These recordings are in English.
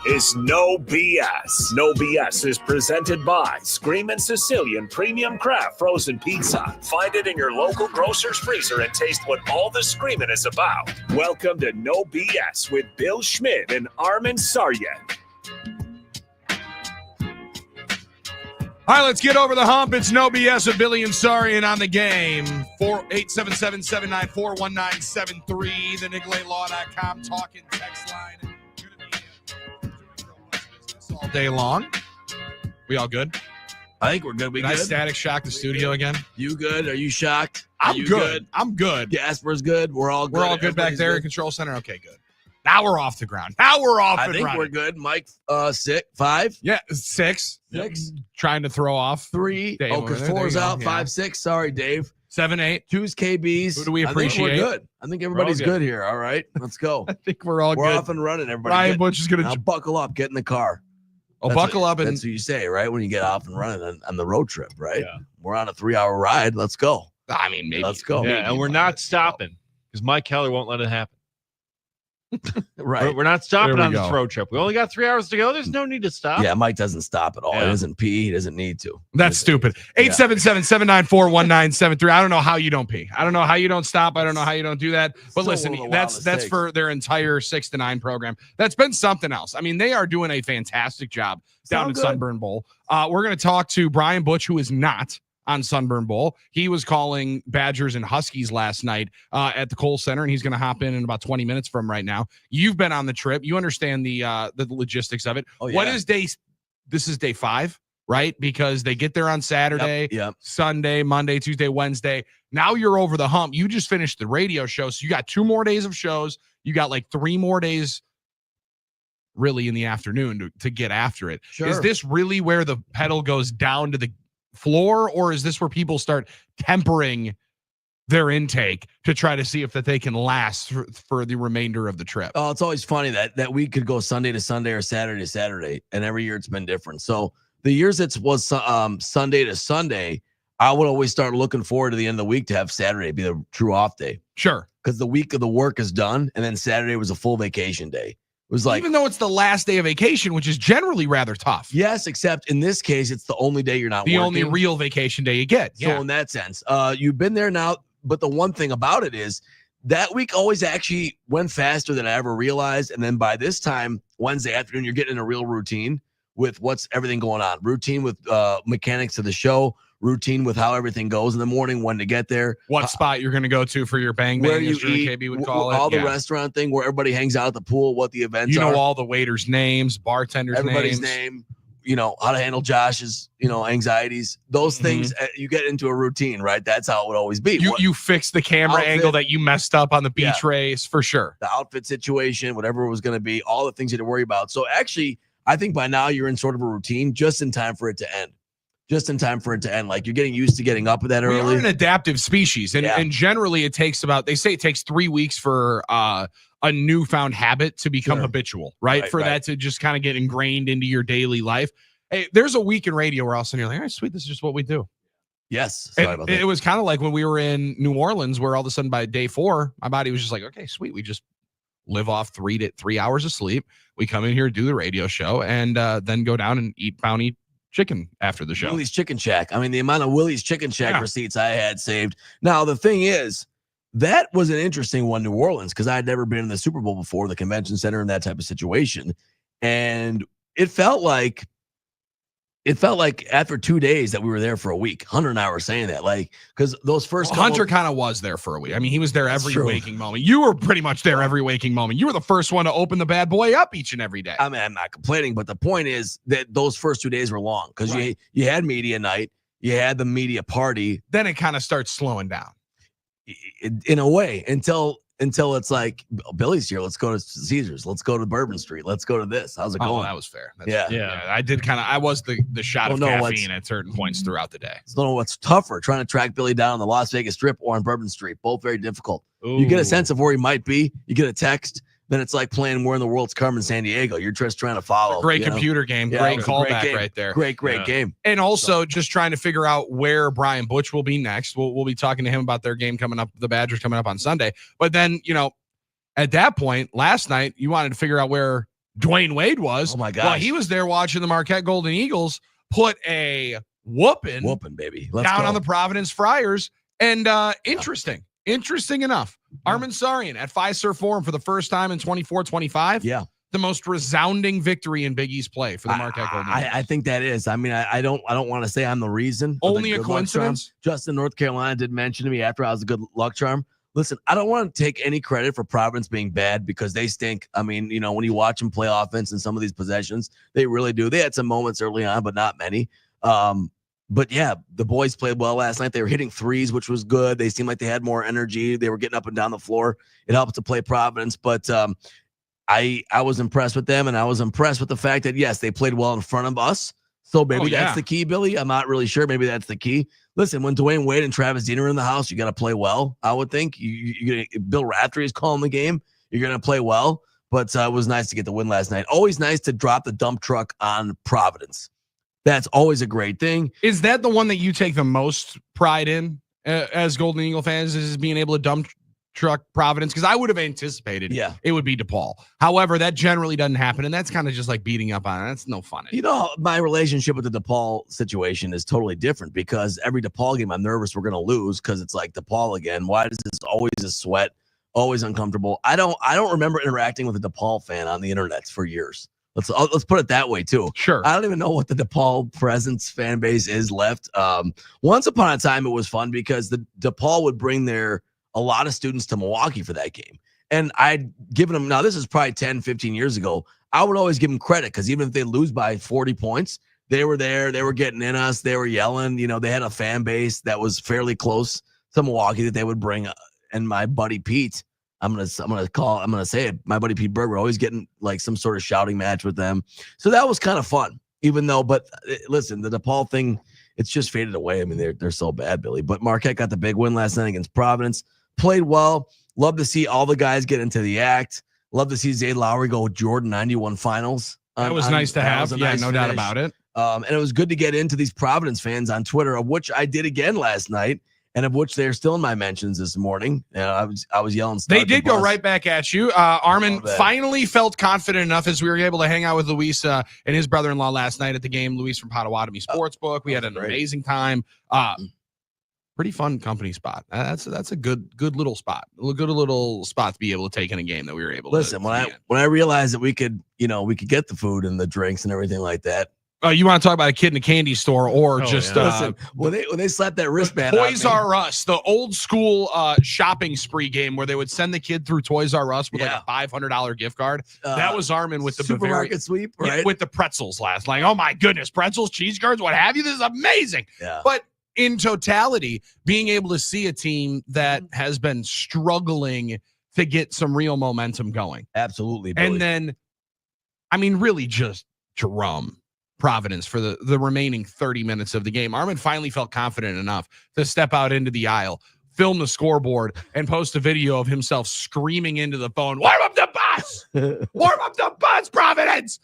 is No BS. No BS is presented by Screamin' Sicilian Premium Craft Frozen Pizza. Find it in your local grocer's freezer and taste what all the screaming is about. Welcome to No BS with Bill Schmidt and Armin Saryan. All right, let's get over the hump. It's No BS with Billy and Sarian on the game. 877-794-1973, the NicoletLaw.com talking text line. Going to be business all day long. We all good? I think we're good. Did I static shock the studio again? You good? Are you shocked? I'm good. I'm good. Jasper's good. We're all good. We're all good back there in Control Center? Okay, good. Now we're off the ground. I think we're good. Mike, 6, 5? Yeah, 6. 6. Trying to throw off 3. Dave because 4's out. 5, 6. Sorry, Dave. 7, 8. 2's KBs. Who do we appreciate? I think we're good. I think everybody's good here. All right, let's go. I think we're all good. We're off and running, everybody. Brian Butch is going to buckle up, get in the car. Buckle up. That's what you say, right? When you get off and running on the road trip, right? Yeah. We're on a 3-hour ride. Let's go. I mean, maybe. Let's go. Yeah, and we're not stopping because Mike Keller won't let it happen. Right. We're not stopping on go. this road trip. We only got 3 hours to go. There's no need to stop. Yeah, Mike doesn't stop at all. Yeah. He doesn't pee. He doesn't need to. That's stupid. 877-794-1973. I don't know how you don't pee. I don't know how you don't stop. I don't know how you don't do that. But Still listen, one of the that's wildest that's takes. for their entire 6 to 9 program. That's been something else. I mean, they are doing a fantastic job down Sound at good. Sunburn Bowl. We're going to talk to Brian Butch, who is not on Sunburn Bowl. He was calling Badgers and Huskies last night at the Kohl Center, and he's going to hop in about 20 minutes from right now. You've been on the trip. You understand the logistics of it. Oh, yeah. What is this is day 5, right? Because they get there on Saturday, Yep. Sunday, Monday, Tuesday, Wednesday. Now you're over the hump. You just finished the radio show, so you got 2 more days of shows. You got like 3 more days really in the afternoon to get after it. Sure. Is this really where the pedal goes down to the floor, or is this where people start tempering their intake to try to see if that they can last for the remainder of the trip? Oh, it's always funny that we could go Sunday to Sunday or Saturday to Saturday, and every year it's been different. So the years it was Sunday to Sunday, I would always start looking forward to the end of the week to have Saturday be the true off day, Sure. because the week of the work is done, and then Saturday was a full vacation day. It was like, Even though it's the last day of vacation, which is generally rather tough. yes, except in this case, it's the only day you're not The working. only real vacation day you get. So in that sense, you've been there now. But the one thing about it is that week always actually went faster than I ever realized. And then by this time, Wednesday afternoon, you're getting in a real routine with what's everything going on. Routine with mechanics of the show, routine with how everything goes in the morning, when to get there. What spot you're going to go to for your bang Where bang, you as Drew eat, KB would call it. all the Yeah. restaurant thing where everybody hangs out at the pool, what the events You know are, all the waiters' names, bartenders' everybody's names. name, how to handle Josh's, anxieties. Those things, you get into a routine, right? That's how it would always be. You fix the camera Outfit. angle that you messed up on the beach Yeah. race for sure. The outfit situation, whatever it was going to be, all the things you had to worry about. So actually, I think by now you're in sort of a routine just in time for it to end. Like you're getting used to getting up that We early. are an adaptive species, and, Yeah. and generally it takes they say it takes 3 weeks for a newfound habit to become Sure. habitual, right? Right, For right. that to just kind of get ingrained into your daily life. Hey, there's a week in radio where all of a sudden you're like, all right, sweet, this is just what we do. Yes. Sorry about that. It was kind of like when we were in New Orleans, where all of a sudden by day 4, my body was just like, okay, sweet. We just live off 3 hours of sleep. We come in here, do the radio show, and then go down and eat bounty chicken after the show. Willie's Chicken Shack. I mean, the amount of Willie's Chicken Shack Yeah. receipts I had saved. Now, the thing is, that was an interesting one, New Orleans, because I had never been in the Super Bowl before, the convention center and that type of situation. And it felt like after 2 days that we were there for a week. Hunter and I were saying that, because those first couple, Hunter kind of was there for a week. I mean, he was there That's every true. waking moment. You were pretty much there every waking moment. You were the first one to open the bad boy up each and every day. I mean, I'm not complaining, but the point is that those first 2 days were long because Right. you had media night, you had the media party Then it kind of starts slowing down. in a way until it's like, Billy's here. Let's go to Caesars. Let's go to Bourbon Street. Let's go to this. How's it Oh, going? that was fair. That's Yeah. fair. I was the shot of Well, no, caffeine at certain points throughout the day. I don't know what's tougher, trying to track Billy down on the Las Vegas Strip or on Bourbon Street. Both very difficult. You get a sense of where he might be. You get a text. Then it's like playing Where in the World's Carmen San Diego. You're just trying to follow. Great you know? computer game. Yeah, Great it was a great callback game. right there. Great Yeah. game. And also just trying to figure out where Brian Butch will be next. We'll be talking to him about their game coming up, the Badgers coming up on Sunday. But then, at that point, last night, you wanted to figure out where Dwayne Wade was. Oh my Well, gosh. he was there watching the Marquette Golden Eagles put a whooping baby. Let's down go. on the Providence Friars. And interesting enough. Armin Sarian at Fiserv Forum for the first time in 24-25. Yeah. The most resounding victory in Big East play for the Marquette Golden Eagles. I think that is. I mean, I don't want to say I'm the reason. for the Only a good luck charm. coincidence? Justin, North Carolina did mention to me after I was a good luck charm. Listen, I don't want to take any credit for Providence being bad because they stink. I mean, when you watch them play offense in some of these possessions, they really do. They had some moments early on, but not many. But yeah, the boys played well last night. They were hitting threes, which was good. They seemed like they had more energy. They were getting up and down the floor. It helped to play Providence, but I was impressed with them, and I was impressed with the fact that yes, they played well in front of us. So maybe that's the key, Billy. I'm not really sure. Maybe that's the key. Listen, when Dwayne Wade and Travis Dean are in the house, you got to play well. I would think Bill Raftery is calling the game. You're going to play well. But it was nice to get the win last night. Always nice to drop the dump truck on Providence. That's always a great thing. Is that the one that you take the most pride in as Golden Eagle fans, is being able to dump truck Providence? Because I would have anticipated it would be DePaul. However, that generally doesn't happen, and that's kind of just like beating up on it. That's no fun. My relationship with the DePaul situation is totally different because every DePaul game I'm nervous we're going to lose because it's like DePaul again. Why does this always a sweat, always uncomfortable? I don't remember interacting with a DePaul fan on the internet for years. Let's put it that way too. Sure. I don't even know what the DePaul Presence fan base is left. Once upon a time, it was fun because the DePaul would bring a lot of students to Milwaukee for that game. And I'd given them, now this is probably 10, 15 years ago. I would always give them credit because even if they lose by 40 points, they were there. They were getting in us. They were yelling. They had a fan base that was fairly close to Milwaukee that they would bring. And my buddy Pete, I'm gonna say it. My buddy Pete Berg would always get in like some sort of shouting match with them. So that was kind of fun, but listen, the DePaul thing, it's just faded away. I mean, they're so bad, Billy. But Marquette got the big win last night against Providence. Played well. Love to see all the guys get into the act. Love to see Zay Lowry go Jordan 91 finals. That was nice to have. Yeah, no doubt about it. And it was good to get into these Providence fans on Twitter, of which I did again last night, and of which they're still in my mentions this morning. I was yelling. They did go right back at you. Armin finally felt confident enough as we were able to hang out with Luis and his brother-in-law last night at the game. Luis from Potawatomi Sportsbook. We had an amazing time. Pretty fun company spot. That's a good little spot. A good little spot to be able to take in a game that we were able to. Listen, when I realized that we could get the food and the drinks and everything like that. You want to talk about a kid in a candy store or listen, when they slapped that wristband Toys R Us, the old school shopping spree game where they would send the kid through Toys R Us with like a $500 gift card. That was Armin with the supermarket sweep, right? With the pretzels last. Like, oh my goodness, pretzels, cheese curds, what have you? This is amazing. Yeah. But in totality, being able to see a team that has been struggling to get some real momentum going. Absolutely. Billy. And then, I mean, really just drum Providence for the remaining 30 minutes of the game. Armin finally felt confident enough to step out into the aisle, film the scoreboard, and post a video of himself screaming into the phone, "Warm up the bus! Warm up the bus, Providence!"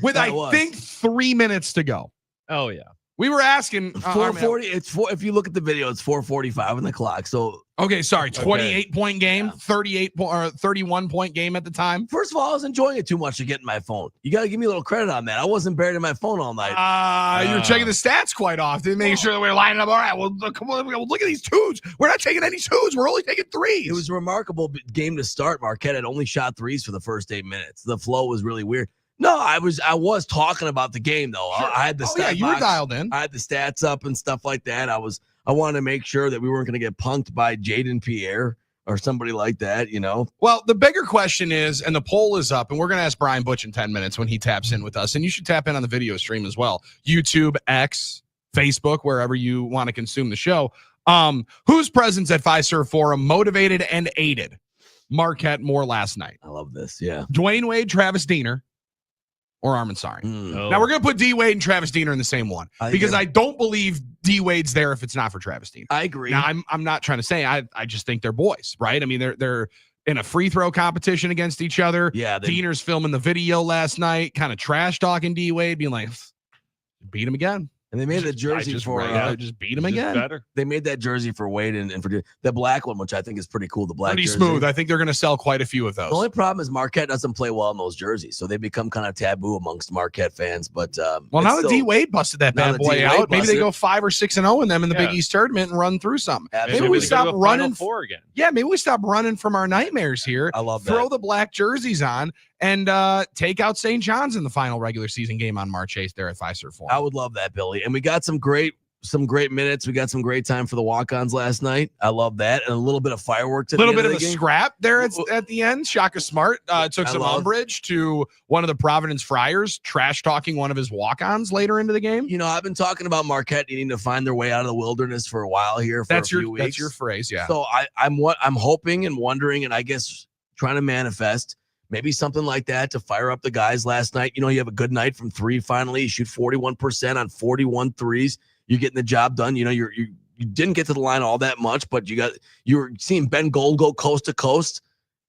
With, I think, 3 minutes to go. Oh, yeah. We were asking 4:40. If you look at the video, it's 4:45 on the clock. So 28-point game, 31-point game at the time. First of all, I was enjoying it too much to get in my phone. You got to give me a little credit on that. I wasn't buried in my phone all night. You're checking the stats quite often, making sure that we're lining up. All right, well, come on, look at these twos. We're not taking any twos. We're only taking threes. It was a remarkable game to start. Marquette had only shot threes for the first 8 minutes. The flow was really weird. No, I was talking about the game though. Sure. I had the stat you were dialed in. I had the stats up and stuff like that. I wanted to make sure that we weren't going to get punked by Jaden Pierre or somebody like that, Well, the bigger question is, and the poll is up, and we're going to ask Brian Butch in 10 minutes when he taps in with us. And you should tap in on the video stream as well. YouTube, X, Facebook, wherever you want to consume the show. Whose presence at Fiserv Forum motivated and aided Marquette more last night? I love this. Yeah. Dwayne Wade, Travis Diener, or Armin Sarian. Now we're going to put D Wade and Travis Diener in the same one because I don't believe D Wade's there if it's not for Travis Diener. I agree. Now I'm not trying to say I just think they're boys, right? I mean they're in a free throw competition against each other. Yeah, Diener's filming the video last night, kind of trash talking D Wade, being like, beat him again. And they made the jersey for just beat him Just again. better. they made that jersey for Wade and for the black one, which I think is pretty cool. The black Pretty jersey. smooth. I think they're going to sell quite a few of those. The only problem is Marquette doesn't play well in those jerseys, so they become kind of taboo amongst Marquette fans. But Well, it's now that still- D Wade busted that now bad that boy D. Wade out, maybe they busted go 5 or 6-0 in them in the Big Yeah. East tournament and run through something. Absolutely. Maybe we they stop go Final running. Four again. Yeah, maybe we stop running from our nightmares here. I love that. Throw the black jerseys on and take out St. John's in the final regular season game on March 8th there at Fiserv Forum. I would love that, Billy. And we got some great minutes. We got some great time for the walk-ons last night. I love that, and a little bit of fireworks. A little bit of a scrap there at the end. Shaka Smart took I some love- umbrage to one of the Providence Friars trash talking one of his walk-ons later into the game. You know, I've been talking about Marquette needing to find their way out of the wilderness for a while here. For That's a few weeks. that's your phrase, yeah. So I'm hoping and wondering, and I guess trying to manifest maybe something like that to fire up the guys last night. You know, you have a good night from three. Finally, you shoot 41% on 41 threes. You're getting the job done. You know, you didn't get to the line all that much, but you're seeing Ben Gold go coast to coast.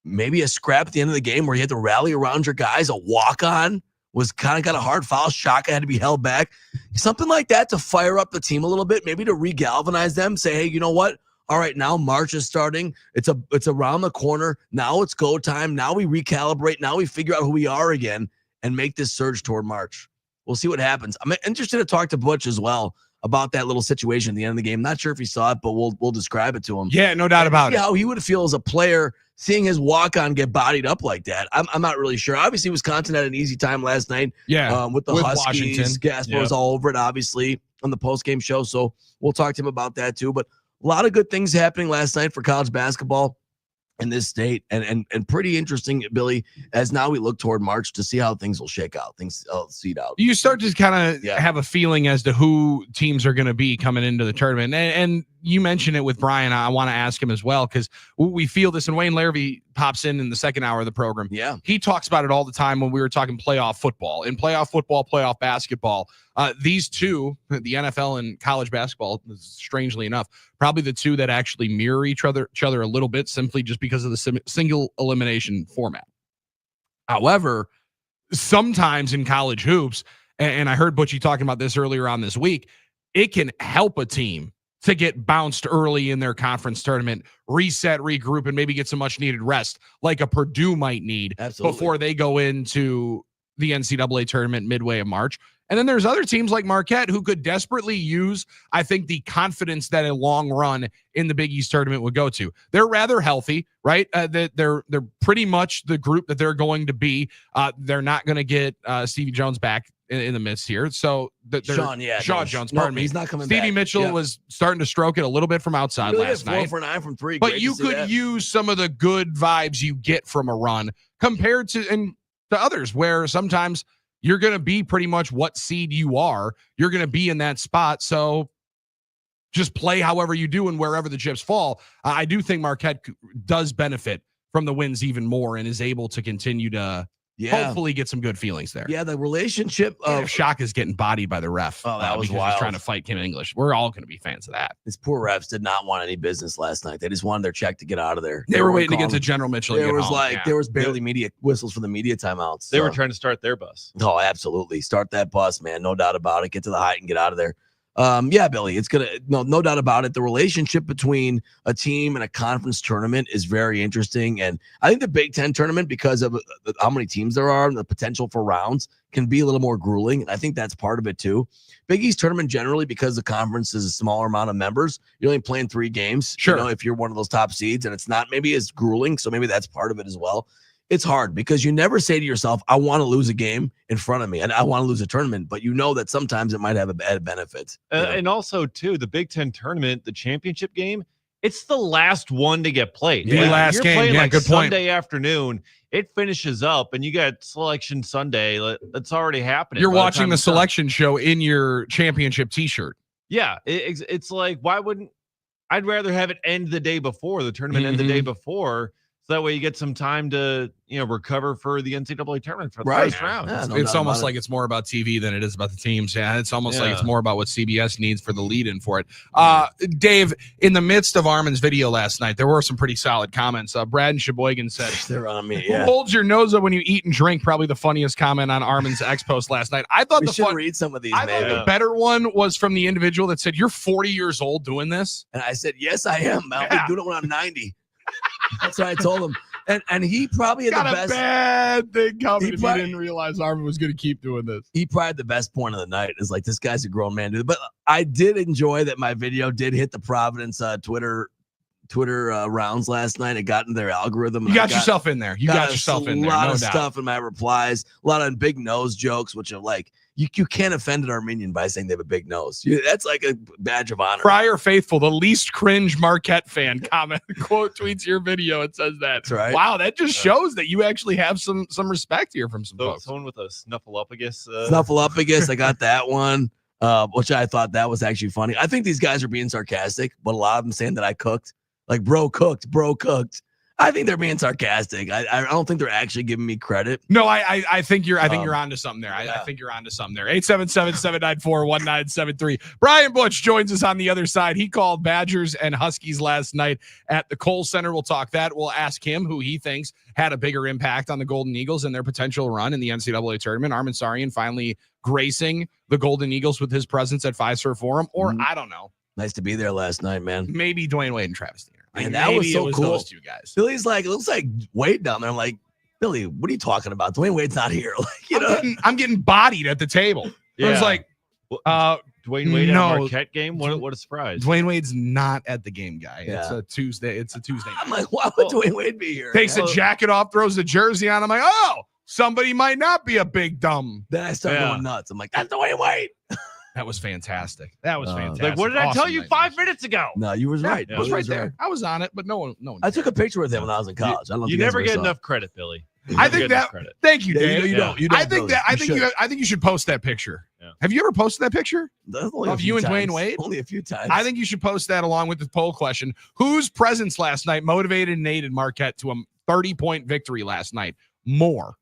Maybe a scrap at the end of the game where you had to rally around your guys. A walk on was kind of got a hard foul. Shaka had to be held back. Something like that to fire up the team a little bit, maybe to re-galvanize them. Say, hey, you know what? All right, now March is starting. It's around the corner. Now it's go time. Now we recalibrate. Now we figure out who we are again and make this surge toward March. We'll see what happens. I'm interested to talk to Butch as well about that little situation at the end of the game. Not sure if he saw it, but we'll describe it to him. Yeah, no doubt about See it. how he would feel as a player seeing his walk-on get bodied up like that. I'm not really sure. Obviously, Wisconsin had an easy time last night. Yeah, With the with Huskies. Washington. Gasper was Yep. all over it, obviously, on the post-game show. So we'll talk to him about that too. But a lot of good things happening last night for college basketball in this state, and pretty interesting, Billy, as now we look toward March to see how things will shake out, things seed out. You start to kind of Yeah. have a feeling as to who teams are going to be coming into the tournament. And you mentioned it with Brian. I want to ask him as well, because we feel this, and Wayne Larrabee pops in the second hour of the program. Yeah. He talks about it all the time when we were talking playoff football. In playoff football, playoff basketball, these two, the NFL and college basketball, strangely enough, probably the two that actually mirror each other a little bit, simply just because of the single elimination format. However, sometimes in college hoops, and I heard Butchie talking about this earlier on this week, it can help a team to get bounced early in their conference tournament, reset, regroup, and maybe get some much needed rest, like a Purdue might need Absolutely. before they go into the NCAA tournament midway of March. And then there's other teams like Marquette who could desperately use, I think, the confidence that a long run in the Big East tournament would go to. They're rather healthy, right? They're pretty much the group that they're going to be. They're not going to get Stevie Jones back in the midst here. So Sean Jones, pardon me. He's not coming Stevie back. Mitchell Yeah. was starting to stroke it a little bit from outside Really last did 4 night. for 9 from 3. But Great you to see could that. use some of the good vibes you get from a run compared to others, where sometimes you're going to be pretty much what seed you are. You're going to be in that spot. So just play however you do and wherever the chips fall. I do think Marquette does benefit from the wins even more and is able to continue to hopefully get some good feelings there. Yeah, the relationship If of Shaka's getting bodied by the ref, Oh, that was because wild. he's trying to fight Kim English. We're all going to be fans of that. his poor refs did not want any business last night. They just wanted their check to get out of there. They were waiting to get calling. to General Mitchell. and There get was home. Yeah. there was barely media whistles for the media timeouts. They were So- trying to start their bus. Oh, absolutely. Start that bus, man. No doubt about it. Get to the height and get out of there. Yeah, Billy, it's no doubt about it. The relationship between a team and a conference tournament is very interesting. And I think the Big Ten tournament, because of how many teams there are and the potential for rounds, can be a little more grueling. And I think that's part of it too. Big East tournament generally, because the conference is a smaller amount of members, you're only playing 3 games. Sure. You know, if you're one of those top seeds, and it's not maybe as grueling. So maybe that's part of it as well. It's hard because you never say to yourself, I want to lose a game in front of me and I want to lose a tournament, but you know that sometimes it might have a bad benefit. you know? And also, too, the Big Ten tournament, the championship game, it's the last one to get played. The last You're game. playing Yeah, like good point. Sunday afternoon. It finishes up, and you got Selection Sunday. That's already happening. You're by the watching time the it's done. selection show in your championship T-shirt. Yeah, it's like, why wouldn't I'd rather have it end the day before the tournament end the day before, So that way you get some time to, recover for the NCAA tournament for the Right. first round. Yeah, no It's doubt almost about like it's more about TV than it is about the teams. Yeah, it's almost like it's Yeah. more about what CBS needs for the lead-in for it. Dave, in the midst of Armin's video last night, there were some pretty solid comments. Brad and Sheboygan said, They're on me. "Who Yeah. holds your nose up when you eat and drink?" Probably the funniest comment on Armin's X post last night. I thought We the should fun. read some of these, I maybe. thought the better one was from the individual that said, "You're 40 years old doing this." And I said, yes, I am. I'll Yeah. be doing it when I'm 90. That's what I told him. And he probably had Got the a best. bad thing coming He if probably- you didn't realize Armin was going to keep doing this. He probably had the best point of the night. Is like, this guy's a grown man, dude. But I did enjoy that my video did hit the Providence Twitter rounds last night. It got in their algorithm. You and I got yourself in there. You got yourself in there. A lot No of doubt. stuff in my replies. A lot of big nose jokes, which are like, you can't offend an Armenian by saying they have a big nose. That's like a badge of honor. Friar Faithful, the least cringe Marquette fan, quote tweets your video. It says that. That's right. Wow, that just shows that you actually have some respect here from some So folks. someone with a snuffleupagus. Snuffleupagus. I got that one, which I thought that was actually funny. I think these guys are being sarcastic, but a lot of them saying that I cooked, like bro cooked. I think they're being sarcastic. I don't think they're actually giving me credit. No, I think you're onto something there. I yeah. think you're onto something there. 877-794-1973. Brian Butch joins us on the other side. He called Badgers and Huskies last night at the Kohl Center. We'll talk that. We'll ask him who he thinks had a bigger impact on the Golden Eagles and their potential run in the NCAA tournament. Armin Sarian finally gracing the Golden Eagles with his presence at Fiserv Forum, or I don't know, Nice to be there last night, man. maybe Dwayne Wade and Travis Steiner. Man, that was Maybe so it cool. Those two guys. Billy's like, it looks like Wade down there. I'm like, Billy, what are you talking about? Dwayne Wade's not here. Like, I'm getting bodied at the table. I was like, Dwayne Wade no. at a Marquette game. What a surprise! Dwayne Wade's not at the game, guy. Yeah. It's a Tuesday. I'm like, why would Dwayne Wade be here? Takes Yeah. the jacket off, throws the jersey on. I'm like, oh, somebody might not be a big dumb. Then I start Yeah. going nuts. I'm like, that's Dwayne Wade. That was fantastic. That was fantastic. Like, what did I tell Awesome you night. 5 minutes ago? No, you was right. I was Billy right there. I was on it, but no one. I took a picture with him when I was in college. I don't know if You guys never ever get saw it. enough credit, Billy. You I never think get enough that- credit. Thank you, Yeah, Dave. you don't. You don't. I think Billy. that. I You think should. I think you should post that picture. Yeah. Have you ever posted that picture? That's only a of few you and Dwayne times. Wade? Only a few times. I think you should post that along with the poll question. Whose presence last night motivated and aided Marquette to a 30-point victory last night? More.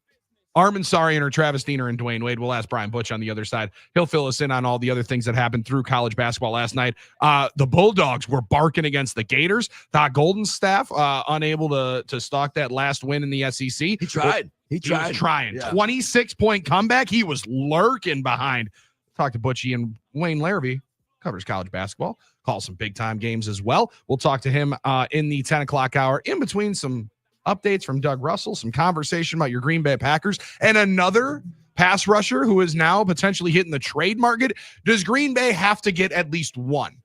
Armin Sarian or Travis Steiner and Dwayne Wade. We'll ask Brian Butch on the other side. He'll fill us in on all the other things that happened through college basketball last night. The Bulldogs were barking against the Gators. Todd Golden's staff unable to stalk that last win in the SEC. He tried. He He was trying. Yeah. 26-point comeback. He was lurking behind. Talk to Butchie and Wayne Larrabee. Covers college basketball. Calls some big-time games as well. We'll talk to him in the 10 o'clock hour in between some updates from Doug Russell, some conversation about your Green Bay Packers, and another pass rusher who is now potentially hitting the trade market. Does Green Bay have to get at least one?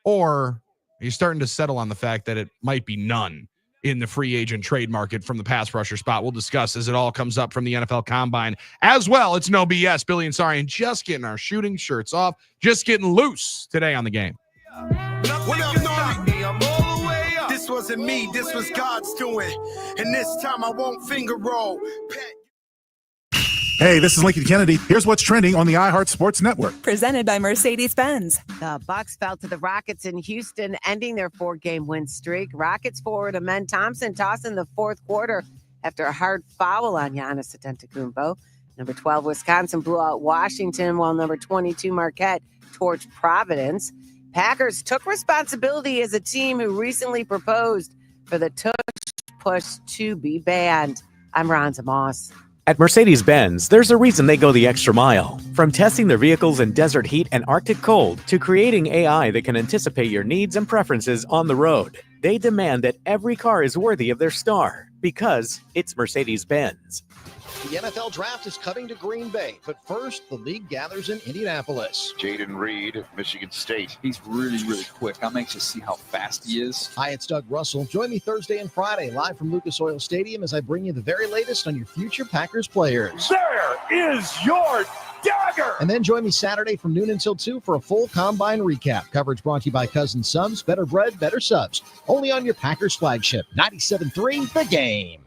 Or are you starting to settle on the fact that it might be none in the free agent trade market from the pass rusher spot? We'll discuss as it all comes up from the NFL Combine as well. It's no BS. Billy and Sarian just getting our shooting shirts off, just getting loose today on the game. What up, Nori? I'm all the way up. This wasn't me, this was God's doing. And this time I won't finger roll. Hey, this is Lincoln Kennedy. Here's what's trending on the iHeart Sports Network. Presented by Mercedes-Benz. The Bucks fell to the Rockets in Houston, ending their 4-game win streak. Rockets forward Amen Thompson tossing the fourth quarter after a hard foul on Giannis Antetokounmpo. Number 12, Wisconsin blew out Washington, while number 22, Marquette, torched Providence. Packers took responsibility as a team who recently proposed for the tush push to be banned. I'm Ronza Moss. At Mercedes-Benz, there's a reason they go the extra mile. From testing their vehicles in desert heat and Arctic cold to creating AI that can anticipate your needs and preferences on the road, they demand that every car is worthy of their star because it's Mercedes-Benz. The NFL draft is coming to Green Bay, but first, the league gathers in Indianapolis. Jaden Reed, Michigan State. He's really, really quick. I'm anxious to see how fast he is. Hi, it's Doug Russell. Join me Thursday and Friday live from Lucas Oil Stadium as I bring you the very latest on your future Packers players. There is your dagger. And then join me Saturday from noon until 2 for a full Combine recap. Coverage brought to you by Cousin Subs. Better bread, better subs. Only on your Packers flagship, 97.3 The Game.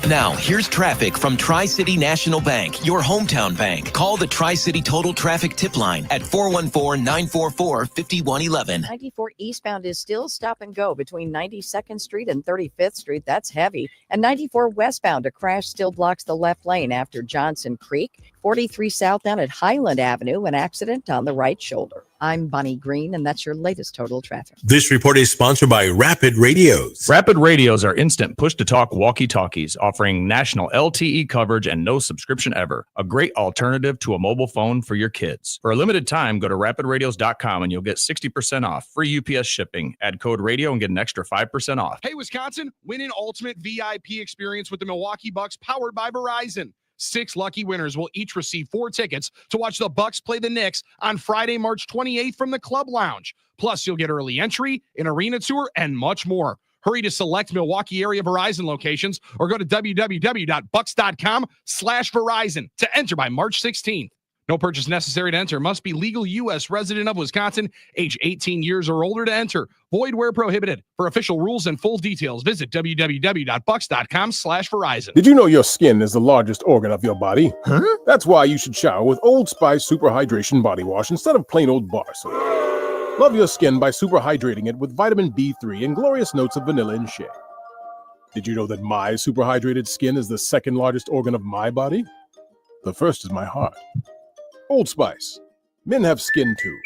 Now, here's traffic from Tri-City National Bank, your hometown bank. Call the Tri-City Total Traffic Tip Line at 414-944-5111. 94 eastbound is still stop and go between 92nd Street and 35th Street. That's heavy. And 94 westbound, a crash still blocks the left lane after Johnson Creek. 43 southbound at Highland Avenue, an accident on the right shoulder. I'm Bonnie Green, and that's your latest total traffic. This report is sponsored by Rapid Radios. Rapid Radios are instant push-to-talk walkie-talkies offering national LTE coverage and no subscription ever. A great alternative to a mobile phone for your kids. For a limited time, go to rapidradios.com and you'll get 60% off. Free UPS shipping. Add code radio and get an extra 5% off. Hey, Wisconsin, win an ultimate VIP experience with the Milwaukee Bucks powered by Verizon. 6 lucky winners will each receive 4 tickets to watch the Bucks play the Knicks on Friday, March 28th from the Club Lounge. Plus, you'll get early entry, an arena tour, and much more. Hurry to select Milwaukee area Verizon locations or go to www.bucks.com/Verizon to enter by March 16th. No purchase necessary to enter. Must be legal U.S. resident of Wisconsin, age 18 years or older to enter. Void where prohibited. For official rules and full details, visit www.bucks.com/Verizon. Did you know your skin is the largest organ of your body? Huh? That's why you should shower with Old Spice Super Hydration Body Wash instead of plain old bar soap. Love your skin by super hydrating it with vitamin B3 and glorious notes of vanilla and shea. Did you know that my super hydrated skin is the second largest organ of my body? The first is my heart. Old Spice. Men have skin too.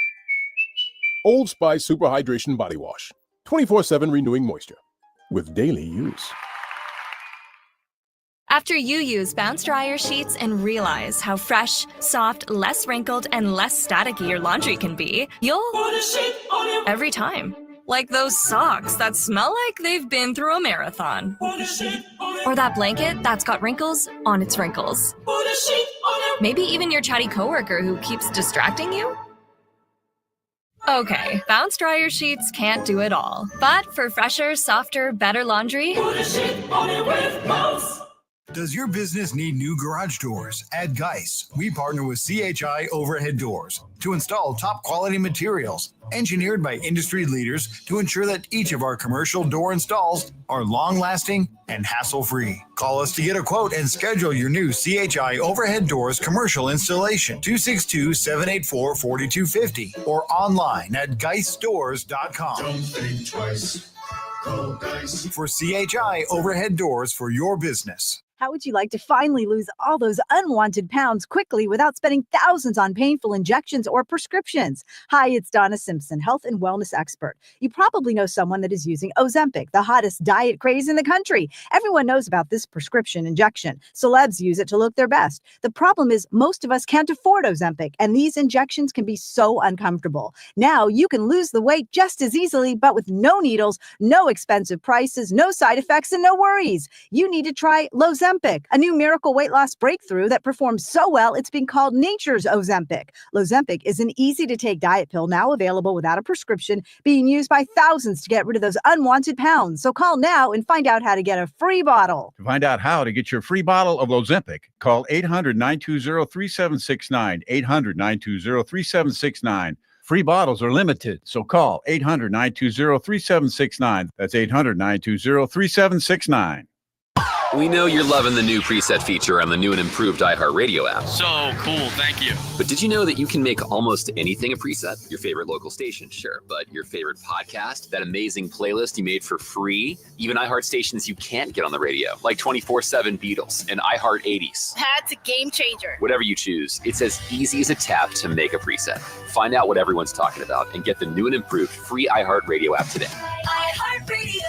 Old Spice Super Hydration Body Wash. 24/7 renewing moisture. With daily use. After you use Bounce Dryer Sheets and realize how fresh, soft, less wrinkled, and less staticky your laundry can be, you'll put a sheet on your every time. Like those socks that smell like they've been through a marathon. Put a sheet on or that blanket that's got wrinkles on its wrinkles. Put a sheet on your maybe even your chatty coworker who keeps distracting you. Okay, Bounce Dryer Sheets can't do it all. But for fresher, softer, better laundry, put a sheet on it with Bounce. Does your business need new garage doors? At Geis, we partner with CHI Overhead Doors to install top quality materials engineered by industry leaders to ensure that each of our commercial door installs are long-lasting and hassle-free. Call us to get a quote and schedule your new CHI Overhead Doors commercial installation. 262-784-4250 or online at geisdoors.com. Don't think twice. Call Geis for CHI Overhead Doors for your business. How would you like to finally lose all those unwanted pounds quickly without spending thousands on painful injections or prescriptions? Hi, it's Donna Simpson, health and wellness expert. You probably know someone that is using Ozempic, the hottest diet craze in the country. Everyone knows about this prescription injection. Celebs use it to look their best. The problem is most of us can't afford Ozempic, and these injections can be so uncomfortable. Now you can lose the weight just as easily, but with no needles, no expensive prices, no side effects, and no worries. You need to try Lozempic, a new miracle weight loss breakthrough that performs so well it's been called nature's Ozempic. Lozempic is an easy-to-take diet pill now available without a prescription, being used by thousands to get rid of those unwanted pounds. So call now and find out how to get a free bottle. To find out how to get your free bottle of Ozempic, call 800-920-3769, 800-920-3769. Free bottles are limited, so call 800-920-3769. That's 800-920-3769. We know you're loving the new preset feature on the new and improved iHeartRadio app. So cool, thank you. But did you know that you can make almost anything a preset? Your favorite local station, sure. But your favorite podcast, that amazing playlist you made for free, even iHeart stations you can't get on the radio, like 24/7 Beatles and iHeart 80s. That's a game changer. Whatever you choose, it's as easy as a tap to make a preset. Find out what everyone's talking about and get the new and improved free iHeartRadio app today. iHeartRadio.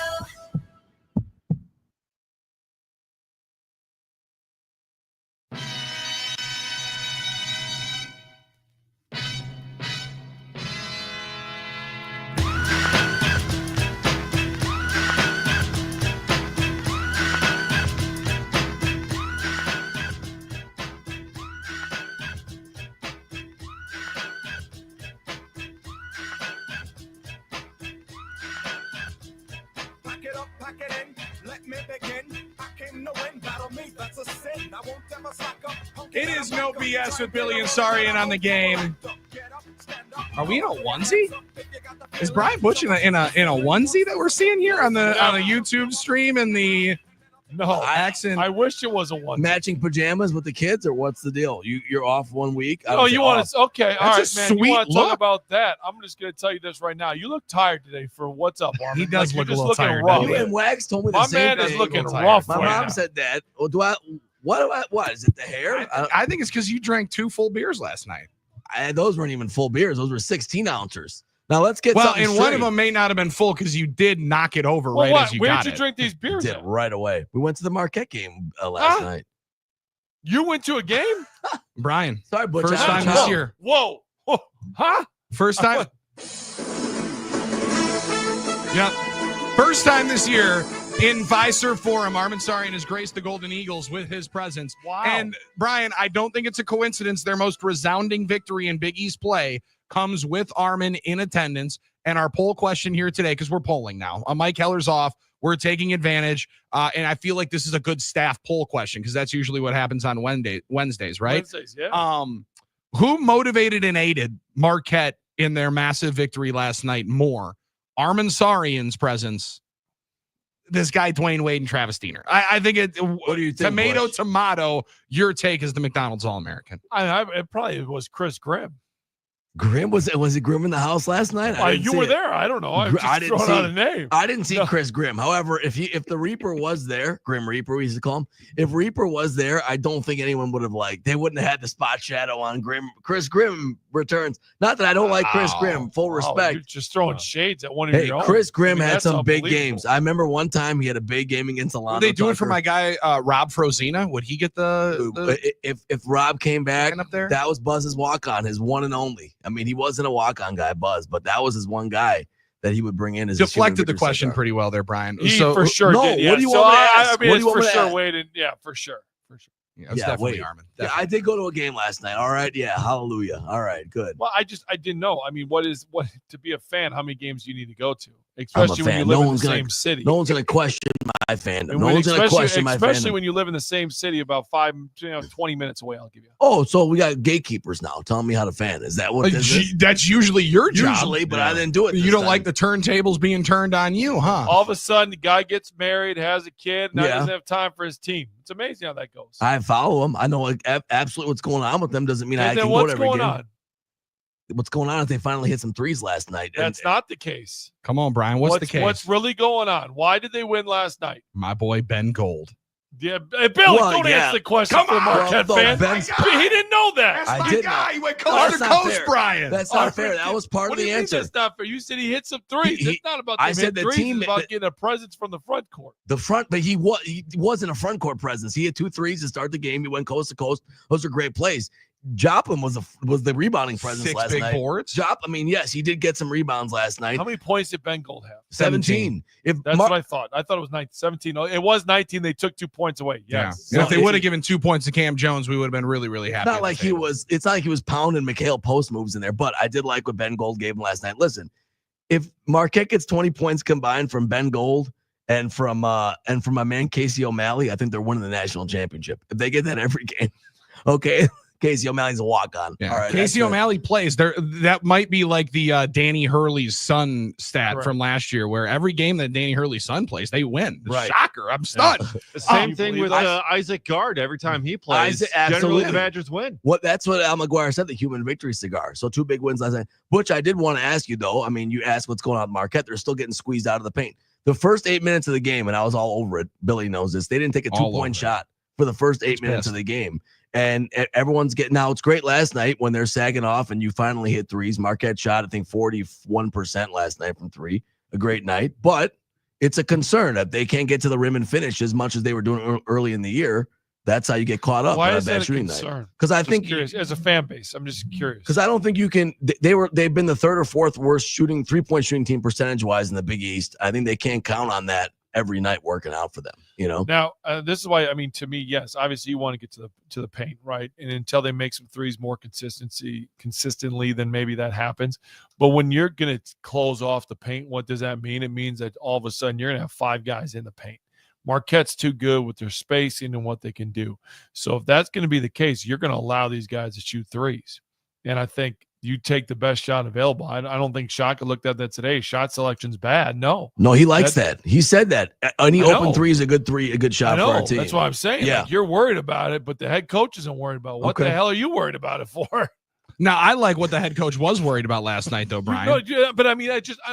It is No BS with Billy and Sarian on the game. Are we in a onesie? Is Brian Butch in a onesie that we're seeing here on the YouTube stream and the No, accent. I wish it was a one. Matching pajamas with the kids, or what's the deal? You're off 1 week. Oh, you want to? Okay, all right, That's a man. You sweet want to talk look. about that? I'm just going to tell you this right now. You look tired today. For what's up, Armin? He does Like, look a you're just little looking tired, rough. doesn't You and Wags told me the My same man thing. is looking tired. rough. My right mom now. said that. Well, what is it? The hair? I think it's because you drank 2 full beers last night. Those weren't even full beers. Those were 16 ounces. Now let's get Well, something and straight. one of them may not have been full because you did knock it over Well, right what? as you Where'd got you it. drink these beers Did at? right away. We went to the Marquette game last night. You went to a game? Brian, Sorry, Butch. first I time don't this know. year. Whoa. Huh? First time. Yep. First time this year in Fiserv Forum, Armin Sarian has graced the Golden Eagles with his presence. Wow. And Brian, I don't think it's a coincidence. Their most resounding victory in Big East play comes with Armin in attendance. And our poll question here today, because we're polling now. Mike Heller's off. We're taking advantage. And I feel like this is a good staff poll question because that's usually what happens on Wednesdays, right? Wednesdays, yeah. Who motivated and aided Marquette in their massive victory last night more? Armin Sarian's presence, this guy Dwayne Wade, and Travis Diener. I think it. What do you think? Tomato. Your take is the McDonald's All-American. It probably was Chris Grimm. Grimm was it Grimm in the house last night? I didn't You see were it. there. I don't know. I'm just throwing out a name. I didn't see Chris Grimm. However, if the Reaper was there, Grim Reaper we used to call him. If Reaper was there, I don't think anyone would have they wouldn't have had the spot shadow on Grimm. Chris Grimm returns. Not that I don't like Chris Grimm. Full respect. You're just throwing shades at one of Hey, your own. Chris Grimm I mean, had that's some big unbelievable. games. I remember one time he had a big game against Alonzo. Would they do it for Tucker. my guy Rob Frozina? Would he get the If Rob came back up there? that was Buzz's walk-on, his one and only. I mean, he wasn't a walk-on guy, Buzz, but that was his one guy that he would bring in as his deflected human the victory question cigar. pretty well there, Brian. He So for sure no, did. Yeah. what do you So want me to I ask? mean, What do you it's want for me to sure ask? Wade. Yeah, for sure. For sure. yeah, it's Yeah, definitely wait. Armin. Yeah, Definitely. I did go to a game last night. All right, yeah, hallelujah. All right, good. Well, I didn't know. I mean, what to be a fan? How many games do you need to go to? I'm a Especially when you fan. live No in the one's gonna- same city. No one's gonna question my fandom. And No when- one's gonna question my especially fandom. when you live in the same city, about 20 minutes away. I'll give you. Oh, so we got gatekeepers now telling me how to fan. Is that what this is? That's usually your job. Usually, but I didn't do it. You this don't time. like the turntables being turned on you, huh? All of a sudden, the guy gets married, has a kid, now he Yeah. doesn't have time for his team. It's amazing how that goes. I follow them. I know absolutely what's going on with them. Doesn't mean I And can then go to what's every going game. on? What's going on is they finally hit some threes last night. That's not the case. Come on, Brian. What's the case? What's really going on? Why did they win last night? My boy Ben Gold. Yeah, hey, Billy, Well, don't yeah. answer the question Come for on. Marquette Well, no, fans. Ben's- He didn't know that. I did know. He went No, coast that's to not coast, fair. Brian. That's not fair. That was part What of do the you mean answer. that's not fair? You said he hit some threes. He- It's not about I them said hitting the threes. team- It's about getting a presence from the front court. The front, but he wasn't a front court presence. He had 2 threes to start the game. He went coast to coast. Those are great plays. Joplin was the rebounding presence 6 last big night. boards. I mean, yes, he did get some rebounds last night. How many points did Ben Gold have? 17. If That's Mar- what I thought. I thought it was 17. It was 19. They took 2 points away. Yes. Yeah. And if they So would have given 2 points to Cam Jones, we would have been really, really happy. Not like he was. It's not like he was pounding McHale post moves in there. But I did like what Ben Gold gave him last night. Listen, if Marquette gets 20 points combined from Ben Gold and from my man Casey O'Malley, I think they're winning the national championship. If they get that every game, okay. Casey O'Malley's a walk-on. Yeah. All right, Casey that's O'Malley plays there. That might be like the Danny Hurley's son stat Correct. from last year, where every game that Danny Hurley's son plays, they win. Right. Shocker! I'm stunned. The same you thing believe with that? Isaac Gard. Every time he plays, Isaac- generally absolutely. the Badgers win. What that's what Al McGuire said, the human victory cigar. So 2 big wins last night. Butch, I did want to ask you though. I mean, you asked what's going on at Marquette. They're still getting squeezed out of the paint. The first 8 minutes of the game, and I was all over it. Billy knows this. They didn't take a All 2-point over it. shot for the first 8 minutes pissed. of the game. And everyone's getting now. It's great last night when they're sagging off and you finally hit threes. Marquette shot, I think, 41% last night from 3. A great night, but it's a concern that they can't get to the rim and finish as much as they were doing early in the year. That's how you get caught up Why on is a bad that a shooting night. concern? Because I Just think curious. As a fan base, I'm just curious. because I don't think you can. They've been the 3rd or 4th worst 3-point shooting team percentage-wise in the Big East. I think they can't count on that every night working out for them. You know. Now, this is why, I mean, to me, yes, obviously you want to get to the paint, right? And until they make some threes more consistently, then maybe that happens. But when you're going to close off the paint, what does that mean? It means that all of a sudden you're going to have 5 guys in the paint. Marquette's too good with their spacing and what they can do. So if that's going to be the case, you're going to allow these guys to shoot threes. And I think you take the best shot available. I don't think Shaka looked at that today. Shot selection's bad. No, he likes that. He said that any open three is a good shot for our team. That's what I'm saying. Yeah, like, you're worried about it, but the head coach isn't worried about it. What the hell are you worried about it for? Now, I like what the head coach was worried about last night, though, Brian. No, but I mean,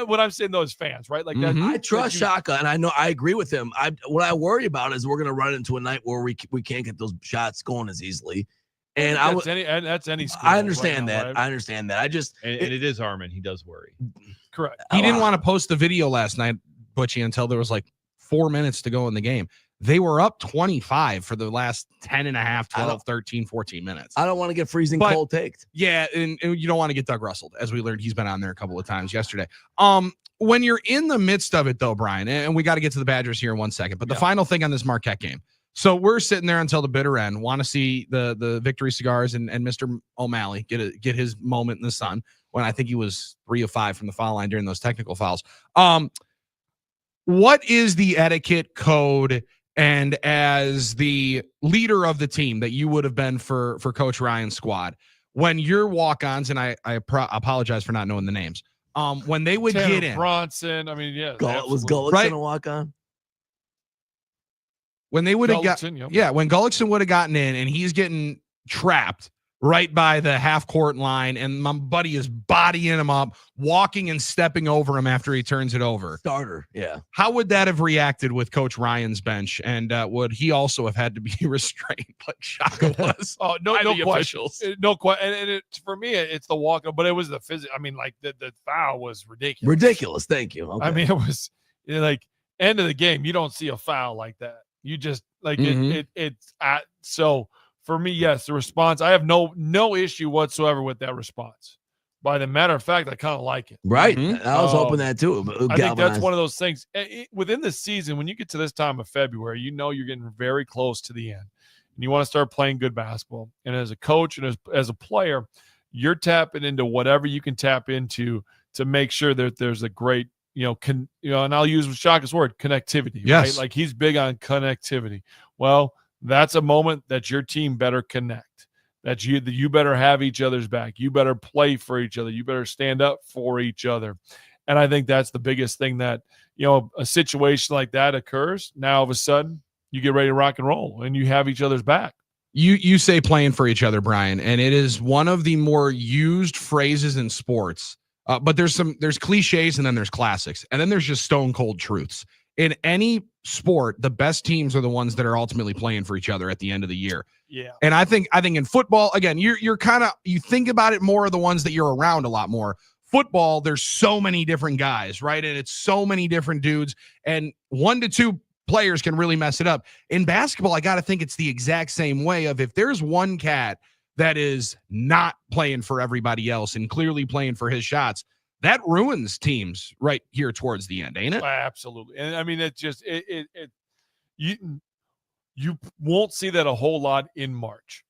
what I'm saying, though, is fans, right? Like that. I trust Shaka, and I agree with him. What I worry about is we're going to run into a night where we can't get those shots going as easily. And that's any school. I understand right that. now, right? I understand that. I just and it is Harmon. He does worry. Correct. He didn't want to post the video last night, Butchie, until there was like 4 minutes to go in the game. They were up 25 for the last 10 and a half, 12, 13, 14 minutes. I don't want to get freezing cold taked. Yeah, and you don't want to get Doug Russell, as we learned. He's been on there a couple of times yesterday. When you're in the midst of it, though, Brian, and we got to get to the Badgers here in 1 second, but the final thing on this Marquette game. So we're sitting there until the bitter end, want to see the Victory Cigars and Mr. O'Malley get his moment in the sun when I think he was 3 of 5 from the foul line during those technical fouls. What is the etiquette code? And as the leader of the team that you would have been for Coach Ryan's squad, when your walk-ons, and I apologize for not knowing the names, when they would Tanner get in. Bronson, I mean, yeah. Was Gullickson a walk-on? When they would have got, Gullickson, when Gullickson would have gotten in and he's getting trapped right by the half-court line, and my buddy is bodying him up, walking and stepping over him after he turns it over. Starter, yeah. How would that have reacted with Coach Ryan's bench? And would he also have had to be restrained like Shaka was? no the question. officials? No question. And for me, it's the walk up, but it was the physical. I mean, like the foul was ridiculous. Ridiculous. Thank you. Okay. I mean, it was like end of the game. You don't see a foul like that. You just like it's so. For me, yes, the response, I have no issue whatsoever with that response. By the matter of fact, I kind of like it. Right. I was hoping that too. I think that's one of those things. Within the season, when you get to this time of February, you know you're getting very close to the end. And you want to start playing good basketball. And as a coach and as a player, you're tapping into whatever you can tap into to make sure that there's a great, and I'll use Shaka's word, connectivity. Yes. Right? Like he's big on connectivity. Well, that's a moment that your team better connect, that you better have each other's back. You better play for each other. You better stand up for each other. And I think that's the biggest thing that, a situation like that occurs. Now, all of a sudden, you get ready to rock and roll and you have each other's back. You say playing for each other, Brian, and it is one of the more used phrases in sports. But there's cliches and then there's classics. And then there's just stone cold truths. In any sport, the best teams are the ones that are ultimately playing for each other at the end of the year. Yeah. And I think in football, again, you're kind of, you think about it more of the ones that you're around a lot more. Football, there's so many different guys, right? And it's so many different dudes, and 1 to 2 players can really mess it up. In basketball, I got to think it's the exact same way of if there's one cat that is not playing for everybody else and clearly playing for his shots, that ruins teams right here towards the end, ain't it? Absolutely. And I mean, it just, you won't see that a whole lot in March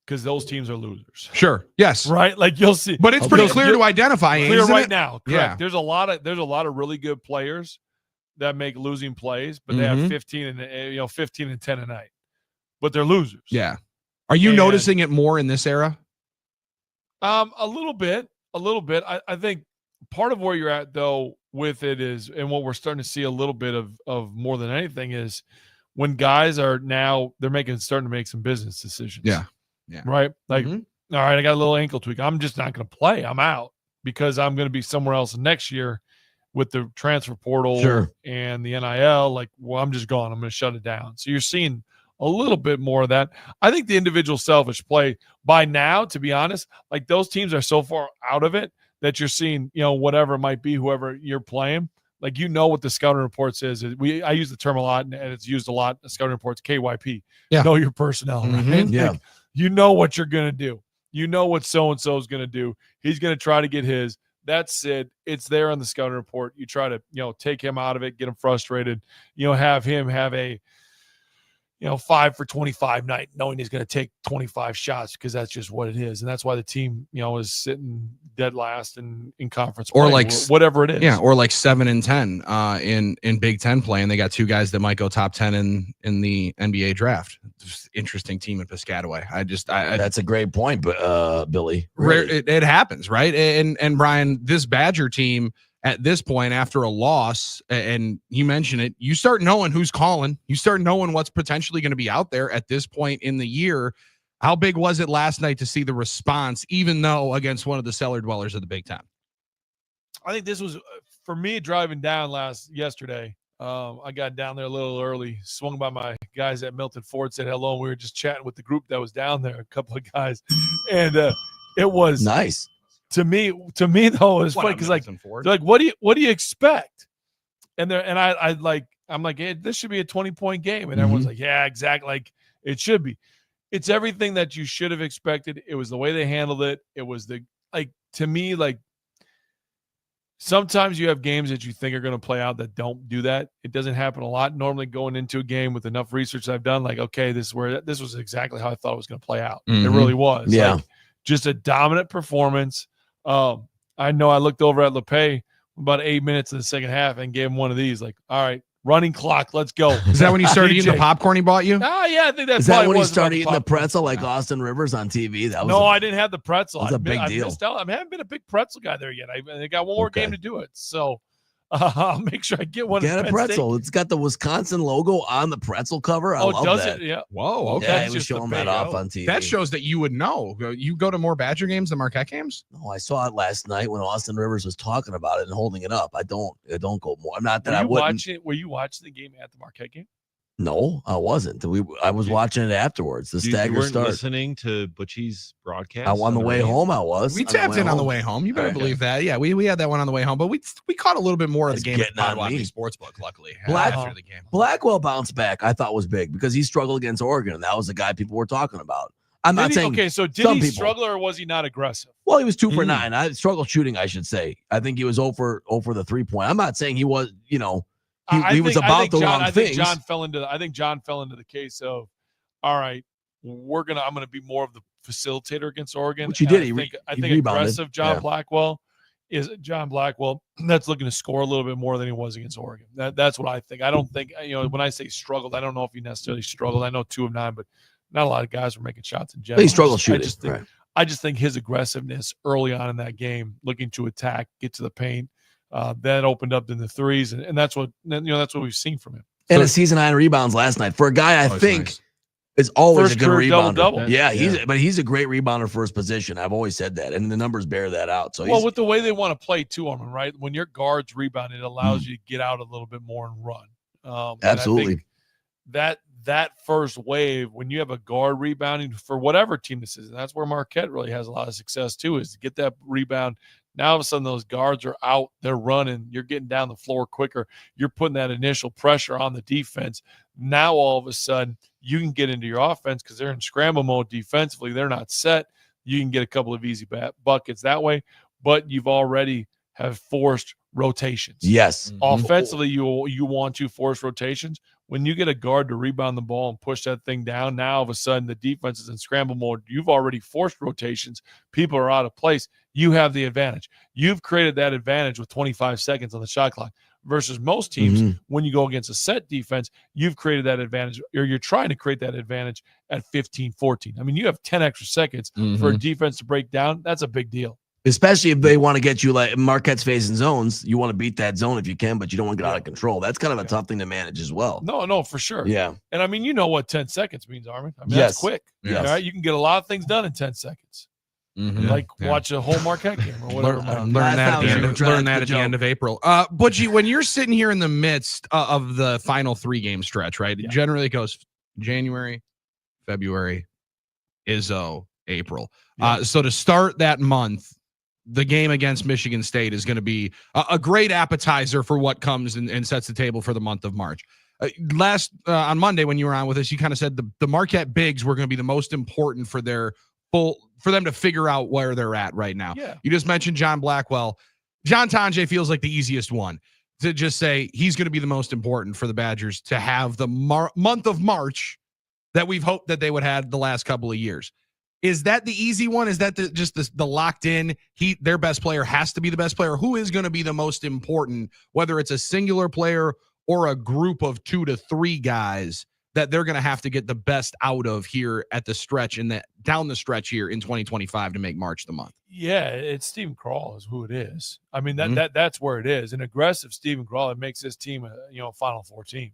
because those teams are losers. Sure. Yes. Right. Like you'll see, but it's pretty clear to identify. Clear right it? now. Correct. Yeah. There's a lot of really good players that make losing plays, but they have 15 and 10 a night, but they're losers. Yeah. Are you noticing it more in this era? A little bit. I think part of where you're at though with it is, and what we're starting to see a little bit of more than anything is when guys are now starting to make some business decisions. Yeah. Yeah. Right. Like, all right, I got a little ankle tweak. I'm just not going to play. I'm out because I'm going to be somewhere else next year with the transfer portal and the NIL. Like, well, I'm just gone. I'm going to shut it down. So you're seeing a little bit more of that. I think the individual selfish play by now, to be honest, like those teams are so far out of it that you're seeing, whatever it might be, whoever you're playing, like, what the scouting report says. I use the term a lot and it's used a lot in scouting reports, KYP, know your personnel, right? Yeah. Like, you know what you're going to do. You know what so-and-so is going to do. He's going to try to get his. That's it. It's there on the scouting report. You try to, take him out of it, get him frustrated, have him have a, 5 for 25 night, knowing he's going to take 25 shots because that's just what it is. And that's why the team, is sitting dead last in conference or play, like whatever it is. Yeah. Or like 7 and 10 in Big Ten play. And they got 2 guys that might go top 10 in the NBA draft. Just interesting team in Piscataway. That's a great point, Billy. Rare, it happens, right? And Brian, this Badger team, at this point, after a loss, and you mentioned it, you start knowing who's calling. You start knowing what's potentially going to be out there at this point in the year. How big was it last night to see the response, even though against one of the cellar dwellers of the Big Ten? I think this was, for me, driving down yesterday. I got down there a little early, swung by my guys at Milton Ford, said hello, and we were just chatting with the group that was down there, a couple of guys, and it was nice. To me though, it was funny because they're like, what do you expect? And I'm like, hey, this should be a 20-point game, and everyone's like, yeah, exactly, like it should be. It's everything that you should have expected. It was the way they handled it. It was to me, sometimes you have games that you think are going to play out that don't do that. It doesn't happen a lot. Normally going into a game with enough research I've done, okay, this was exactly how I thought it was going to play out. It really was. Yeah. Just a dominant performance. I know I looked over at LePay about 8 minutes in the second half and gave him one of these, all right, running clock, let's go. Is that when you started eating the popcorn he bought you? Yeah, I think that's Is that when he started eating the pretzel like Austin Rivers on TV? I didn't have the pretzel. That was a big deal. I haven't been a big pretzel guy there yet. I got one more game to do it. So I'll make sure I get one. Get a pretzel. It's got the Wisconsin logo on the pretzel cover. I love does that. it? Yeah. Whoa. Okay. Yeah, he was showing that off on TV. That shows that you would know. You go to more Badger games than Marquette games? No, I saw it last night when Austin Rivers was talking about it and holding it up. I don't go more. Not that I wouldn't. Were you watching the game at the Marquette game? No, I wasn't. I was watching it afterwards. The stagger start. Listening to Butchie's broadcast. On the way home, I was. We tapped in on the way home. You better believe that. Yeah, we had that one on the way home, but we caught a little bit more of the game at Potawatomi Sportsbook, luckily. After the game. Blackwell bounced back, I thought was big because he struggled against Oregon, and that was the guy people were talking about. I'm not saying. Okay, so did he struggle or was he not aggressive? Well, he was 2 for 9. I struggled shooting, I should say. I think he was 0 for the 3-point. I'm not saying he was, He was about the wrong things. I think John fell into the case of, all right, I'm gonna be more of the facilitator against Oregon. Which he did. I think aggressive John Blackwell is John Blackwell that's looking to score a little bit more than he was against Oregon. That's what I think. I don't think when I say struggled, I don't know if he necessarily struggled. I know 2 of 9, but not a lot of guys were making shots in general. He struggled shooting. I just think his aggressiveness early on in that game, looking to attack, get to the paint. That opened up in the threes, and that's what we've seen from him. And a season high in rebounds last night for a guy I think is always a good rebounder. Double. Yeah, he's a great rebounder for his position. I've always said that, and the numbers bear that out. So with the way they want to play too, Armin, right? When your guards rebound, it allows you to get out a little bit more and run. Absolutely. That first wave, when you have a guard rebounding for whatever team this is, and that's where Marquette really has a lot of success too, is to get that rebound. Now all of a sudden those guards are out, they're running, you're getting down the floor quicker, you're putting that initial pressure on the defense. Now all of a sudden you can get into your offense because they're in scramble mode defensively, they're not set. You can get a couple of easy buckets that way, but you've already have forced rotations. Yes. Offensively, you want to force rotations. When you get a guard to rebound the ball and push that thing down, now all of a sudden the defense is in scramble mode. You've already forced rotations. People are out of place. You have the advantage. You've created that advantage with 25 seconds on the shot clock versus most teams. When you go against a set defense, you've created that advantage, or you're trying to create that advantage at 15, 14. I mean, you have 10 extra seconds for a defense to break down. That's a big deal. Especially if they want to get you like Marquette's facing zones, you want to beat that zone if you can, but you don't want to get out of control. That's kind of a tough thing to manage as well. No, for sure. Yeah. And I mean, you know what 10 seconds means, Armin. I mean, that's quick. Yes. All right. You can get a lot of things done in 10 seconds. Like watch a whole Marquette game or whatever. Learn that at the end of April. Butchie, when you're sitting here in the midst of the final 3-game stretch, right? It generally goes January, February, Izzo, April. So to start that month, the game against Michigan State is going to be a great appetizer for what comes and sets the table for the month of March. On Monday when you were on with us, you kind of said the Marquette bigs were going to be the most important for them to figure out where they're at right now. Yeah. You just mentioned John Blackwell. John Tonje feels like the easiest one to just say he's going to be the most important for the Badgers to have the month of March that we've hoped that they would have the last couple of years. Is that the easy one? Is that just the locked in, their best player has to be the best player? Who is going to be the most important, whether it's a singular player or a group of 2 to 3 guys that they're going to have to get the best out of here at the stretch down the stretch here in 2025 to make March the month? Yeah, it's Steven Krall is who it is. I mean, that's where it is. An aggressive Steven Krall, it makes this team a Final Four team.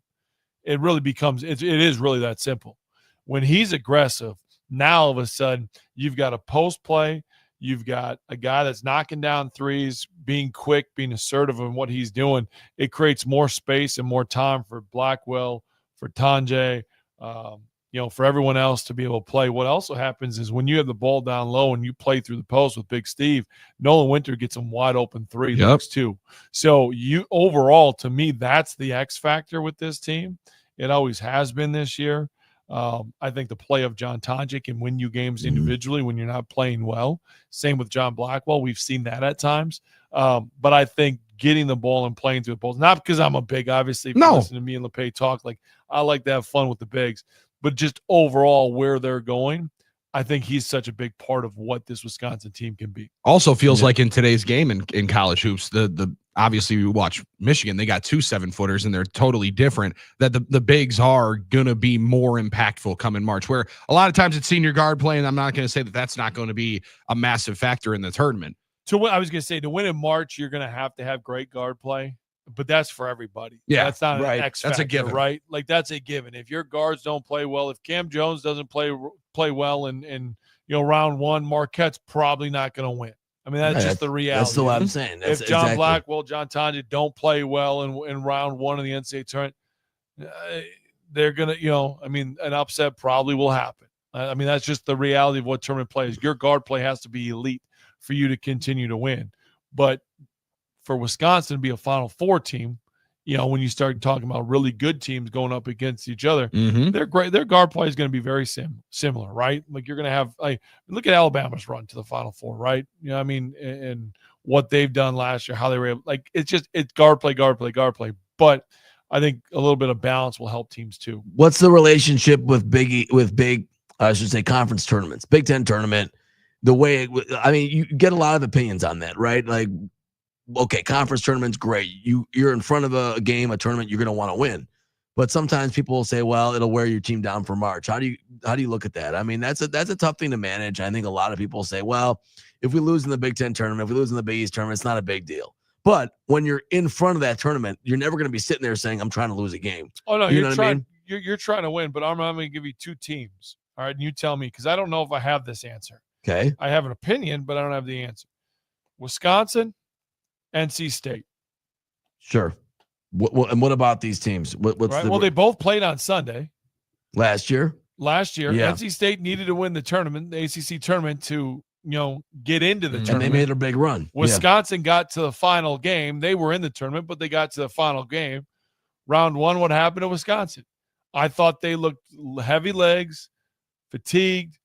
It really becomes it is really that simple. When he's aggressive, now all of a sudden you've got a post play, you've got a guy that's knocking down threes, being quick, being assertive in what he's doing. It creates more space and more time for Blackwell, for Tanjay, for everyone else to be able to play. What also happens is when you have the ball down low and you play through the post with Big Steve, Nolan Winter gets some wide open 3 looks too. So overall, to me, that's the X factor with this team. It always has been this year. I think the play of John Tanjay can win you games individually when you're not playing well. Same with John Blackwell. We've seen that at times. But I think getting the ball and playing through the balls, not because I'm a big, obviously, if you listen to me and LePay talk, like I like to have fun with the bigs, but just overall where they're going, I think he's such a big part of what this Wisconsin team can be. Also feels like in today's game in college hoops, the obviously we watch Michigan, they got 2 7-footers and they're totally different, that the bigs are going to be more impactful coming March, where a lot of times it's senior guard play, and I'm not going to say that that's not going to be a massive factor in the tournament. I was going to say, to win in March, you're going to have great guard play, but that's for everybody. Yeah, that's not an X factor, that's a given, right? Like that's a given. If your guards don't play well, if Cam Jones doesn't play well in round 1, Marquette's probably not going to win. I mean, that's just the reality. That's what I'm saying. If John Blackwell, John Tanjay don't play well in round 1 of the NCAA tournament, they're going to, an upset probably will happen. I mean, that's just the reality of what tournament play is. Your guard play has to be elite for you to continue to win. But for Wisconsin to be a Final Four team, when you start talking about really good teams going up against each other, they're great. Their guard play is going to be very similar, right? Like you're going to have, look at Alabama's run to the Final Four, right? And what they've done last year, how they were able, it's guard play. But I think a little bit of balance will help teams too. What's the relationship with big, I should say, conference tournaments, Big Ten tournament? The way, you get a lot of opinions on that, right? Like, okay, conference tournament's great. You're in front of a game, a tournament you're going to want to win. But sometimes people will say, well, it'll wear your team down for March. How do you look at that? I mean, that's a tough thing to manage. I think a lot of people say, well, if we lose in the Big Ten tournament, if we lose in the Big East tournament, it's not a big deal. But when you're in front of that tournament, you're never going to be sitting there saying, I'm trying to lose a game. Oh, no, you know what I mean? You're trying to win, but I'm going to give you 2 teams. All right, and you tell me, because I don't know if I have this answer. Okay. I have an opinion, but I don't have the answer. Wisconsin, NC State. Sure. And what about these teams? They both played on Sunday. Last year, yeah. NC State needed to win the tournament, the ACC tournament, to get into the tournament. And they made a big run. Wisconsin got to the final game. They were in the tournament, but they got to the final game. Round 1, what happened to Wisconsin? I thought they looked heavy legs, fatigued,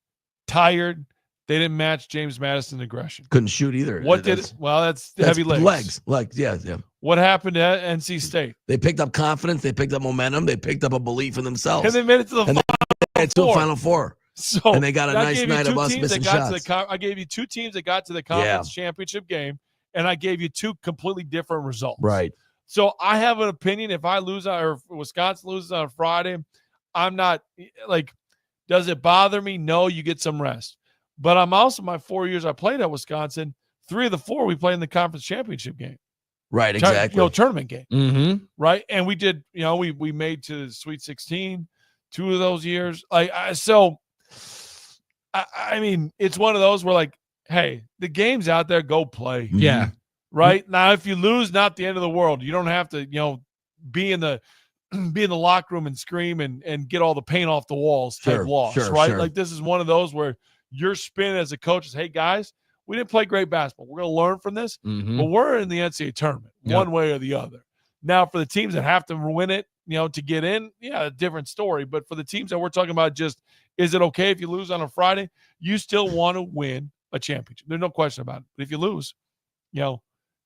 tired. They didn't match James Madison's aggression. Couldn't shoot either. That's heavy legs. Yeah. What happened at NC State? They picked up confidence. They picked up momentum. They picked up a belief in themselves. And they made it to the Final Four. And they got a nice night of us missing shots. I gave you 2 teams that got to the conference championship game, and I gave you 2 completely different results. Right. So I have an opinion. If I lose or if Wisconsin loses on Friday, I'm not does it bother me? No, you get some rest. But I'm also, my 4 years I played at Wisconsin, 3 of the 4 we played in the conference championship game. Right, exactly. Tournament game. Mm-hmm. Right. And we did, we made to the Sweet 16 2 of those years. It's one of those where hey, the game's out there, go play. Yeah. Right. Now, if you lose, not the end of the world. You don't have to, be in the locker room and scream and get all the paint off the walls type loss. Right. Sure. This is one of those where your spin as a coach is, hey, guys, we didn't play great basketball. We're going to learn from this, but we're in the NCAA tournament one way or the other. Now, for the teams that have to win it, to get in, a different story. But for the teams that we're talking about, just is it okay if you lose on a Friday? You still want to win a championship. There's no question about it. But if you lose,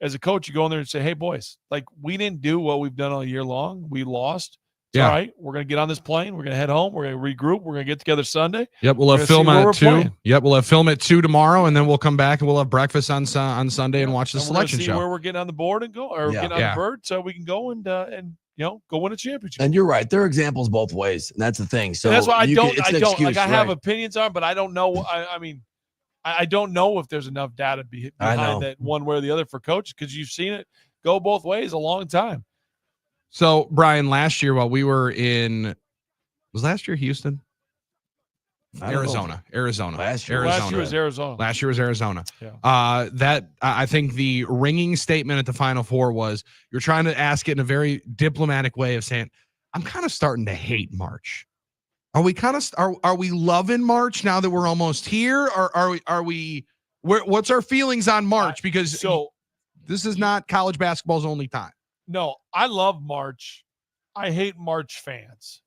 as a coach, you go in there and say, hey, boys, we didn't do what we've done all year long. We lost. It's all right. We're going to get on this plane. We're going to head home. We're going to regroup. We're going to get together Sunday. Yep, we'll have film at 2. Yep, we'll have film at 2 tomorrow, and then we'll come back and we'll have breakfast on Sunday and watch the selection show. Where we're getting on the board and go, or getting on the bird, so we can go and go win a championship. And you're right. There are examples both ways, and that's the thing. So and that's why I don't have right. opinions on, but I don't know. I mean, I don't know if there's enough data behind that one way or the other for coaches, because you've seen it go both ways a long time. So, Brian, last year while we were was last year Houston? Arizona. Last year was Arizona. Last year was Arizona. Yeah. That I think the ringing statement at the Final Four was, you're trying to ask it in a very diplomatic way of saying, I'm kind of starting to hate March. Are we are we loving March now that we're almost here? Or are we what's our feelings on March? Because this is not college basketball's only time. No, I love March. I hate March fans.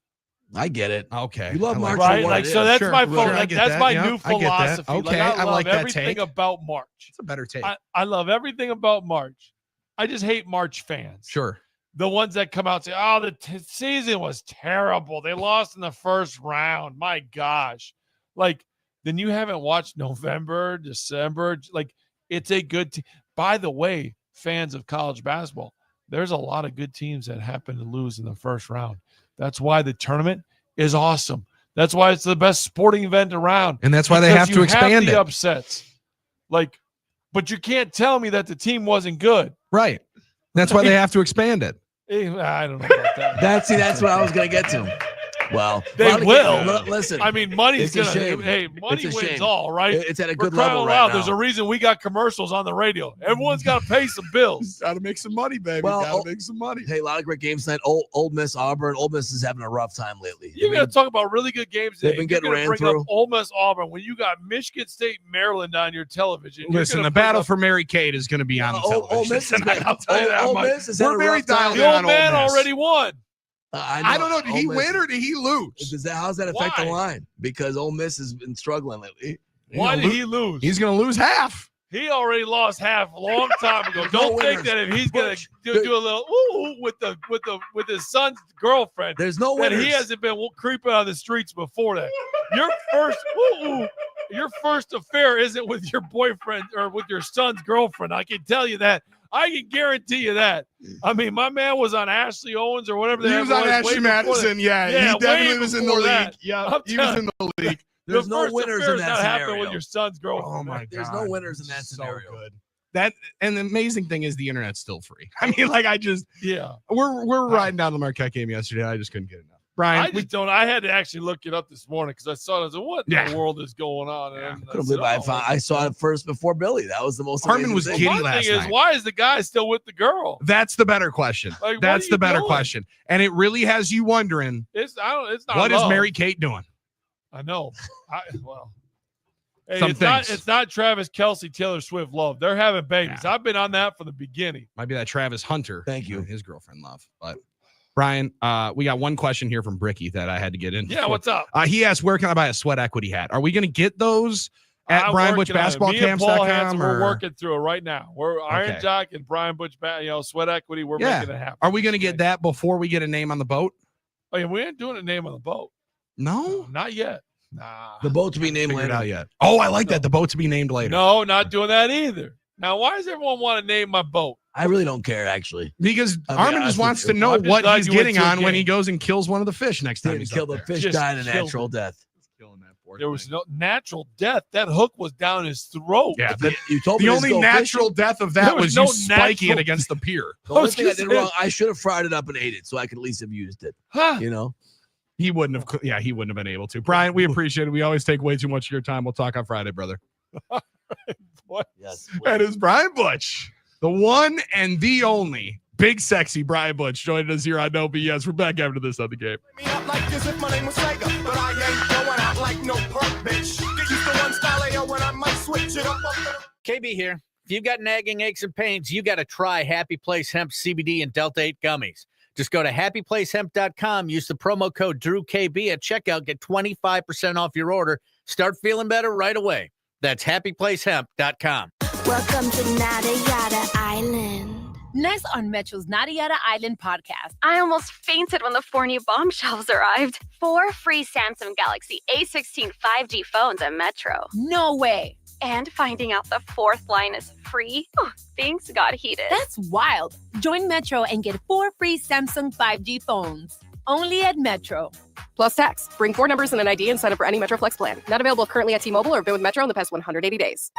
I get it. Okay. You love March, right? Like, so that's my that's my new philosophy. Okay, I love that everything take. about March. It's a better take. I love everything about March. I just hate March fans. Sure. The ones that come out and say, "Oh, the season was terrible. They lost in the first round. My gosh!" Like, then you haven't watched November, December. Like, it's a good team. By the way, fans of college basketball, there's a lot of good teams that happen to lose in the first round. That's why the tournament is awesome. That's why it's the best sporting event around. And that's why they have to expand it. Upsets. Like, but you can't tell me that the team wasn't good. Right. That's why they have to expand it. I don't know about that. That's what I was going to get to. Well, they will. Listen, I mean, money's it's a gonna. shame. Hey, money It's a wins shame. all, right? It's at a good We're crying level out right loud. now. There's a reason we got commercials on the radio. Everyone's got to pay some bills. Got to make some money, baby. Well, Got to make some money. Hey, a lot of great games tonight. Ole Miss, Auburn. Ole Miss is having a rough time lately. You're going to talk about really good games. They've been getting ran bring through. Up Ole Miss, Auburn, when you got Michigan State, Maryland on your television. Listen, the battle for Mary Kate is going to be on the television. Ole Miss tonight. I'll tell you that Ole much. Miss has had We're a very rough time. dialed The in old on man Ole Miss. already won. I don't know. Did he win or did he lose? How's that affect Why? the line? Because Ole Miss has been struggling lately. Why did he lose? He's going to lose half. He already lost half a long time ago. Don't think that if he's going to do a little ooh with his son's girlfriend, there's no that winners. he hasn't been creeping on the streets before that. Your first affair isn't with your boyfriend or with your son's girlfriend. I can tell you that. I can guarantee you that. I mean, my man was on Ashley Owens or whatever. He was on Ashley Madison. Yeah, he definitely was in the league. Yeah, he was in the league. There's no winners in that happened scenario. with your son's girlfriend. Oh my God. There's no winners in that So scenario. good. That and the amazing thing is the internet's still free. I mean, like we're riding down the Marquette game yesterday. I just couldn't get enough. Brian, I just don't. I had to actually look it up this morning because I saw it. I was like, what in the world is going on? And Couldn't believe I saw it first before Billy. That was the most. Harmon amazing was thing. giddy My last thing is, night. why is the guy still with the girl? That's the better question. Like, what That's are the you better doing? question, and it really has you wondering It's It's not. what is love. Mary Kate doing. I know. Hey, Some it's not. things. It's not Travis Kelce, Taylor Swift love. They're having babies. I've been on that from the beginning. Might be that Travis Hunter. Thank you. His girlfriend love, but. Brian, we got one question here from Bricky that I had to get in. Yeah, what's up? He asked, where can I buy a Sweat Equity hat? Are we going to get those at BrianButchBasketballCamps.com? We're working through it right now. We're Iron Jock and Brian Butch, Sweat Equity. We're making it happen. Are we going to get that before we get a name on the boat? Oh, yeah, we ain't doing a name on the boat. No, not yet. Nah, The boat to be named figured later. out yet. Oh, I like that. The boat to be named later. No, not doing that either. Now, why does everyone want to name my boat? I really don't care, actually. Because I'll be Armin honest just wants with to you. know I'm just what glad he's you went getting to a on when game. he goes and kills one of the fish next time Didn't he's kill up the there. fish, Just died a killed natural death. There was no natural death. That hook was down his throat. Yeah, You told me the to only go natural fishing. death of There that was was no you spiking natural- it against the pier. The only was thing I just did saying- wrong, I should have fried it up and ate it, so I could at least have used it. Huh? You know. He wouldn't have. Yeah, he wouldn't have been able to. Brian, we appreciate it. We always take way too much of your time. We'll talk on Friday, brother. Yes. That is Brian Butch, the one and the only big sexy Brian Butch, joining us here on No BS. We're back after this on the game. Me up like this if my name was Sega, but I ain't going out like no punk bitch. Get used to one style of yo when I might switch it up. KB here. If you've got nagging aches and pains, you got to try Happy Place Hemp CBD and Delta 8 gummies. Just go to happyplacehemp.com, use the promo code DrewKB at checkout, get 25% off your order. Start feeling better right away. That's happyplacehemp.com. Welcome to Nada Yada Island. Next on Metro's Nadiata Island podcast. I almost fainted when the 4 new bombshells arrived. 4 free Samsung Galaxy A16 5G phones at Metro. No way. And finding out the 4th line is free? Oh, things got heated. That's wild. Join Metro and get 4 free Samsung 5G phones. Only at Metro. Plus tax. Bring 4 numbers and an ID and sign up for any Metro Flex plan. Not available currently at T-Mobile or been with Metro in the past 180 days.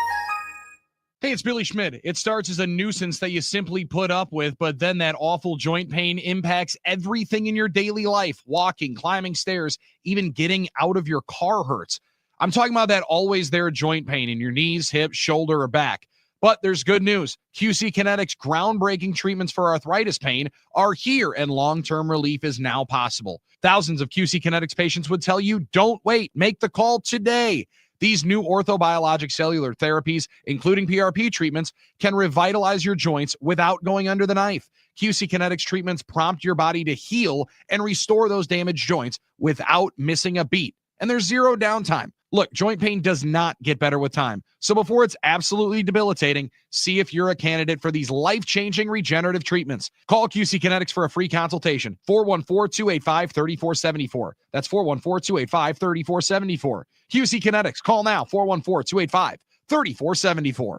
Hey, it's Billy Schmidt. It starts as a nuisance that you simply put up with, but then that awful joint pain impacts everything in your daily life. Walking, climbing stairs, even getting out of your car hurts. I'm talking about that always there joint pain in your knees, hips, shoulder, or back. But there's good news. QC Kinetics' groundbreaking treatments for arthritis pain are here, and long-term relief is now possible. Thousands of QC Kinetics patients would tell you, don't wait. Make the call today. These new orthobiologic cellular therapies, including PRP treatments, can revitalize your joints without going under the knife. QC Kinetics treatments prompt your body to heal and restore those damaged joints without missing a beat. And there's zero downtime. Look, joint pain does not get better with time. So before it's absolutely debilitating, see if you're a candidate for these life-changing regenerative treatments. Call QC Kinetics for a free consultation. 414-285-3474. That's 414-285-3474. QC Kinetics. Call now. 414-285-3474.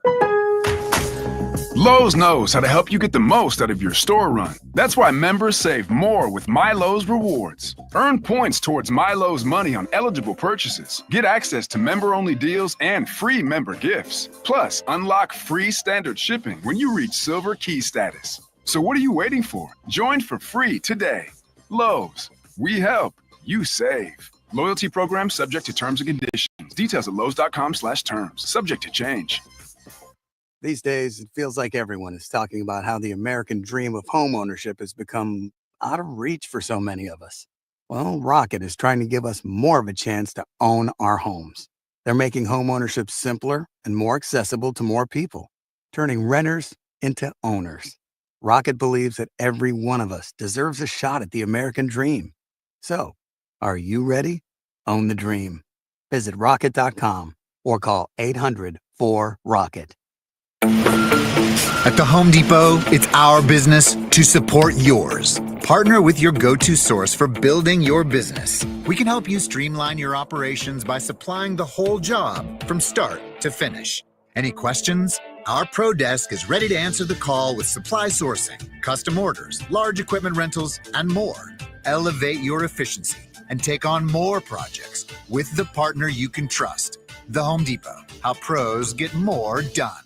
Lowe's knows how to help you get the most out of your store run. That's why members save more with MyLowe's Rewards. Earn points towards MyLowe's money on eligible purchases. Get access to member-only deals and free member gifts. Plus, unlock free standard shipping when you reach Silver Key status. So what are you waiting for? Join for free today. Lowe's. We help. You save. Loyalty program subject to terms and conditions. Details at lowes.com/terms. Subject to change. These days, it feels like everyone is talking about how the American dream of homeownership has become out of reach for so many of us. Well, Rocket is trying to give us more of a chance to own our homes. They're making homeownership simpler and more accessible to more people, turning renters into owners. Rocket believes that every one of us deserves a shot at the American dream. So, are you ready? Own the dream. Visit rocket.com or call 800-4ROCKET. At the Home Depot, it's our business to support yours. Partner with your go-to source for building your business. We can help you streamline your operations by supplying the whole job from start to finish. Any questions? Our Pro Desk is ready to answer the call with supply sourcing, custom orders, large equipment rentals, and more. Elevate your efficiency and take on more projects with the partner you can trust. The Home Depot, how pros get more done.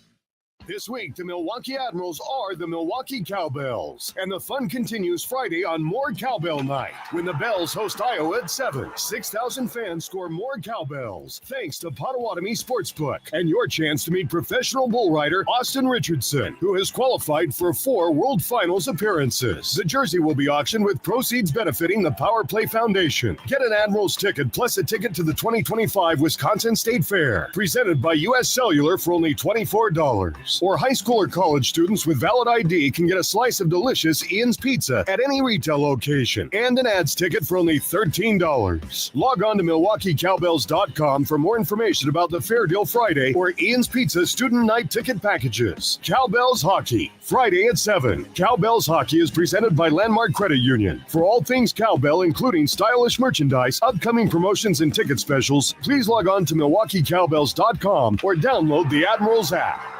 This week, the Milwaukee Admirals are the Milwaukee Cowbells. And the fun continues Friday on More Cowbell Night, when the Bells host Iowa at 7. 6,000 fans score more cowbells, thanks to Potawatomi Sportsbook. And your chance to meet professional bull rider Austin Richardson, who has qualified for 4 World Finals appearances. The jersey will be auctioned with proceeds benefiting the Power Play Foundation. Get an Admirals ticket plus a ticket to the 2025 Wisconsin State Fair, presented by U.S. Cellular for only $24. Or high school or college students with valid ID can get a slice of delicious Ian's Pizza at any retail location and an ads ticket for only $13. Log on to MilwaukeeCowbells.com for more information about the Fair Deal Friday or Ian's Pizza student night ticket packages. Cowbells Hockey, Friday at 7. Cowbells Hockey is presented by Landmark Credit Union. For all things cowbell, including stylish merchandise, upcoming promotions, and ticket specials, please log on to MilwaukeeCowbells.com or download the Admirals app.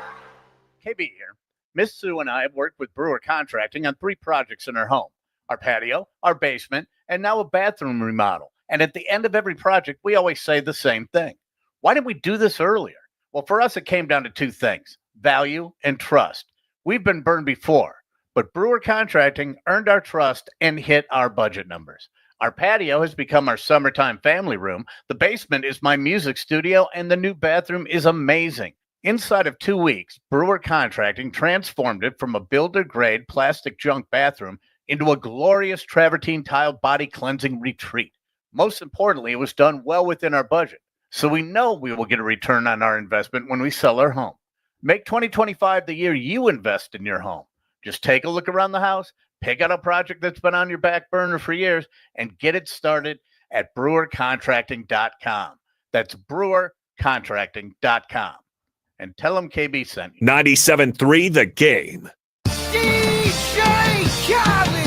KB here. Miss Sue and I have worked with Brewer Contracting on 3 projects in her home: our patio, our basement, and now a bathroom remodel. And at the end of every project, we always say the same thing. Why didn't we do this earlier? Well, for us, it came down to 2 things: value and trust. We've been burned before, but Brewer Contracting earned our trust and hit our budget numbers. Our patio has become our summertime family room. The basement is my music studio, and the new bathroom is amazing. Inside of 2 weeks, Brewer Contracting transformed it from a builder-grade plastic junk bathroom into a glorious travertine tiled body cleansing retreat. Most importantly, it was done well within our budget, so we know we will get a return on our investment when we sell our home. Make 2025 the year you invest in your home. Just take a look around the house, pick out a project that's been on your back burner for years, and get it started at brewercontracting.com. That's brewercontracting.com. And tell them KB sent you. 97.3 The Game. Shane Calvin.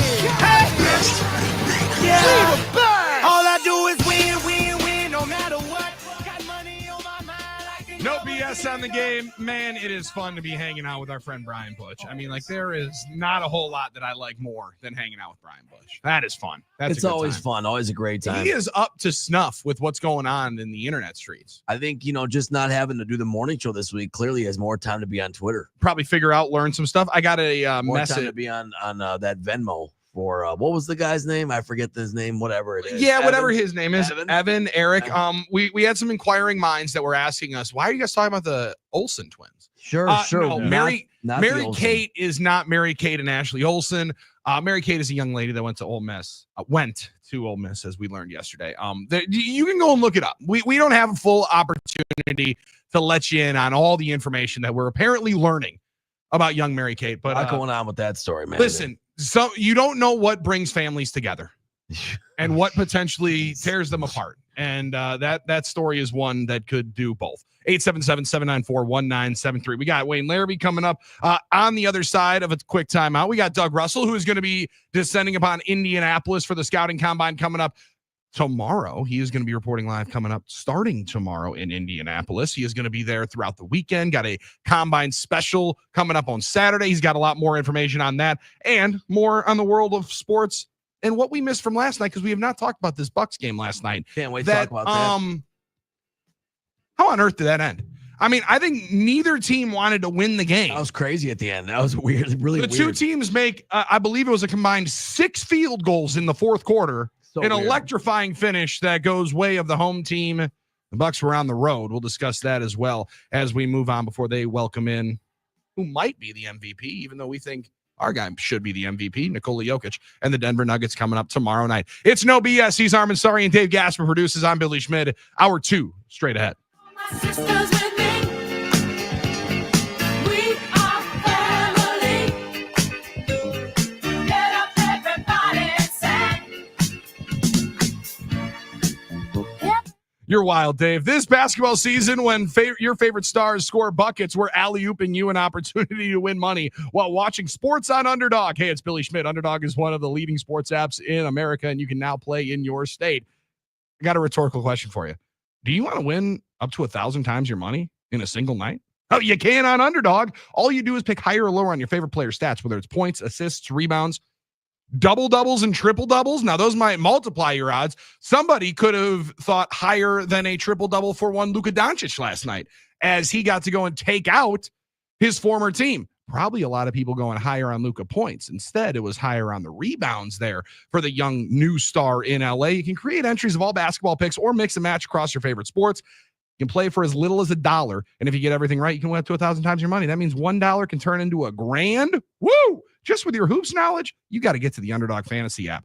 Yeah. All I do is win, win, win, no matter what. Got money on my mind. No BS on the game. Man, it is fun to be hanging out with our friend Brian Butch. I mean, like, there is not a whole lot that I like more than hanging out with Brian Butch. That is fun. It's always fun, always a great time. He is up to snuff with what's going on in the internet streets. I think, just not having to do the morning show this week clearly has more time to be on Twitter. Probably figure out, learn some stuff. I got a More message. time to be on that Venmo for, what was the guy's name? I forget his name, whatever it is. Yeah, whatever his name is. Evan? Evan, Eric. We had some inquiring minds that were asking us, why are you guys talking about the Olsen twins? Sure. No, Mary not the Mary Olsen. Kate is not Mary Kate and Ashley Olsen. Mary Kate is a young lady that went to Ole Miss, as we learned yesterday. You can go and look it up. We don't have a full opportunity to let you in on all the information that we're apparently learning about young Mary Kate. But a lot going on with that story, man. listen, so you don't know what brings families together and what potentially tears them apart. And that story is one that could do both. 877-794-1973. We got Wayne Larrabee coming up on the other side of a quick timeout. We got Doug Russell, who is going to be descending upon Indianapolis for the scouting combine coming up tomorrow. He is going to be reporting live coming up starting tomorrow in Indianapolis. He is going to be there throughout the weekend. Got a combine special coming up on Saturday. He's got a lot more information on that and more on the world of sports and what we missed from last night, because we have not talked about this Bucks game last night. Can't wait to talk about that. How on earth did that end? I mean, I think neither team wanted to win the game. That was crazy at the end. That was weird. Really the weird. two teams make, I believe it was a combined 6 field goals in the fourth quarter. So An weird. electrifying finish that goes way of the home team. The Bucks were on the road. We'll discuss that as well as we move on before they welcome in who might be the MVP, even though we think our guy should be the MVP, Nikola Jokic, and the Denver Nuggets coming up tomorrow night. It's No BS. He's Armin Sari and Dave Gasper produces. I'm Billy Schmid. Hour 2 straight ahead. You're wild, Dave. This basketball season, when your favorite stars score buckets, we're alley-ooping you an opportunity to win money while watching sports on Underdog. Hey, it's Billy Schmid. Underdog is one of the leading sports apps in America, and you can now play in your state. I got a rhetorical question for you. Do you want to win up to 1,000 times your money in a single night? Oh, you can on Underdog. All you do is pick higher or lower on your favorite player stats, whether it's points, assists, rebounds, double-doubles, and triple-doubles. Now, those might multiply your odds. Somebody could have thought higher than a triple-double for one Luka Doncic last night as he got to go and take out his former team. Probably a lot of people going higher on Luka points. Instead, it was higher on the rebounds there for the young new star in LA. You can create entries of all basketball picks or mix and match across your favorite sports. You can play for as little as $1. And if you get everything right, you can win up to 1,000 times your money. That means $1 can turn into $1,000. Woo! Just with your hoops knowledge, you got to get to the Underdog Fantasy app.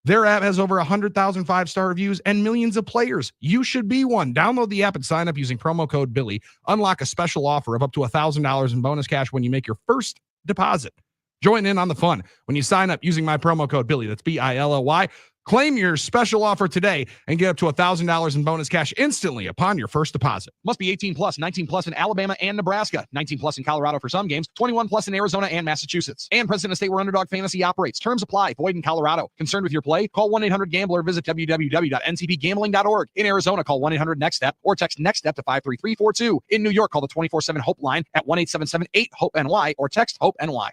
Their app has over 100,000 5-star reviews and millions of players. You should be one. Download the app and sign up using promo code Billy. Unlock a special offer of up to $1,000 in bonus cash when you make your first deposit. Join in on the fun when you sign up using my promo code Billy. That's BILLY. Claim your special offer today and get up to $1,000 in bonus cash instantly upon your first deposit. Must be 18 plus, 19 plus in Alabama and Nebraska, 19 plus in Colorado for some games, 21 plus in Arizona and Massachusetts. And present in a state where Underdog Fantasy operates. Terms apply. Void in Colorado. Concerned with your play? Call 1-800-GAMBLER. Visit www.ncpgambling.org. In Arizona, call 1-800-NEXT-STEP or text NEXT-STEP to 53342. In New York, call the 24/7 HOPE line at 1-877-8-HOPE-NY or text HOPE-NY.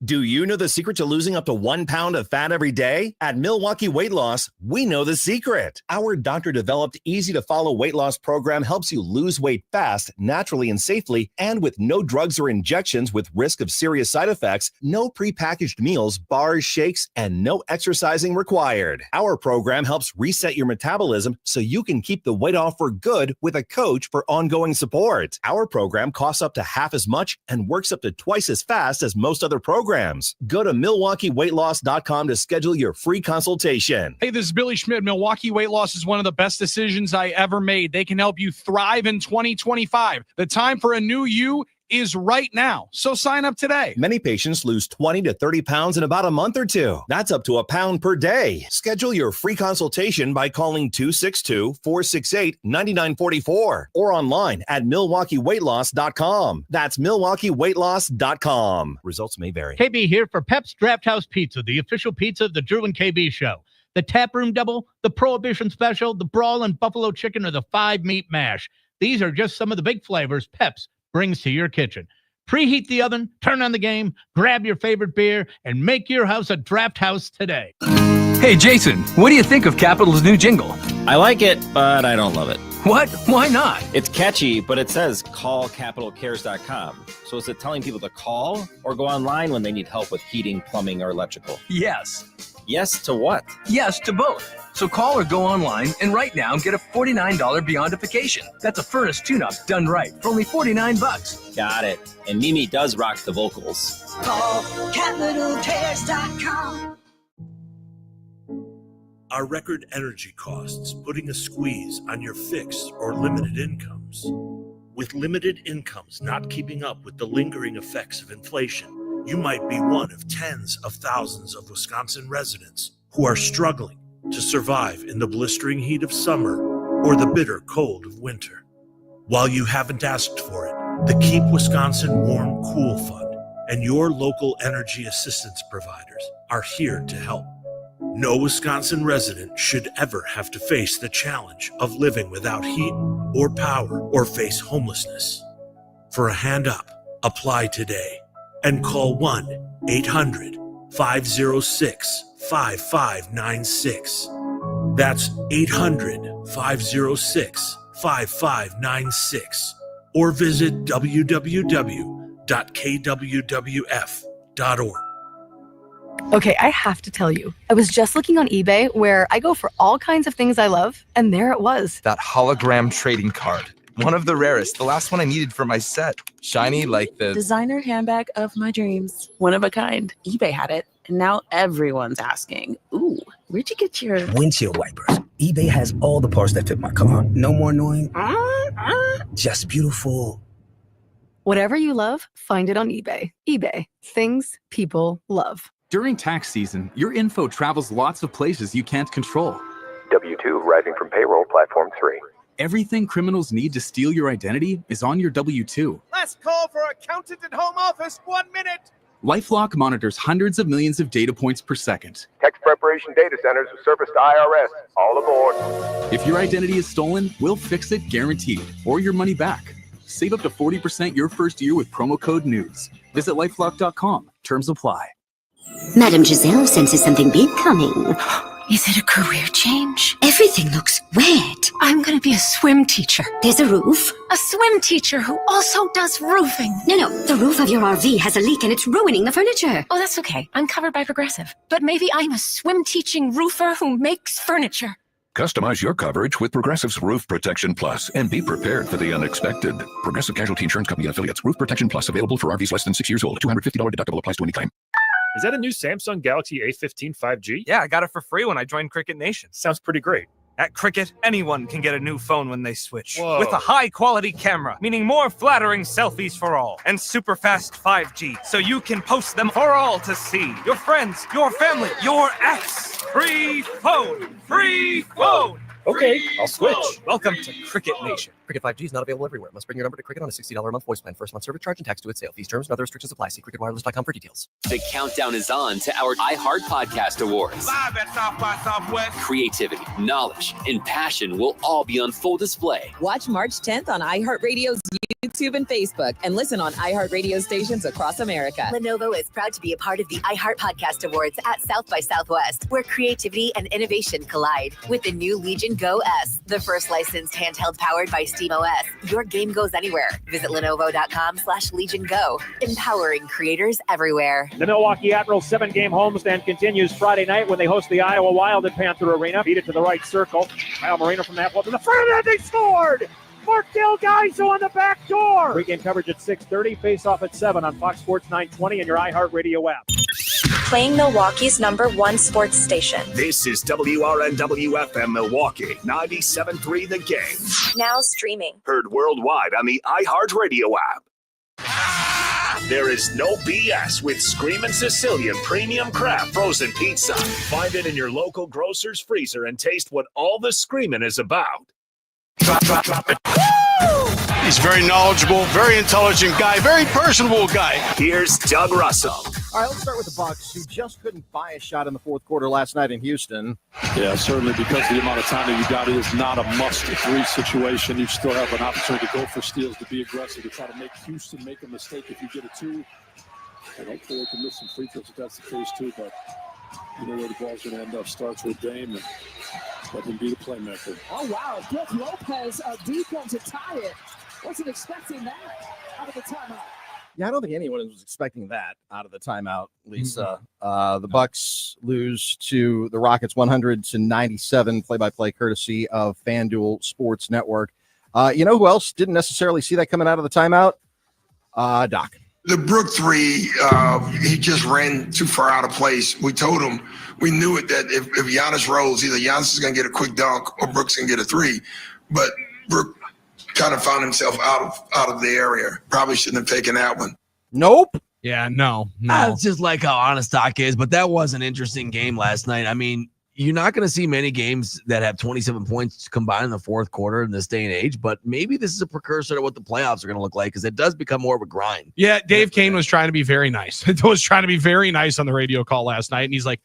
Do you know the secret to losing up to 1 pound of fat every day? At Milwaukee Weight Loss, we know the secret. Our doctor-developed, easy-to-follow weight loss program helps you lose weight fast, naturally, and safely, and with no drugs or injections with risk of serious side effects, no prepackaged meals, bars, shakes, and no exercising required. Our program helps reset your metabolism so you can keep the weight off for good with a coach for ongoing support. Our program costs up to half as much and works up to twice as fast as most other programs. Go to MilwaukeeWeightLoss.com to schedule your free consultation. Hey, this is Billy Schmid. Milwaukee Weight Loss is one of the best decisions I ever made. They can help you thrive in 2025. The time for a new you is right now. So sign up today. Many patients lose 20 to 30 pounds in about a month or two. That's up to a pound per day. Schedule your free consultation by calling 262-468-9944 or online at MilwaukeeWeightLoss.com. That's MilwaukeeWeightLoss.com. Results may vary. KB here for Pep's Draft House Pizza, the official pizza of the Drew and KB show. The Taproom Double, the Prohibition Special, the Brawl and Buffalo Chicken, or the 5-meat mash. These are just some of the big flavors Pep's brings to your kitchen. Preheat the oven, turn on the game, grab your favorite beer, and make your house a draft house today. Hey, Jason, what do you think of Capital's new jingle? I like it, but I don't love it. What? Why not? It's catchy, but it says callcapitalcares.com. So is it telling people to call or go online when they need help with heating, plumbing, or electrical? Yes. Yes to what? Yes to both. So call or go online and right now get a $49 Beyondification. That's a furnace tune-up done right for only $49. Got it. And Mimi does rock the vocals. Call capitalcares.com. Are record energy costs putting a squeeze on your fixed or limited incomes? With limited incomes not keeping up with the lingering effects of inflation, you might be one of tens of thousands of Wisconsin residents who are struggling to survive in the blistering heat of summer or the bitter cold of winter. While you haven't asked for it, the Keep Wisconsin Warm Cool Fund and your local energy assistance providers are here to help. No Wisconsin resident should ever have to face the challenge of living without heat or power or face homelessness. For a hand up, apply today and call 1-800-506-5596. That's 800-506-5596. Or visit www.kwwf.org. Okay, I have to tell you, I was just looking on eBay where I go for all kinds of things I love, and there it was. That hologram trading card. One of the rarest. The last one I needed for my set. Shiny like the designer handbag of my dreams. One of a kind. eBay had it, and now everyone's asking, ooh, where'd you get your windshield wipers? eBay has all the parts that fit my car. No more annoying. Just beautiful. Whatever you love, find it on eBay. eBay. Things people love. During tax season, your info travels lots of places you can't control. W-2 rising from payroll platform 3. Everything criminals need to steal your identity is on your W-2. Last call for accountant and home office. 1 minute. LifeLock monitors hundreds of millions of data points per second. Tax preparation data centers with service to IRS. All aboard. If your identity is stolen, we'll fix it guaranteed, or your money back. Save up to 40% your first year with promo code NEWS. Visit LifeLock.com. Terms apply. Madame Giselle senses something big coming. Is it a career change? Everything looks wet. I'm going to be a swim teacher. There's a roof. A swim teacher who also does roofing. No, the roof of your RV has a leak and it's ruining the furniture. Oh, that's okay. I'm covered by Progressive. But maybe I'm a swim teaching roofer who makes furniture. Customize your coverage with Progressive's Roof Protection Plus and be prepared for the unexpected. Progressive Casualty Insurance Company and affiliates. Roof Protection Plus available for RVs less than 6 years old. $250 deductible applies to any claim. Is that a new Samsung Galaxy A15 5G? Yeah, I got it for free when I joined Cricket Nation. Sounds pretty great. At Cricket, anyone can get a new phone when they switch. Whoa. With a high-quality camera, meaning more flattering selfies for all, and super fast 5G, so you can post them for all to see. Your friends, your family, your ex. Free phone! Free phone! Okay, I'll switch. Welcome to Cricket Nation. Cricket 5G is not available everywhere. Must bring your number to Cricket on a $60 a month voice plan. First month service charge and tax to its sale. These terms and other restrictions apply. See cricketwireless.com for details. The countdown is on to our iHeart Podcast Awards. Live at South by Southwest. Creativity, knowledge, and passion will all be on full display. Watch March 10th on iHeartRadio's YouTube and Facebook, and listen on iHeartRadio stations across America. Lenovo is proud to be a part of the iHeart Podcast Awards at South by Southwest, where creativity and innovation collide. With the new Legion Go S, the first licensed handheld powered by SteamOS. Your game goes anywhere. Visit Lenovo.com/Legion Go, empowering creators everywhere. The Milwaukee Admirals 7-game homestand continues Friday night when they host the Iowa Wild at Panther Arena. Beat it to the right circle. Kyle Moreno from that one to the front of that. They scored! Markel Gaiso on the back door. Pre-game coverage at 6:30. Face-off at 7 on Fox Sports 920 and your iHeartRadio app. Playing Milwaukee's #1 sports station. This is WRNW-FM Milwaukee, 97.3 The Game. Now streaming. Heard worldwide on the iHeartRadio app. There is no BS with Screamin' Sicilian Premium Craft Frozen Pizza. Find it in your local grocer's freezer and taste what all the screaming is about. Drop it. He's very knowledgeable, very intelligent guy, very personable guy. Here's Doug Russell. All right, let's start with the Bucks, who just couldn't buy a shot in the fourth quarter last night in Houston. Yeah, certainly because of the amount of time that you got, it is not a must-3 situation. You still have an opportunity to go for steals, to be aggressive, to try to make Houston make a mistake if you get a 2. And hopefully they can miss some free throws if that's the case too, but you know where the ball's going to end up. Starts with Dame and let him be the playmaker. Oh, wow. Brook Lopez deep one to tie it. Wasn't expecting that out of the timeout. Yeah, I don't think anyone was expecting that out of the timeout, Lisa. The Bucks lose to the Rockets 100-97, play-by-play courtesy of FanDuel Sports Network. You know who else didn't necessarily see that coming out of the timeout? Doc. The Brook 3, he just ran too far out of place. We told him, we knew it, that if Giannis rolls, either Giannis is going to get a quick dunk or Brook's going to get a 3. But Brook kind of found himself out of the area. Probably shouldn't have taken that one. Nope. Yeah, no. That's just like how honest Doc is, but that was an interesting game last night. I mean, you're not going to see many games that have 27 points combined in the fourth quarter in this day and age, but maybe this is a precursor to what the playoffs are going to look like because it does become more of a grind. Yeah, Dave Kane was trying to be very nice. Was trying to be very nice on the radio call last night, and he's like,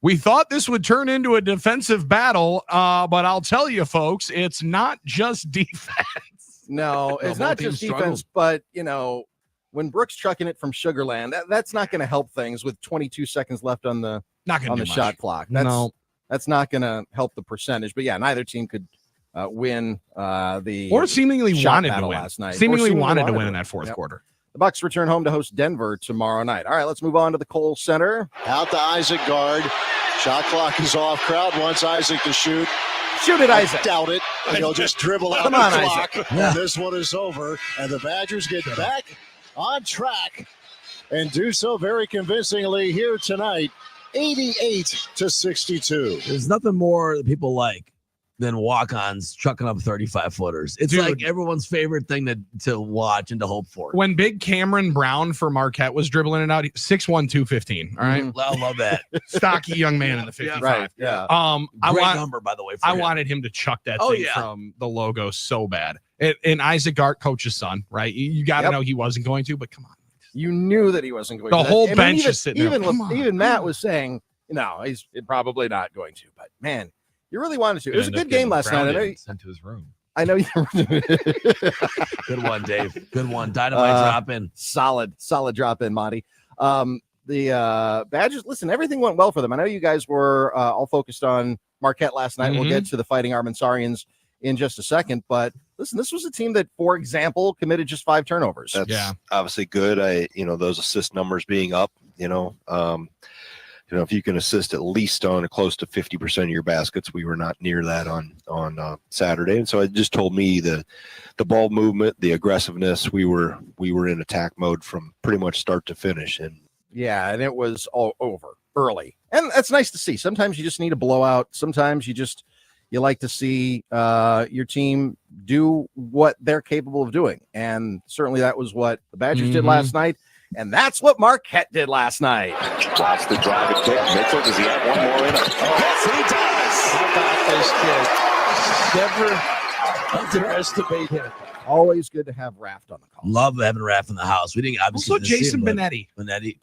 we thought this would turn into a defensive battle, but I'll tell you, folks, it's not just defense. No, it's not just defense, but, you know, when Brook's chucking it from Sugarland, that's not going to help things with 22 seconds left on the shot clock. That's not going to help the percentage. But, yeah, neither team could win the or seemingly wanted to win last night. Seemingly wanted to win in that fourth quarter. The Bucks return home to host Denver tomorrow night. All right, let's move on to the Kohl Center. Out to Isaac guard. Shot clock is off. Crowd wants Isaac to shoot. Shoot it, Isaac. Doubt it. And he'll just dribble out the clock. And this one is over. And the Badgers get back on track and do so very convincingly here tonight, 88-62. There's nothing more that people like than walk-ons chucking up 35-footers. It's like everyone's favorite thing to watch and to hope for. When big Cameron Brown for Marquette was dribbling it out, 6'1", 215. All right, I love that. Stocky young man in the 55. Right. Yeah. Great number, by the way. I wanted him to chuck that thing from the logo so bad. And Isaac Gart, coach's son, right? You got to know he wasn't going to, but come on. You knew that he wasn't going to. The whole bench is sitting there. Even Matt was saying, no, he's probably not going to. But, man, you really wanted to. It was a good game last night. I know you sent to his room. I know you. Good one, Dave. Good one. Dynamite drop in. Solid drop in, Monty. The Badgers, listen, everything went well for them. I know you guys were all focused on Marquette last night. We'll get to the Fighting Armansarians in just a second. But listen, this was a team that, for example, committed just 5 turnovers. That's obviously good. Those assist numbers being up, if you can assist at least on close to 50% of your baskets, we were not near that on Saturday. And so it just told me the ball movement, the aggressiveness, we were in attack mode from pretty much start to finish. And yeah, and it was all over early. And that's nice to see. Sometimes you just need a blowout. Sometimes you like to see your team do what they're capable of doing. And certainly that was what the Badgers did last night. And that's what Marquette did last night. Watch the drive and kick. Mitchell, does he have one more in him? Yes, he does. How about this kid? Never underestimate him. Always good to have Raft on the call. Love having Raft in the house. We didn't obviously. Also, Jason Benetti.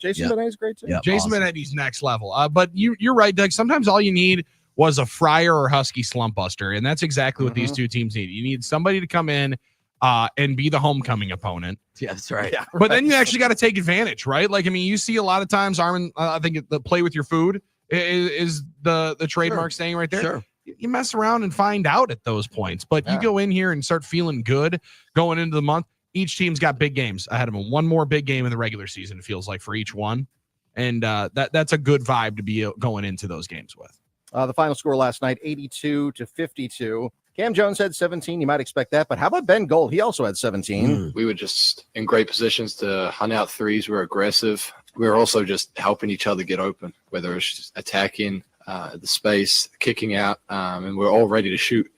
Jason Benetti's great too. Yep, Jason Benetti's next level. But you're right, Doug. Sometimes all you need was a Fryer or Husky slump buster, and that's exactly what these two teams need. You need somebody to come in and be the homecoming opponent. Yeah, that's right. Yeah, but then you actually got to take advantage, right? Like, I mean, you see a lot of times, Armin, I think the play with your food is the trademark saying right there. Sure. You mess around and find out at those points, but you go in here and start feeling good going into the month. Each team's got big games ahead of them. One more big game in the regular season, it feels like, for each one. And that's a good vibe to be going into those games with. The final score last night, 82-52. Cam Jones had 17. You might expect that. But how about Ben Gold? He also had 17. We were just in great positions to hunt out threes. We were aggressive. We were also just helping each other get open, whether it's just attacking the space, kicking out, and we're all ready to shoot.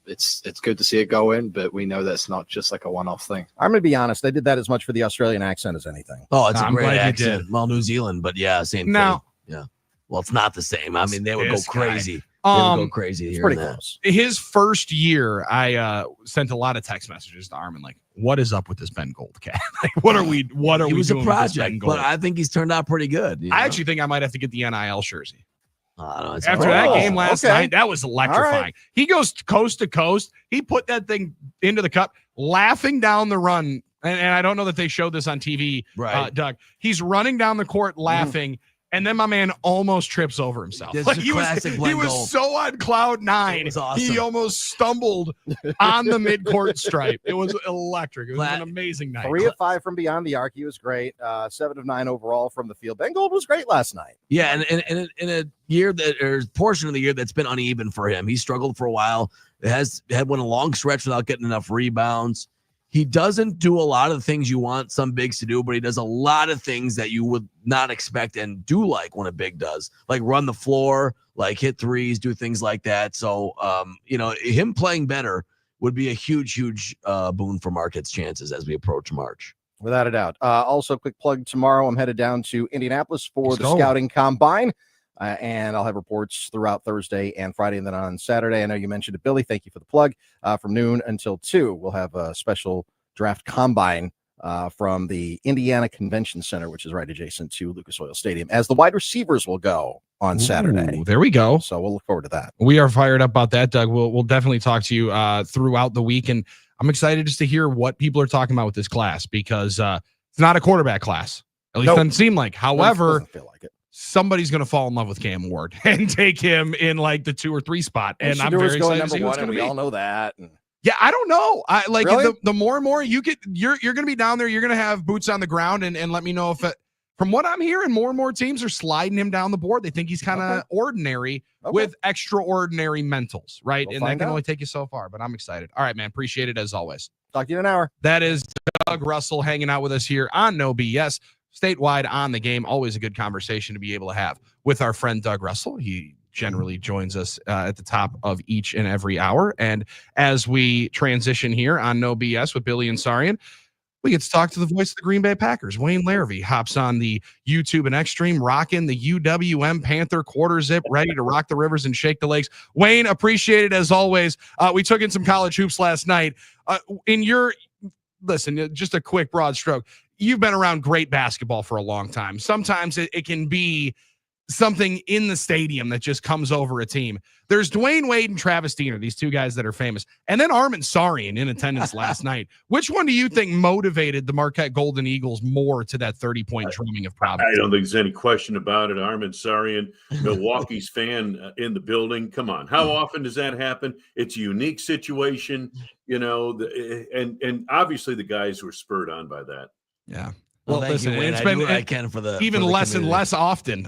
it's good to see it go in, but we know that's not just like a one-off thing. I'm going to be honest. They did that as much for the Australian accent as anything. Oh, it's a I'm great glad you accent. did. Well, New Zealand, but yeah, same No. thing. Yeah. Well, it's not the same. I mean, they would go This guy. crazy. They would go crazy It's here. pretty and that. close. His first year, I sent a lot of text messages to Armin, like, "What is up with this Ben Gold cat? Like, what are we He doing was a with this Ben project, Gold?" but I think he's turned out pretty good. you know? I actually think I might have to get the NIL jersey. No, it's After all that right. game last okay. night, that was electrifying. right. He goes coast to coast. He put that thing into the cup, laughing down the run. And I don't know that they showed this on TV, Right. Doug. He's running down the court laughing, and then my man almost trips over himself. This Like, is he classic he Glenn was Gold. so on cloud nine. It was awesome. He almost stumbled on the midcourt stripe. It was electric. It was an amazing night. 3 of 5 from beyond the arc. He was great. 7 of 9 overall from the field. Ben Gold was great last night. Yeah, and in a year that or portion of the year that's been uneven for him. He struggled for a while. It went a long stretch without getting enough rebounds. He doesn't do a lot of the things you want some bigs to do, but he does a lot of things that you would not expect and do like when a big does, like run the floor, like hit threes, do things like that. So, him playing better would be a huge boon for Marquette's chances as we approach March. Without a doubt. Also, quick plug tomorrow. I'm headed down to Indianapolis for Let's the go. scouting combine. And I'll have reports throughout Thursday and Friday, and then on Saturday. I know you mentioned it, Billy. Thank you for the plug. From noon until 2, we'll have a special draft combine from the Indiana Convention Center, which is right adjacent to Lucas Oil Stadium, as the wide receivers will go on Saturday. Ooh, there we go. So we'll look forward to that. We are fired up about that, Doug. We'll definitely talk to you throughout the week, and I'm excited just to hear what people are talking about with this class because it's not a quarterback class. At least Nope. doesn't seem like. However, Doesn't feel like it. somebody's going to fall in love with Cam Ward and take him in like the 2 or 3 spot, and I'm Shadour's very going excited to see number what's 1, going and to we be. all know that. And Yeah, I don't know. I like Really? the more and more you're going to be down there. You're going to have boots on the ground, and let me know if it, from what I'm hearing, more and more teams are sliding him down the board. They think he's kind of ordinary with extraordinary mentals, right? We'll and that find can out. only take you so far. But I'm excited. All right, man. Appreciate it as always. Talk to you in an hour. That is Doug Russell hanging out with us here on No BS, statewide on the game. Always a good conversation to be able to have with our friend Doug Russell. He generally joins us at the top of each and every hour. And as we transition here on No BS with Billy and Sarian, we get to talk to the voice of the Green Bay Packers. Wayne Larrivee hops on the YouTube and Xtreme, rocking the UWM Panther quarter zip, ready to rock the rivers and shake the lakes. Wayne, appreciate it as always. We took in some college hoops last night. Listen, just a quick broad stroke. You've been around great basketball for a long time. Sometimes it can be something in the stadium that just comes over a team. There's Dwayne Wade and Travis Diener, these two guys that are famous, and then Armin Sarian in attendance last night. Which one do you think motivated the Marquette Golden Eagles more to that 30-point drumming of Providence? I don't think there's any question about it. Armin Sarian, Milwaukee's fan in the building. Come on, how often does that happen? It's a unique situation, and obviously the guys were spurred on by that. Yeah. Well, Well, thank listen, you, Wayne. it's I been do what I can for the even for the less and community. less often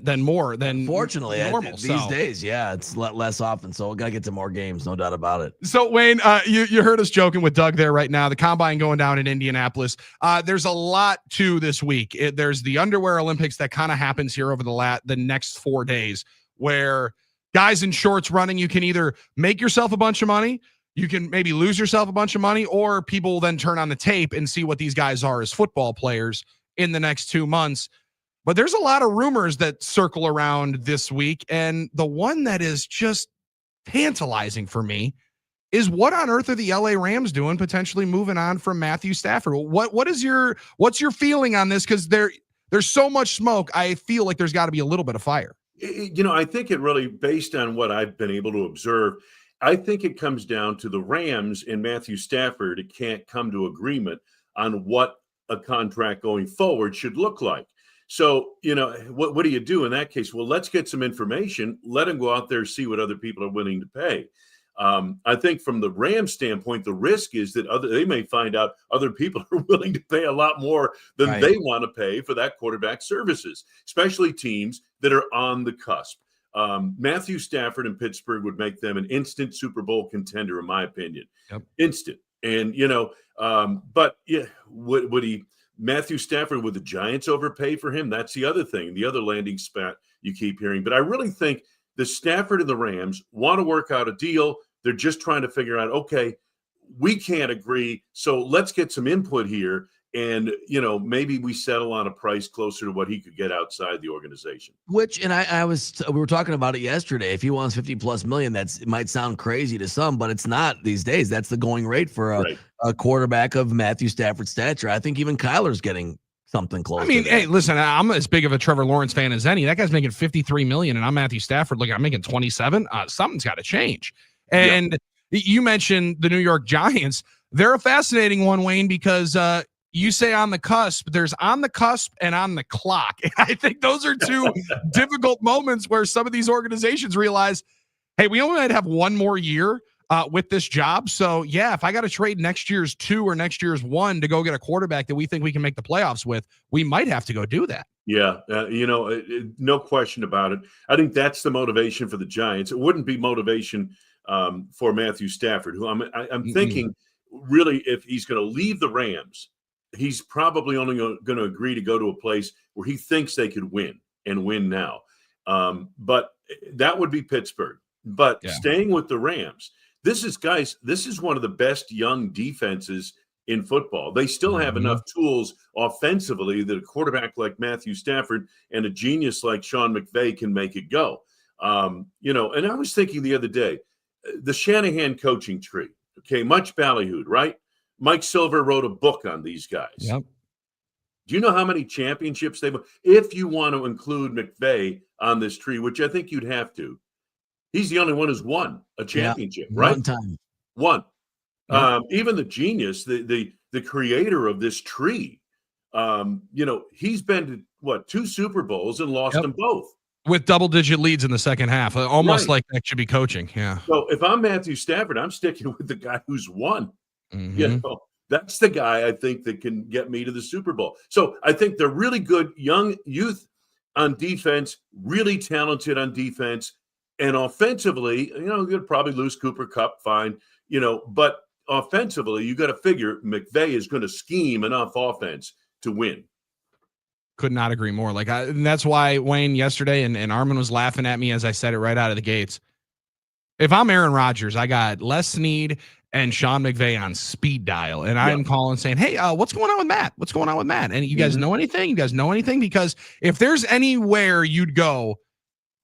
than more than Fortunately, normal. these so. days, yeah, it's less often. So we gotta get to more games, no doubt about it. So Wayne, you heard us joking with Doug there right now. The combine going down in Indianapolis. There's a lot to this week. There's the underwear Olympics that kind of happens here over the next 4 days, where guys in shorts running. You can either make yourself a bunch of money, you can maybe lose yourself a bunch of money, or people will then turn on the tape and see what these guys are as football players in the next 2 months. But there's a lot of rumors that circle around this week. And the one that is just tantalizing for me is what on earth are the LA Rams doing potentially moving on from Matthew Stafford? What's your feeling on this? Because there's so much smoke. I feel like there's got to be a little bit of fire. I think it really, based on what I've been able to observe, I think it comes down to the Rams and Matthew Stafford. It can't come to agreement on what a contract going forward should look like. So, what do you do in that case? Well, let's get some information. Let them go out there, see what other people are willing to pay. I think from the Rams standpoint, the risk is that they may find out other people are willing to pay a lot more than they want to pay for that quarterback services, especially teams that are on the cusp. Matthew Stafford in Pittsburgh would make them an instant Super Bowl contender, in my opinion. Yep. Instant. And, but yeah, would Matthew Stafford, would the Giants overpay for him? That's the other thing, the other landing spot you keep hearing. But I really think the Stafford and the Rams want to work out a deal. They're just trying to figure out, okay, we can't agree, so let's get some input here. And, maybe we settle on a price closer to what he could get outside the organization. Which, and we were talking about it yesterday. If he wants 50+ million, it might sound crazy to some, but it's not these days. That's the going rate for a quarterback of Matthew Stafford's stature. I think even Kyler's getting something close. I mean, hey, listen, I'm as big of a Trevor Lawrence fan as any. That guy's making $53 million, and I'm Matthew Stafford. Look, I'm making 27. Something's got to change. And you mentioned the New York Giants. They're a fascinating one, Wayne, because you say on the cusp. There's on the cusp and on the clock. And I think those are two difficult moments where some of these organizations realize, hey, we only might have one more year with this job. So, yeah, if I got to trade next year's 2 or next year's 1 to go get a quarterback that we think we can make the playoffs with, we might have to go do that. Yeah, no question about it. I think that's the motivation for the Giants. It wouldn't be motivation for Matthew Stafford, who I'm thinking really if he's going to leave the Rams, he's probably only going to agree to go to a place where he thinks they could win and win now. But that would be Pittsburgh. But staying with the Rams, this is one of the best young defenses in football. They still have enough tools offensively that a quarterback like Matthew Stafford and a genius like Sean McVay can make it go. And I was thinking the other day, the Shanahan coaching tree, okay, much ballyhooed, right? Mike Silver wrote a book on these guys. Yep. Do you know how many championships they've won? If you want to include McVay on this tree, which I think you'd have to, he's the only one who's won a championship, right? One time. One. Even the genius, the creator of this tree, he's been to 2 Super Bowls and lost them both. With double-digit leads in the second half. Almost like that should be coaching. Yeah. So if I'm Matthew Stafford, I'm sticking with the guy who's won. That's the guy I think that can get me to the Super Bowl. So I think they're really good young youth on defense, really talented on defense, and offensively, you'll probably lose Cooper Kupp, fine, but offensively, you got to figure McVay is going to scheme enough offense to win. Could not agree more. And that's why Wayne yesterday and Armin was laughing at me as I said it right out of the gates. If I'm Aaron Rodgers, I got Les Snead and Sean McVay on speed dial. And I'm calling saying, hey, what's going on with Matt? What's going on with Matt? And you guys know anything? You guys know anything? Because if there's anywhere you'd go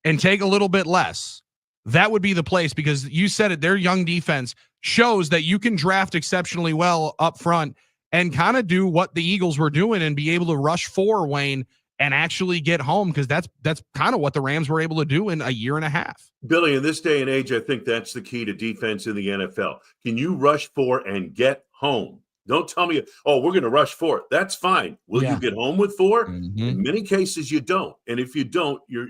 and take a little bit less, that would be the place, because you said it, their young defense shows that you can draft exceptionally well up front and kind of do what the Eagles were doing and be able to rush 4, Wayne, and actually get home, because that's kind of what the Rams were able to do in a year and a half. Billy, in this day and age, I think that's the key to defense in the NFL. Can you rush 4 and get home? Don't tell me, we're going to rush 4. That's fine. Will you get home with 4? In many cases, you don't. And if you don't, you're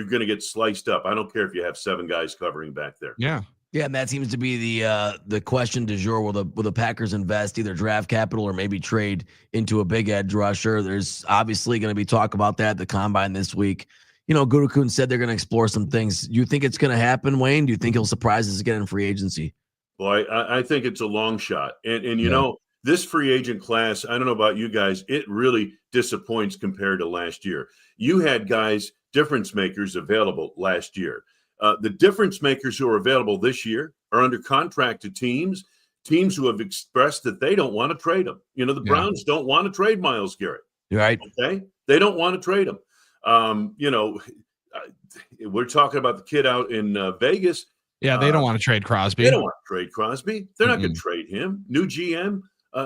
going to get sliced up. I don't care if you have 7 guys covering back there. Yeah. Yeah, and that seems to be the question du jour. Will the Packers invest either draft capital or maybe trade into a big edge rusher? There's obviously going to be talk about that at the Combine this week. Gutekunst said they're going to explore some things. Do you think it's going to happen, Wayne? Do you think he'll surprise us again in free agency? Boy, I think it's a long shot. And this free agent class, I don't know about you guys, it really disappoints compared to last year. You had guys, difference makers available last year. The difference makers who are available this year are under contract to teams who have expressed that they don't want to trade them. The Browns don't want to trade Myles Garrett. Right. Okay. They don't want to trade him. We're talking about the kid out in Vegas. Yeah. They don't want to trade Crosby. They don't want to trade Crosby. They're not going to trade him. New GM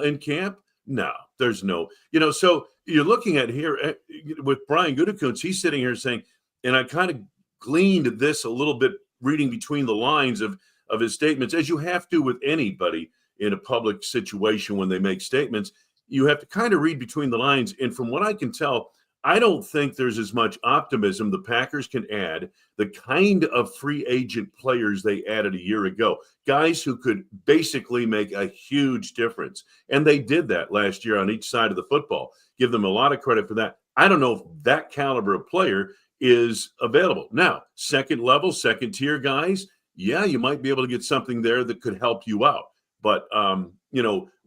in camp. No, there's no, so you're looking at here with Brian Gutekunst, he's sitting here saying, and I kind of gleaned this a little bit reading between the lines of his statements, as you have to with anybody in a public situation when they make statements. You have to kind of read between the lines. And from what I can tell, I don't think there's as much optimism the Packers can add the kind of free agent players they added a year ago, guys who could basically make a huge difference. And they did that last year on each side of the football. Give them a lot of credit for that. I don't know if that caliber of player is available. Now, second level, second tier guys, you might be able to get something there that could help you out. But,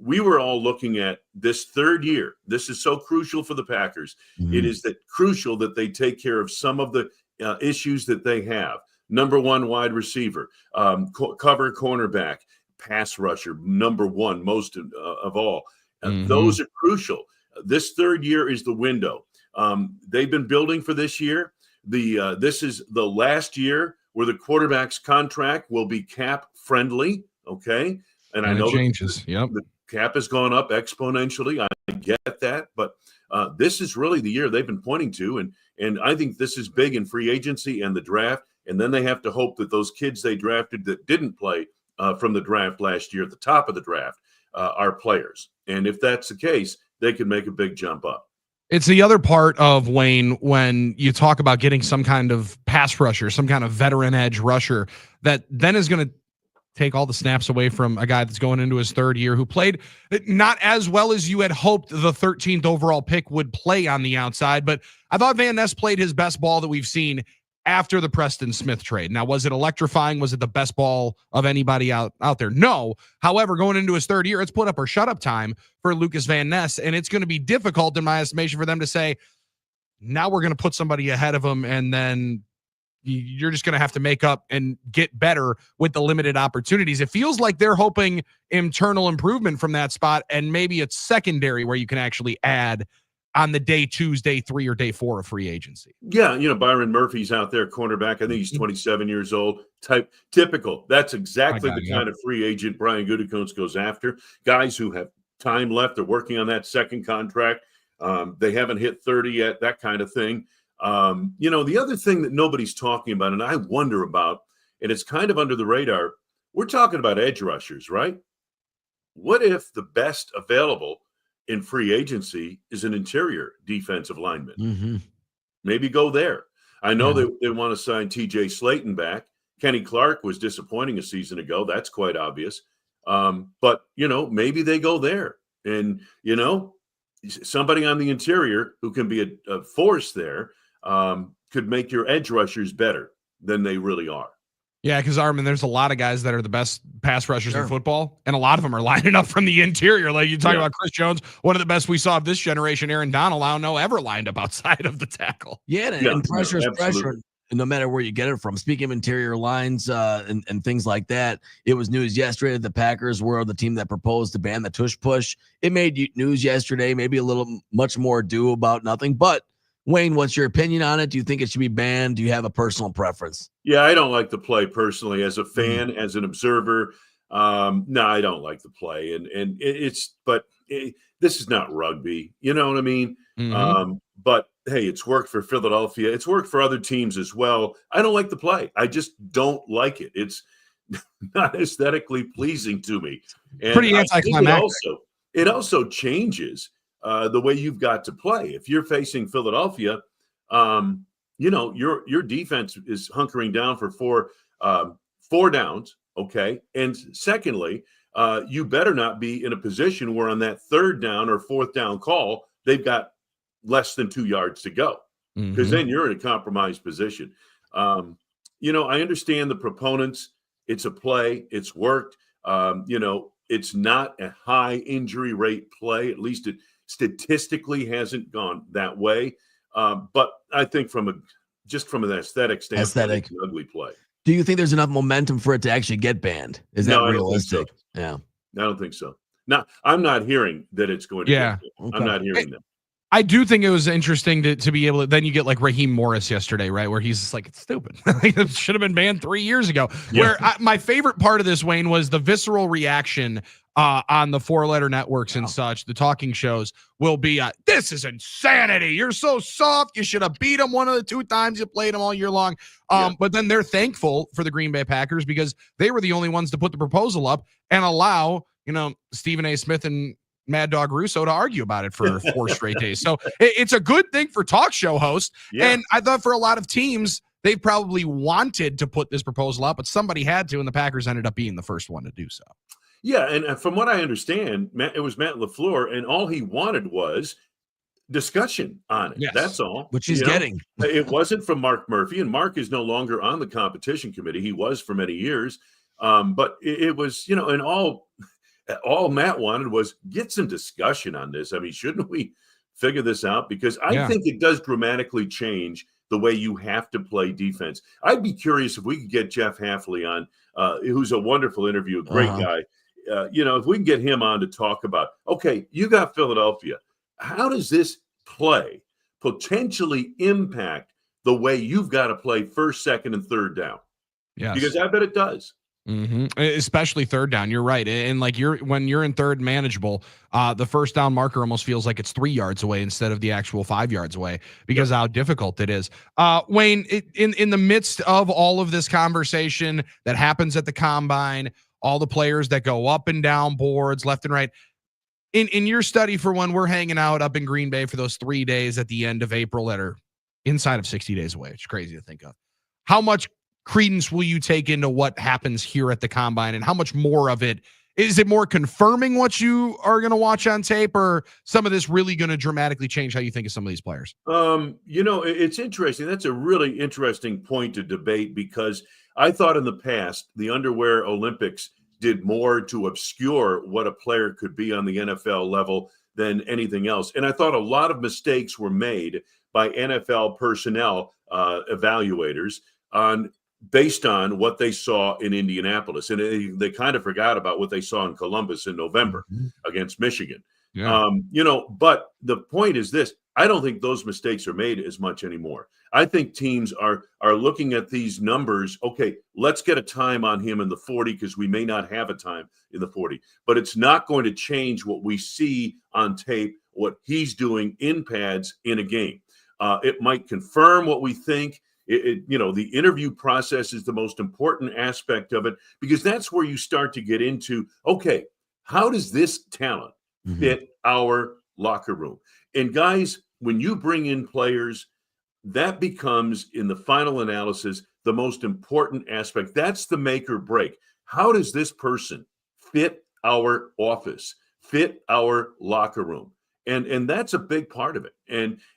we were all looking at this third year. This is so crucial for the Packers. It is crucial that they take care of some of the issues that they have. number one wide receiver, cover cornerback, pass rusher, number one, most of all. Those are crucial. This third year is the window. They've been building for this year. This is the last year where the quarterback's contract will be cap friendly. Okay. And I know it changes. The cap has gone up exponentially. I get that, but this is really the year they've been pointing to. And I think this is big in free agency and the draft. And then they have to hope that those kids they drafted that didn't play from the draft last year at the top of the draft are players. And if that's the case, they could make a big jump up. It's the other part of Wayne when you talk about getting some kind of pass rusher, some kind of veteran edge rusher that then is going to take all the snaps away from a guy that's going into his third year who played not as well as you had hoped the 13th overall pick would play on the outside. But I thought Van Ness played his best ball that we've seen after the Preston Smith trade. Now, was it electrifying? Was it the best ball of anybody out there? No. However, going into his third year, it's put up or shut up time for Lucas Van Ness, and it's going to be difficult in my estimation for them to say, now we're going to put somebody ahead of him, and then you're just going to have to make up and get better with the limited opportunities. It feels like they're hoping internal improvement from that spot, and maybe it's secondary where you can actually add on the day 2, day 3, or day 4 of free agency. Yeah, Byron Murphy's out there, cornerback. I think he's 27 years old. Typical. That's exactly the kind of free agent Brian Gutekunst goes after. Guys who have time left. They're working on that second contract. They haven't hit 30 yet, that kind of thing. The other thing that nobody's talking about, and I wonder about, and it's kind of under the radar, we're talking about edge rushers, right? What if the best available in free agency is an interior defensive lineman? Maybe go there. I know they want to sign TJ Slayton back. Kenny Clark was disappointing a season ago. That's quite obvious. But maybe they go there, and somebody on the interior who can be a force there could make your edge rushers better than they really are. Yeah, because Armin, there's a lot of guys that are the best pass rushers in football, and a lot of them are lining up from the interior. Like you talk about Chris Jones, one of the best we saw of this generation. Aaron Donald, I don't know, ever lined up outside of the tackle. And pressure is pressure, no matter where you get it from. Speaking of interior lines and things like that, it was news yesterday that the Packers were the team that proposed to ban the tush push. It made news yesterday, maybe a little much more ado about nothing, but Wayne, what's your opinion on it? Do you think it should be banned? Do you have a personal preference? Yeah, I don't like the play personally. As a fan, as an observer, no, I don't like the play. This is not rugby. You know what I mean? But hey, it's worked for Philadelphia. It's worked for other teams as well. I don't like the play. I just don't like it. It's not aesthetically pleasing to me. And pretty anticlimactic. It also changes the way you've got to play. If you're facing Philadelphia, your defense is hunkering down for four downs. Okay. And secondly, you better not be in a position where on that third down or fourth down call, they've got less than 2 yards to go, because then you're in a compromised position. I understand the proponents. It's a play. It's worked. It's not a high injury rate play. At least it statistically hasn't gone that way. But I think from an aesthetic standpoint, it's an ugly play. Do you think there's enough momentum for it to actually get banned? Is that realistic? Yeah. I don't think so. No, I'm not hearing that it's going to get banned. I'm not hearing that. I do think it was interesting to be able to, then you get like Raheem Morris yesterday, right? Where he's just like, it's stupid. It should have been banned 3 years ago. Yeah. Where my favorite part of this, Wayne, was the visceral reaction on the 4-letter networks and such, the talking shows will be, this is insanity. You're so soft. You should have beat him one of the 2 times you played him all year long. But then they're thankful for the Green Bay Packers because they were the only ones to put the proposal up and allow, Stephen A. Smith and Mad Dog Russo to argue about it for 4 straight days. So it's a good thing for talk show hosts. Yeah. And I thought for a lot of teams, they probably wanted to put this proposal up, but somebody had to, and the Packers ended up being the first one to do so. Yeah, and from what I understand, it was Matt LaFleur, and all he wanted was discussion on it. Yes. That's all. Which he's getting. It wasn't from Mark Murphy, and Mark is no longer on the competition committee. He was for many years. But it was, and all Matt wanted was get some discussion on this. I mean, shouldn't we figure this out? Because I think it does dramatically change the way you have to play defense. I'd be curious if we could get Jeff Hafley on, who's a wonderful interview, a great guy. If we can get him on to talk about, okay, you got Philadelphia. How does this play potentially impact the way you've got to play first, second, and third down? Yes. Because I bet it does. Especially third down. You're right. And like when you're in third manageable, the first down marker almost feels like it's 3 yards away instead of the actual 5 yards away because how difficult it is. Wayne, in the midst of all of this conversation that happens at the combine, all the players that go up and down boards, left and right, in your study for when we're hanging out up in Green Bay for those 3 days at the end of April that are inside of 60 days away, it's crazy to think of. How much credence will you take into what happens here at the combine, and how much more of it is it more confirming what you are going to watch on tape, or some of this really going to dramatically change how you think of some of these players? It's interesting. That's a really interesting point to debate, because I thought in the past the Underwear Olympics did more to obscure what a player could be on the NFL level than anything else. And I thought a lot of mistakes were made by NFL personnel evaluators based on what they saw in Indianapolis. And they kind of forgot about what they saw in Columbus in November against Michigan. Yeah. But the point is this: I don't think those mistakes are made as much anymore. I think teams are looking at these numbers. Okay, let's get a time on him in the 40 because we may not have a time in the 40, but it's not going to change what we see on tape, what he's doing in pads in a game. It might confirm what we think. The interview process is the most important aspect of it, because that's where you start to get into, okay, how does this talent fit our locker room? And guys, when you bring in players, that becomes, in the final analysis, the most important aspect. That's the make or break. How does this person fit our office, fit our locker room? And that's a big part of it.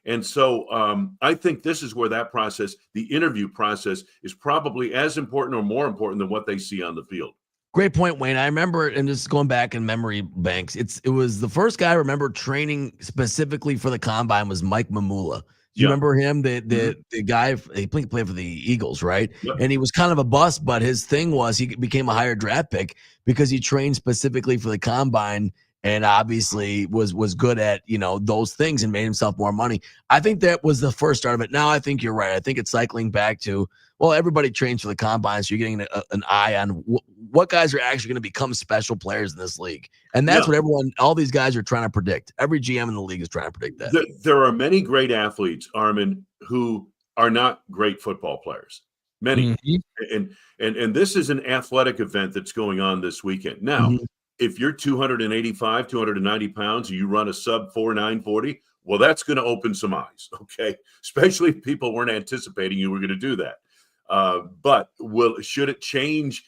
And so I think this is where that process, the interview process, is probably as important or more important than what they see on the field. Great point, Wayne. I remember, and just going back in memory banks, it was the first guy I remember training specifically for the combine was Mike Mamula. Do you remember him? The guy, he played for the Eagles, right? Yep. And he was kind of a bust, but his thing was he became a higher draft pick because he trained specifically for the combine and obviously was good at, those things and made himself more money. I think that was the first start of it. Now I think you're right. I think it's cycling back to, well, everybody trains for the combine, so you're getting an eye on what guys are actually going to become special players in this league. And that's what all these guys are trying to predict. Every GM in the league is trying to predict that. There are many great athletes, Armin, who are not great football players. Many. And this is an athletic event that's going on this weekend. Now, if you're 285, 290 pounds, and you run a sub 4.9 40, well, that's going to open some eyes, okay? Especially if people weren't anticipating you were going to do that. But should it change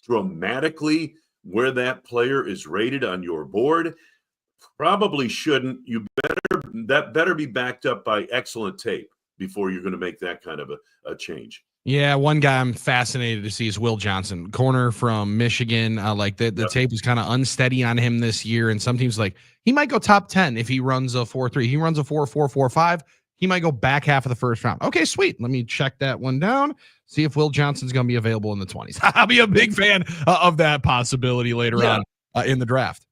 dramatically where that player is rated on your board? Probably shouldn't. That better be backed up by excellent tape before you're going to make that kind of a change. Yeah, one guy I'm fascinated to see is Will Johnson, corner from Michigan. The tape was kind of unsteady on him this year, and some teams he might go top 10 if he runs a 4.3. He runs a 4.4, 4.5. He might go back half of the first round. Okay, sweet. Let me check that one down. See if Will Johnson's going to be available in the 20s. I'll be a big fan of that possibility later on in the draft.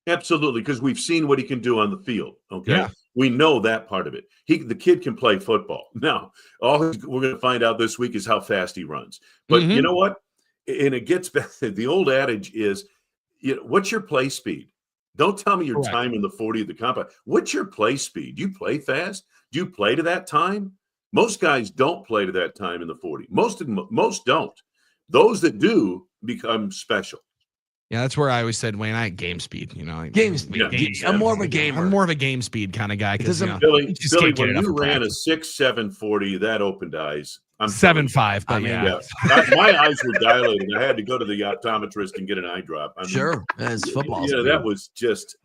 Absolutely, because we've seen what he can do on the field. Okay, yeah. We know that part of it. The kid can play football. Now, all we're going to find out this week is how fast he runs. But you know what? And it gets back. The old adage is, what's your play speed? Don't tell me your time in the 40 of the combine. What's your play speed? Do you play fast? Do you play to that time? Most guys don't play to that time in the 40. Most don't. Those that do become special. Yeah, that's where I always said, Wayne, I had game speed. Game speed. I'm more of a gamer. I'm more of a game speed kind of guy. Because Billy, when you ran a 6.7 40, that opened eyes. I'm 7.5, but my eyes were dilated. I had to go to the optometrist and get an eye drop. Sure, as football. That was just,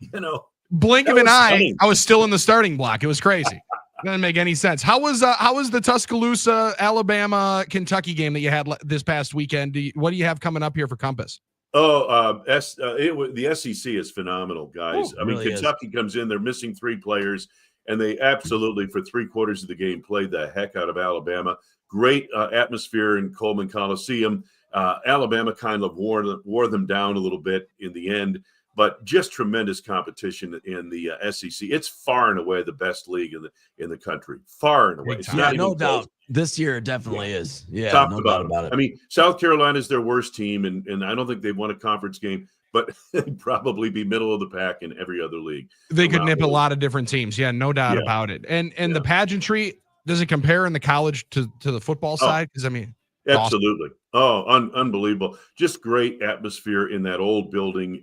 blink of an eye. I was still in the starting block. It was crazy. Doesn't make any sense. How was the Tuscaloosa, Alabama, Kentucky game that you had this past weekend? What do you have coming up here for Compass? The SEC is phenomenal, guys. Kentucky comes in, they're missing 3 players, and they absolutely, for 3/4 of the game, played the heck out of Alabama. Great atmosphere in Coleman Coliseum. Alabama kind of wore them down a little bit in the end, but just tremendous competition in the SEC. It's far and away the best league in the country. Far and away. Yeah, no doubt. This year it definitely is. Yeah, Top no to doubt bottom. about it. I mean, South Carolina is their worst team, and I don't think they've won a conference game, but they'd probably be middle of the pack in every other league. They could nip a lot of different teams. Yeah, no doubt about it. And the pageantry, does it compare in the college to the football side? Because I mean, absolutely. Awesome. Oh, unbelievable. Just great atmosphere in that old building.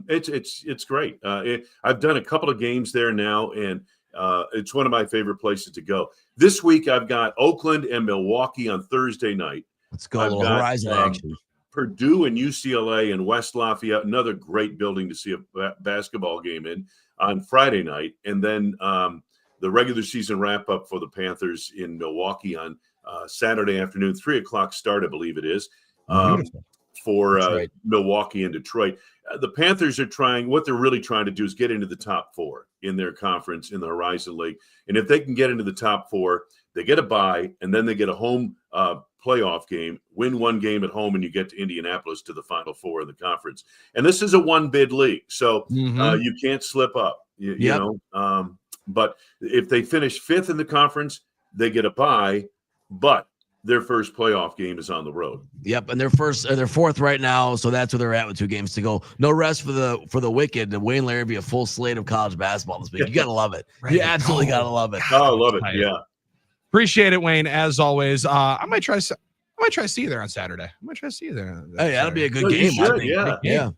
It's great. I've done a couple of games there now, and it's one of my favorite places to go. This week, I've got Oakland and Milwaukee on Thursday night. Let's go, a little Horizon action. Purdue and UCLA in West Lafayette, another great building to see a basketball game in on Friday night. And then the regular season wrap up for the Panthers in Milwaukee on Saturday afternoon, 3:00 start, I believe it is, for Milwaukee and Detroit. The Panthers are what they're really trying to do is get into the top 4 in their conference in the Horizon League. And if they can get into the top 4, they get a bye, and then they get a home playoff game, win one game at home, and you get to Indianapolis to the Final Four of the conference. And this is a one-bid league, so you can't slip up, you know. But if they finish 5th in the conference, they get a bye, but their first playoff game is on the road. Yep, and they're 4th right now, so that's where they're at with 2 games to go. No rest for the Wicked. Wayne Larry be a full slate of college basketball this week. You gotta love it. You absolutely gotta love it. Oh, I love it. Yeah. Appreciate it, Wayne, as always. I might try to see you there on Saturday. I might try to see you there. Hey, that'll be a good game.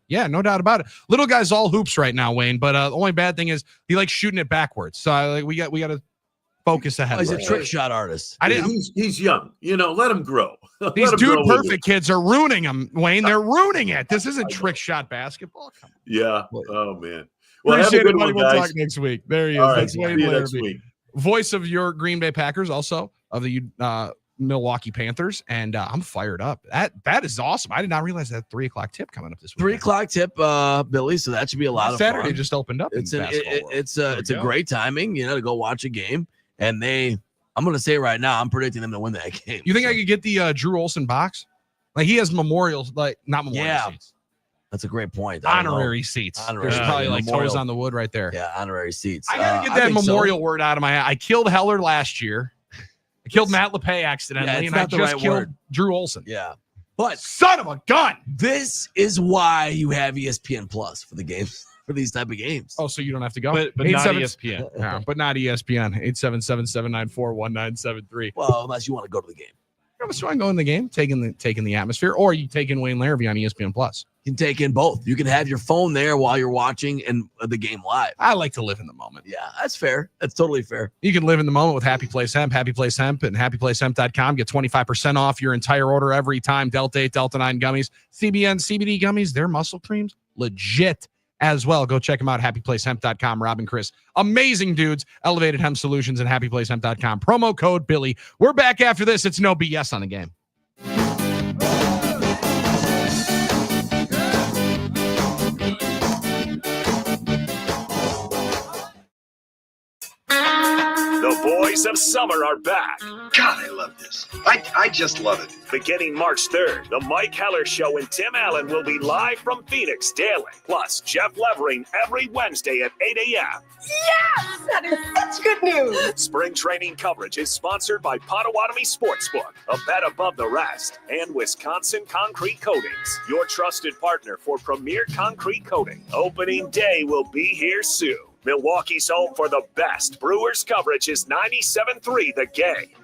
Yeah, no doubt about it. Little guy's all hoops right now, Wayne. But the only bad thing is he likes shooting it backwards. So we got to focus ahead. He's a trick shot artist. He's young. Let him grow. These dude perfect kids are ruining him, Wayne. They're ruining it. This isn't trick shot basketball. Yeah. Oh man. Well, appreciate have a good it, buddy. one, We'll guys. talk next week. There he is. All right, That's Wayne see you Larrabee. next week. Voice of your Green Bay Packers, also of the Milwaukee Panthers, and I'm fired up. That is awesome. I did not realize that 3:00 tip coming up this week. 3:00 tip, Billy. So that should be a lot of fun. Saturday just opened up. It's a great timing, to go watch a game. And I'm going to say right now, I'm predicting them to win that game. You think I could get the Drew Olson box? Like he has memorials, like not memorial seats. That's a great point. Honorary seats. There's probably like toes on the wood right there. Yeah, honorary seats. I gotta get that memorial word out of my. I killed Heller last year. I killed Matt LePay accidentally, and I just killed Drew Olson. Yeah, but son of a gun. This is why you have ESPN Plus for the games. For these type of games. Oh, so you don't have to go? But not ESPN. Yeah, but not ESPN. 877-794-1973. Well, unless you want to go to the game. So I go in the game, taking the atmosphere, or you take in Wayne Larrabee on ESPN Plus. You can take in both. You can have your phone there while you're watching and the game live. I like to live in the moment. Yeah, that's fair. That's totally fair. You can live in the moment with Happy Place Hemp. Happy Place Hemp and happyplacehemp.com. Get 25% off your entire order every time. Delta 8, Delta 9 gummies, CBN, CBD gummies, their muscle creams, legit as well. Go check them out, happyplacehemp.com. Rob and Chris, amazing dudes. Elevated Hemp Solutions and happyplacehemp.com. Promo code Billy. We're back after this. It's no BS on the game. The boys of summer are back. God, I love this. I just love it. Beginning March 3rd, the Mike Heller Show and Tim Allen will be live from Phoenix daily. Plus, Jeff Levering every Wednesday at 8 a.m. Yes! That is such good news. Spring training coverage is sponsored by Potawatomi Sportsbook, a bet above the rest, and Wisconsin Concrete Coatings, your trusted partner for premier concrete coating. Opening day will be here soon. Milwaukee's home for the best Brewers coverage is 97.3 The Game.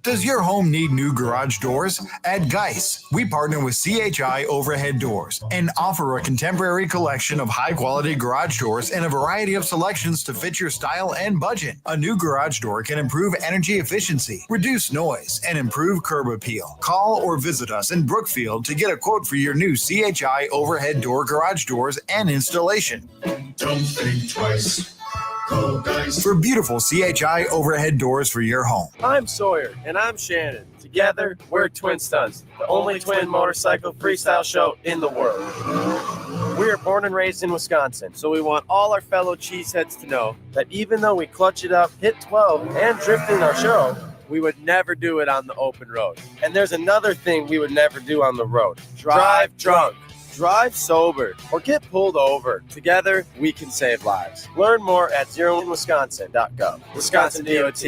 Does your home need new garage doors? At Geis, we partner with CHI Overhead Doors and offer a contemporary collection of high-quality garage doors in a variety of selections to fit your style and budget. A new garage door can improve energy efficiency, reduce noise, and improve curb appeal. Call or visit us in Brookfield to get a quote for your new CHI Overhead Door garage doors and installation. Don't think twice. Call Geis for beautiful CHI overhead doors for your home. I'm Sawyer, and I'm Shannon. Together, we're Twin Stunts, the only twin motorcycle freestyle show in the world. We are born and raised in Wisconsin, so we want all our fellow cheeseheads to know that even though we clutch it up, hit 12, and drift in our show, we would never do it on the open road. And there's another thing we would never do on the road. Drive drunk. Drive sober or get pulled over. Together, we can save lives. Learn more at zeroinwisconsin.gov. Wisconsin DOT.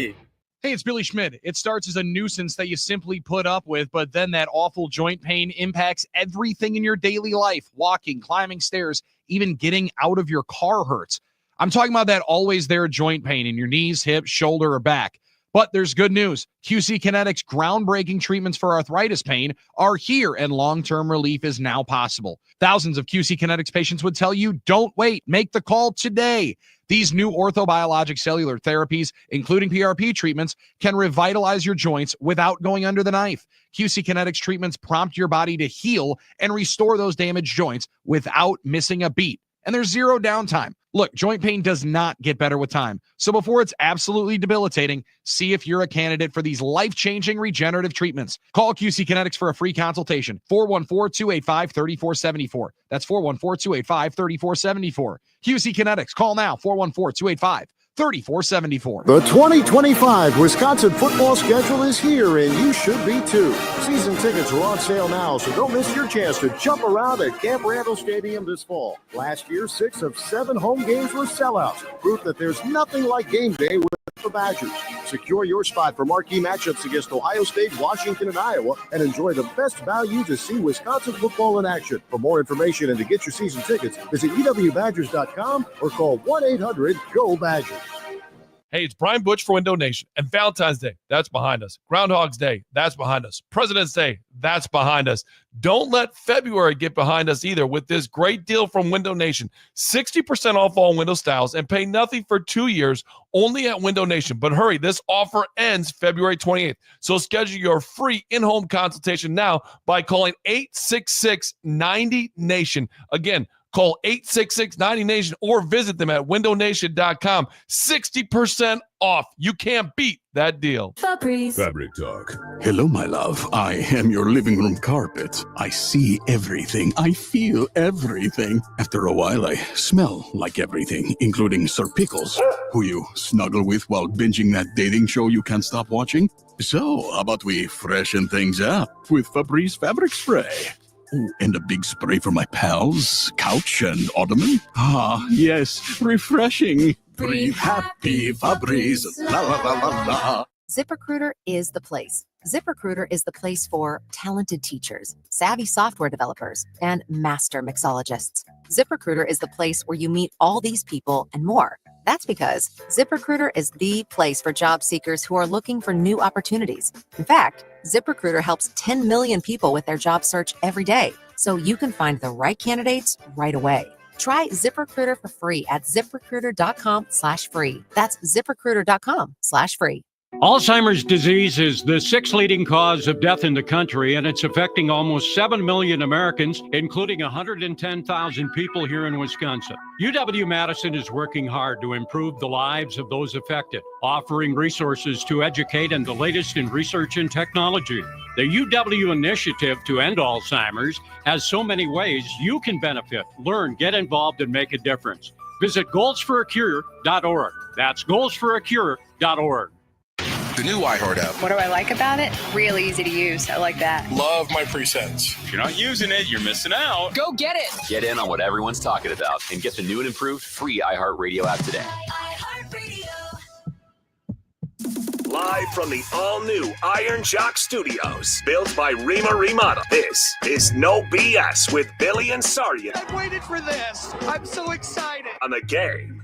Hey, it's Billy Schmidt. It starts as a nuisance that you simply put up with, but then that awful joint pain impacts everything in your daily life. Walking, climbing stairs, even getting out of your car hurts. I'm talking about that always there joint pain in your knees, hips, shoulder, or back. But there's good news. QC Kinetics' groundbreaking treatments for arthritis pain are here, and long-term relief is now possible. Thousands of QC Kinetics patients would tell you, don't wait. Make the call today. These new orthobiologic cellular therapies, including PRP treatments, can revitalize your joints without going under the knife. QC Kinetics treatments prompt your body to heal and restore those damaged joints without missing a beat. And there's zero downtime. Look, joint pain does not get better with time. So before it's absolutely debilitating, see if you're a candidate for these life-changing regenerative treatments. Call QC Kinetics for a free consultation. 414-285-3474. That's 414-285-3474. QC Kinetics. Call now. 414-285-3474. The 2025 Wisconsin football schedule is here, and you should be too. Season tickets are on sale now, so don't miss your chance to jump around at Camp Randall Stadium this fall. Last year, 6 of 7 home games were sellouts, proof that there's nothing like game day with the Badgers. Secure your spot for marquee matchups against Ohio State, Washington, and Iowa, and enjoy the best value to see Wisconsin football in action. For more information and to get your season tickets, visit ewbadgers.com or call 1-800-GO-BADGERS. Hey, it's Brian Butch for Window Nation. And Valentine's Day, that's behind us. Groundhog's Day, that's behind us. President's Day, that's behind us. Don't let February get behind us either with this great deal from Window Nation. 60% off all window styles and pay nothing for 2 years only at Window Nation. But hurry, this offer ends February 28th. So schedule your free in-home consultation now by calling 866-90-NATION. Again, call 866-90-NATION or visit them at windownation.com. 60% off. You can't beat that deal. Febreze. Fabric Talk. Hello, my love. I am your living room carpet. I see everything. I feel everything. After a while, I smell like everything, including Sir Pickles, who you snuggle with while binging that dating show you can't stop watching. So, how about we freshen things up with Febreze Fabric Spray? Oh, and a big spray for my pals, couch and ottoman. Ah, yes, refreshing. Breathe happy, Febreze. La la la la la. ZipRecruiter is the place. ZipRecruiter is the place for talented teachers, savvy software developers, and master mixologists. ZipRecruiter is the place where you meet all these people and more. That's because ZipRecruiter is the place for job seekers who are looking for new opportunities. In fact, ZipRecruiter helps 10 million people with their job search every day, so you can find the right candidates right away. Try ZipRecruiter for free at ZipRecruiter.com/free. That's ZipRecruiter.com/free. Alzheimer's disease is the 6th leading cause of death in the country, and it's affecting almost 7 million Americans, including 110,000 people here in Wisconsin. UW-Madison is working hard to improve the lives of those affected, offering resources to educate and the latest in research and technology. The UW Initiative to End Alzheimer's has so many ways you can benefit, learn, get involved, and make a difference. Visit goalsforacure.org. That's goalsforacure.org. The new iHeart app. What do I like about it? Real easy to use. I like that. Love my presets. If you're not using it, you're missing out. Go get it. Get in on what everyone's talking about and get the new and improved free iHeartRadio app today. Live from the all-new Iron Jock Studios, built by Rima Remodel. This is No BS with Billy and Saria. I've waited for this. I'm so excited. On the Game.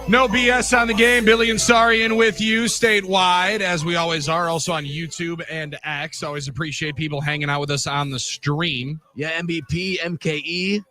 No BS on the Game. Billy and Sarian with you statewide, as we always are, also on YouTube and X. Always appreciate people hanging out with us on the stream. Yeah, MVP MKE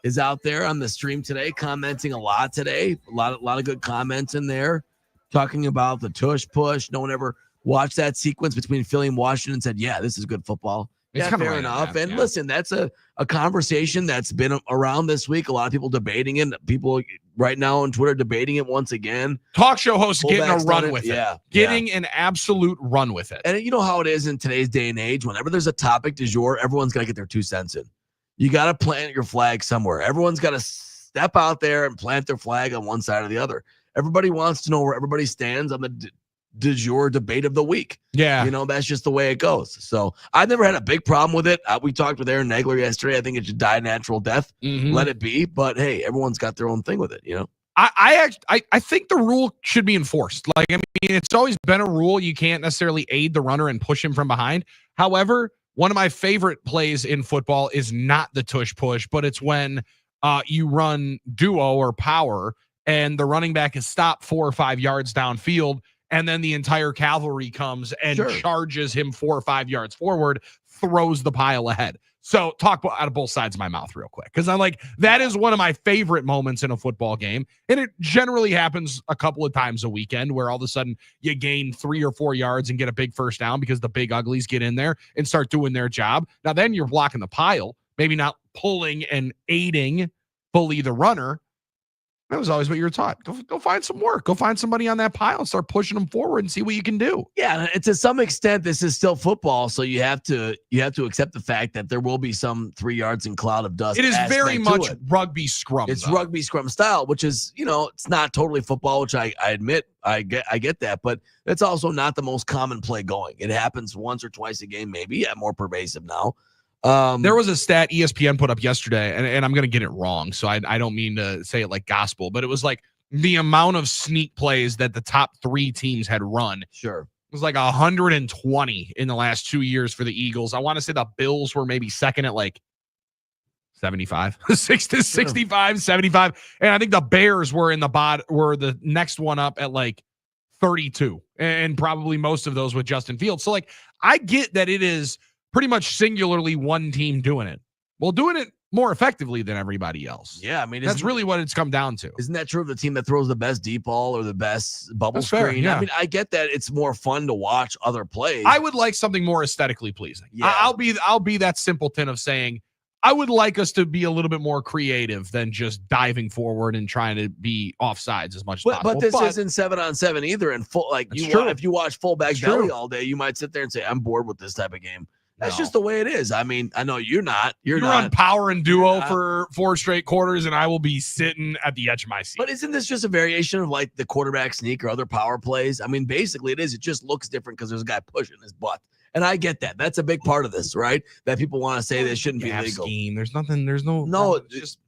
is out there on the stream today, commenting a lot today. A lot of good comments in there, talking about the tush push. No one ever watched that sequence between Philly and Washington and said, yeah, this is good football. It's Yeah, kinda fair right on enough. that, And yeah. listen, that's a conversation that's been around this week. A lot of people debating it. People right now on Twitter debating it once again. Talk show hosts getting a Fullback's done run with it. Yeah. Getting an absolute run with it. And you know how it is in today's day and age. Whenever there's a topic du jour, everyone's got to get their 2 cents in. You got to plant your flag somewhere. Everyone's got to step out there and plant their flag on one side or the other. Everybody wants to know where everybody stands on the du jour debate of the week. Yeah. You know, that's just the way it goes. So I've never had a big problem with it. We talked with Aaron Nagler yesterday. I think it should die a natural death. Let it be. But hey, everyone's got their own thing with it, you know? I think the rule should be enforced. Like, I mean, it's always been a rule. You can't necessarily aid the runner and push him from behind. However, one of my favorite plays in football is not the tush push, but it's when you run duo or power and the running back is stopped 4 or 5 yards downfield, and then the entire cavalry comes and charges him 4 or 5 yards forward, throws the pile ahead. So talk out of both sides of my mouth real quick, because I'm like, that is one of my favorite moments in a football game. And it generally happens a couple of times a weekend where all of a sudden you gain 3 or 4 yards and get a big first down because the big uglies get in there and start doing their job. Now then you're blocking the pile, maybe not pulling and aiding fully the runner. That was always what you were taught. Go find some work. Go find somebody on that pile and start pushing them forward and see what you can do. Yeah, and to some extent, this is still football, so you have to accept the fact that there will be some 3 yards in cloud of dust. It is very much it. rugby scrum. It's though. rugby scrum style, which is, you know, it's not totally football, which I admit I get that, but it's also not the most common play going. It happens once or twice a game, maybe. Yeah, more pervasive now. There was a stat ESPN put up yesterday, and I'm going to get it wrong, so I don't mean to say it like gospel, but it was like the amount of sneak plays that the top 3 teams had run. Sure. It was like 120 in the last 2 years for the Eagles. I want to say the Bills were maybe second at like 75, 65, 75. And I think the Bears were in the were the next one up at like 32, and probably most of those with Justin Fields. So like, I get that it is pretty much singularly one team doing it. Well, doing it more effectively than everybody else. Yeah, I mean, that's really what it's come down to. Isn't that true of the team that throws the best deep ball or the best bubble That's screen? fair, yeah. I mean, I get that it's more fun to watch other plays. I would like something more aesthetically pleasing. Yeah. I'll be that simpleton of saying I would like us to be a little bit more creative than just diving forward and trying to be offsides as much as possible. But this isn't 7-on-7 either. And full, like if you watch fullback belly all day, you might sit there and say, "I'm bored with this type of game." That's just the way it is. I mean, I know you're not. You run power and duo for 4 straight quarters, and I will be sitting at the edge of my seat. But isn't this just a variation of like the quarterback sneak or other power plays? I mean, basically it is. It just looks different because there's a guy pushing his butt. And I get that. That's a big part of this, right? That people want to say this shouldn't be legal. Scheme. There's just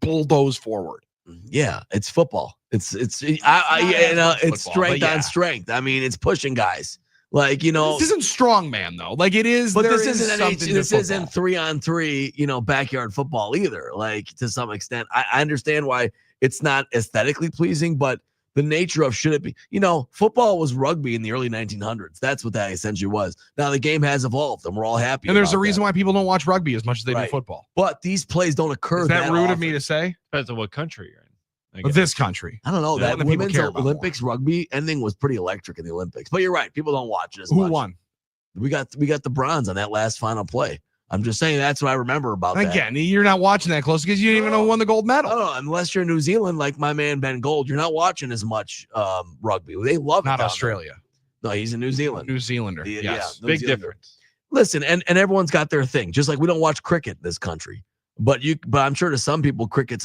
bulldoze forward. Yeah, it's football. It's strength on strength. I mean, it's pushing guys. Like, you know, this isn't strongman though. Like it is, but this isn't 3-on-3, backyard football either. Like to some extent, I understand why it's not aesthetically pleasing, but the nature of should it be, football was rugby in the early 1900s. That's what that essentially was. Now the game has evolved and we're all happy. And there's a reason why people don't watch rugby as much as they do football. But these plays don't occur. Is that rude often. of me to say? Depends on what country you're in. This country. I don't know. Yeah, that women's Olympics rugby ending was pretty electric in the Olympics. But you're right. People don't watch it as much. Who won? We got the bronze on that last final play. I'm just saying that's what I remember about that. Again, you're not watching that close because you didn't even know who won the gold medal. No, unless you're in New Zealand, like my man Ben Gold, you're not watching as much rugby. They love it. Not Australia. No, he's in New Zealand. New Zealander. Yes. Big difference. Listen, and everyone's got their thing. Just like we don't watch cricket in this country. But I'm sure to some people, cricket's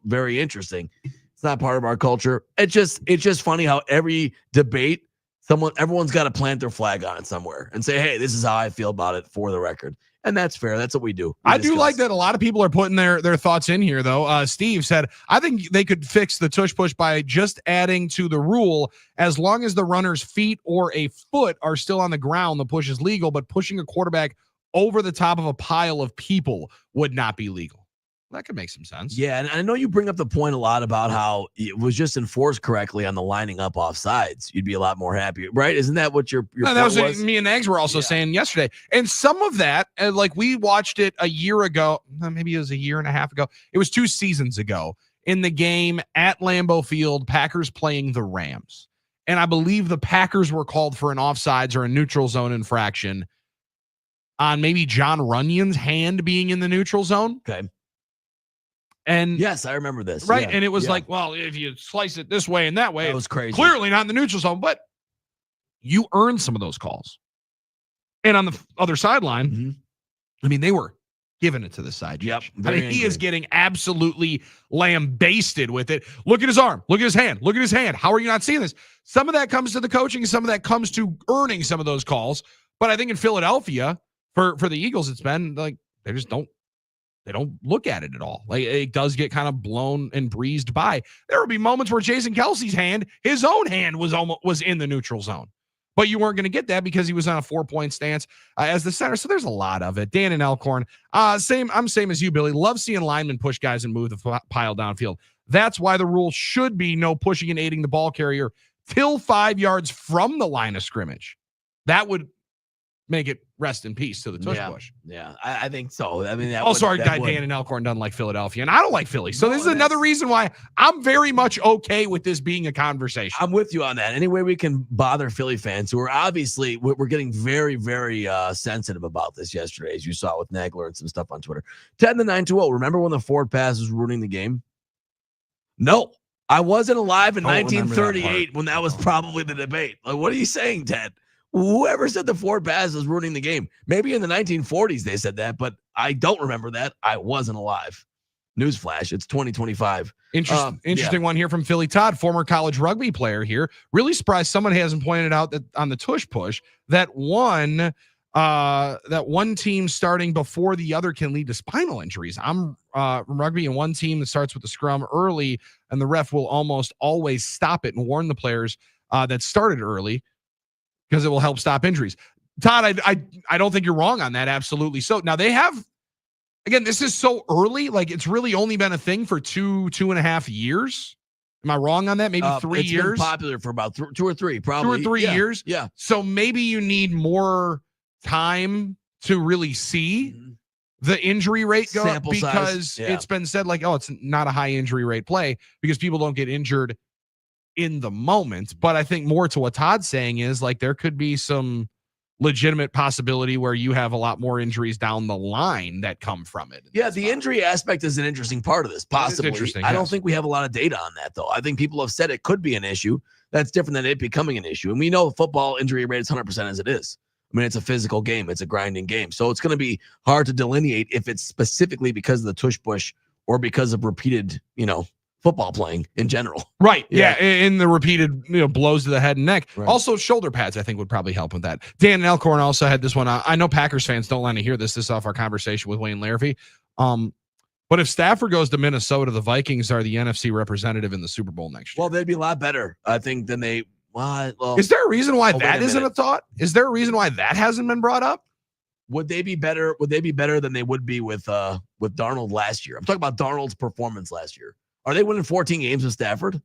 very interesting. It's not part of our culture. It's just funny how every debate, everyone's got to plant their flag on it somewhere and say, hey, this is how I feel about it for the record. And that's fair. That's what we do. I do like that a lot of people are putting their thoughts in here, though. Steve said, I think they could fix the tush push by just adding to the rule, as long as the runner's feet or a foot are still on the ground, the push is legal, but pushing a quarterback over the top of a pile of people would not be legal. That could make some sense. Yeah, and I know you bring up the point a lot about how it was just enforced correctly on the lining up off sides. You'd be a lot more happy, right? Isn't that what your no, that was me and Eggs were also saying yesterday. And some of that, like we watched it a year ago, maybe it was a year and a half ago. It was 2 seasons ago in the game at Lambeau Field, Packers playing the Rams. And I believe the Packers were called for an offsides or a neutral zone infraction. on maybe John Runyon's hand being in the neutral zone. Okay. And yes, I remember this. Right. Yeah. And it was like, well, if you slice it this way and that way, that was crazy. Clearly not in the neutral zone, but you earned some of those calls. And on the other sideline, I mean, they were giving it to the side. Yep. I mean, he is getting absolutely lambasted with it. Look at his arm. Look at his hand. Look at his hand. How are you not seeing this? Some of that comes to the coaching. Some of that comes to earning some of those calls. But I think in Philadelphia, for the Eagles, it's been like they just don't look at it at all. Like it does get kind of blown and breezed by. There will be moments where Jason Kelsey's hand, his own hand was in the neutral zone. But you weren't going to get that because he was on a 4-point stance as the center. So there's a lot of it. Dan and Elkhorn, I'm same as you, Billy. Love seeing linemen push guys and move the pile downfield. That's why the rule should be no pushing and aiding the ball carrier till 5 yards from the line of scrimmage. That would make it rest in peace to the tush push. Yeah, I think so. I mean, our guy Dan and Elkhorn doesn't like Philadelphia, and I don't like Philly. So this is another reason why I'm very much okay with this being a conversation. I'm with you on that. Any way we can bother Philly fans who are obviously, we're getting very, very sensitive about this yesterday, as you saw with Nagler and some stuff on Twitter. 10-9-2-0. Remember when the Ford pass was ruining the game? No, I wasn't alive in 1938 when that was probably the debate. Like, what are you saying, Ted? Whoever said the Ford pass was ruining the game? Maybe in the 1940s they said that, but I don't remember that. I wasn't alive. Newsflash, it's 2025. Interesting one here from Philly Todd, former college rugby player here. Really surprised someone hasn't pointed out that on the tush push that one team starting before the other can lead to spinal injuries. I'm rugby, and one team that starts with the scrum early, and the ref will almost always stop it and warn the players that started early, because it will help stop injuries. Todd, I don't think you're wrong on that. Absolutely. So now they have, again, this is so early. Like it's really only been a thing for 2.5 years. Am I wrong on that? Maybe 3 years. It's been popular for about 2 or 3, probably 2 or 3 years. Yeah. So maybe you need more time to really see the injury rate go up, because it's been said like, oh, it's not a high injury rate play because people don't get injured in the moment. But I think more to what Todd's saying is like there could be some legitimate possibility where you have a lot more injuries down the line that come from it. Yeah, the injury aspect is an interesting part of this, possibly. Interesting, I don't think we have a lot of data on that, though. I think people have said it could be an issue. That's different than it becoming an issue. And we know football injury rate is 100% as it is. I mean, it's a physical game. It's a grinding game. So it's going to be hard to delineate if it's specifically because of the tush push or because of repeated, football playing in general. Right. Yeah. In the repeated blows to the head and neck. Right. Also, shoulder pads, I think, would probably help with that. Dan and Elkhorn also had this one. I know Packers fans don't want to hear this. This is off our conversation with Wayne Larrivee. But if Stafford goes to Minnesota, the Vikings are the NFC representative in the Super Bowl next year. Well, they'd be a lot better, I think, than they. Well, is there a reason why that isn't a thought? Is there a reason why that hasn't been brought up? Would they be better? Would they be better than they would be with Darnold last year? I'm talking about Darnold's performance last year. Are they winning 14 games with Stafford?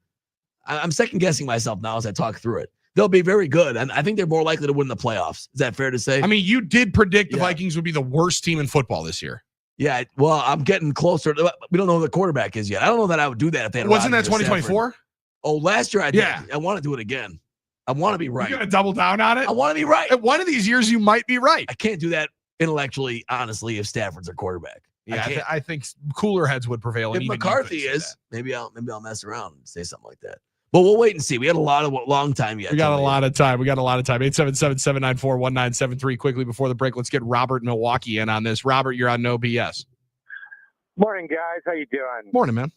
I'm second guessing myself now as I talk through it. They'll be very good, and I think they're more likely to win the playoffs. Is that fair to say? I mean, you did predict the Vikings would be the worst team in football this year. Yeah, well, I'm getting closer. We don't know who the quarterback is yet. I don't know that I would do that if they had. Wasn't that 2024? Oh, last year I did. Yeah. I want to do it again. I want to be right. You're going to double down on it? I want to be right. At one of these years, you might be right. I can't do that intellectually, honestly, if Stafford's a quarterback. Yeah, I think cooler heads would prevail. If McCarthy is, maybe I'll mess around and say something like that. But we'll wait and see. We had a long time yet. We got a lot of time. 877-794-1973. Quickly before the break, let's get Robert Milwaukee in on this. Robert, you're on No BS. Morning, guys. How you doing? Morning, man.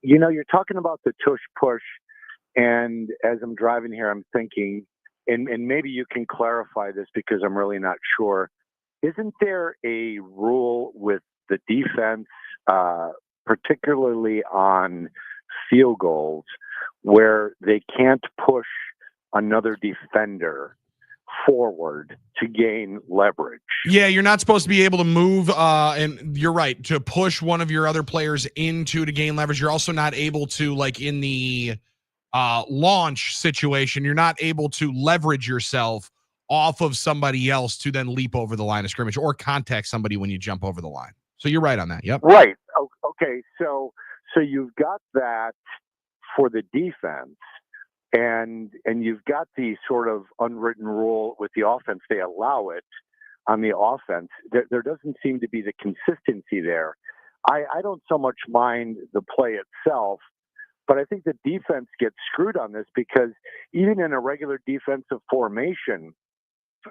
You're talking about the tush push, and as I'm driving here, I'm thinking, and maybe you can clarify this because I'm really not sure. Isn't there a rule with the defense, particularly on field goals, where they can't push another defender forward to gain leverage? Yeah, you're not supposed to be able to move, and you're right, to push one of your other players into to gain leverage. You're also not able to, like in the launch situation, you're not able to leverage yourself off of somebody else to then leap over the line of scrimmage or contact somebody when you jump over the line. So you're right on that. Yep. Right. Okay. So you've got that for the defense, And you've got the sort of unwritten rule with the offense. They allow it on the offense. There doesn't seem to be the consistency there. I don't so much mind the play itself, but I think the defense gets screwed on this because even in a regular defensive formation,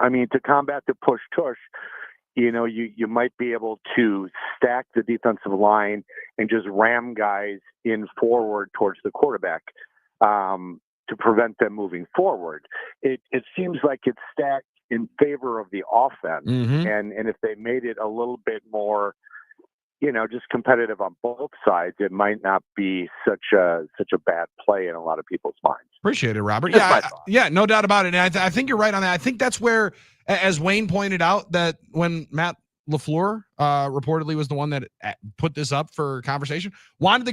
I mean, to combat the push-tush, you might be able to stack the defensive line and just ram guys in forward towards the quarterback to prevent them moving forward. It seems like it's stacked in favor of the offense, and if they made it a little bit more, just competitive on both sides, it might not be such a bad play in a lot of people's minds. Appreciate it, Robert. That's Yeah, no doubt about it. And I think you're right on that. I think that's where, as Wayne pointed out, that when Matt LaFleur reportedly was the one that put this up for conversation, wanted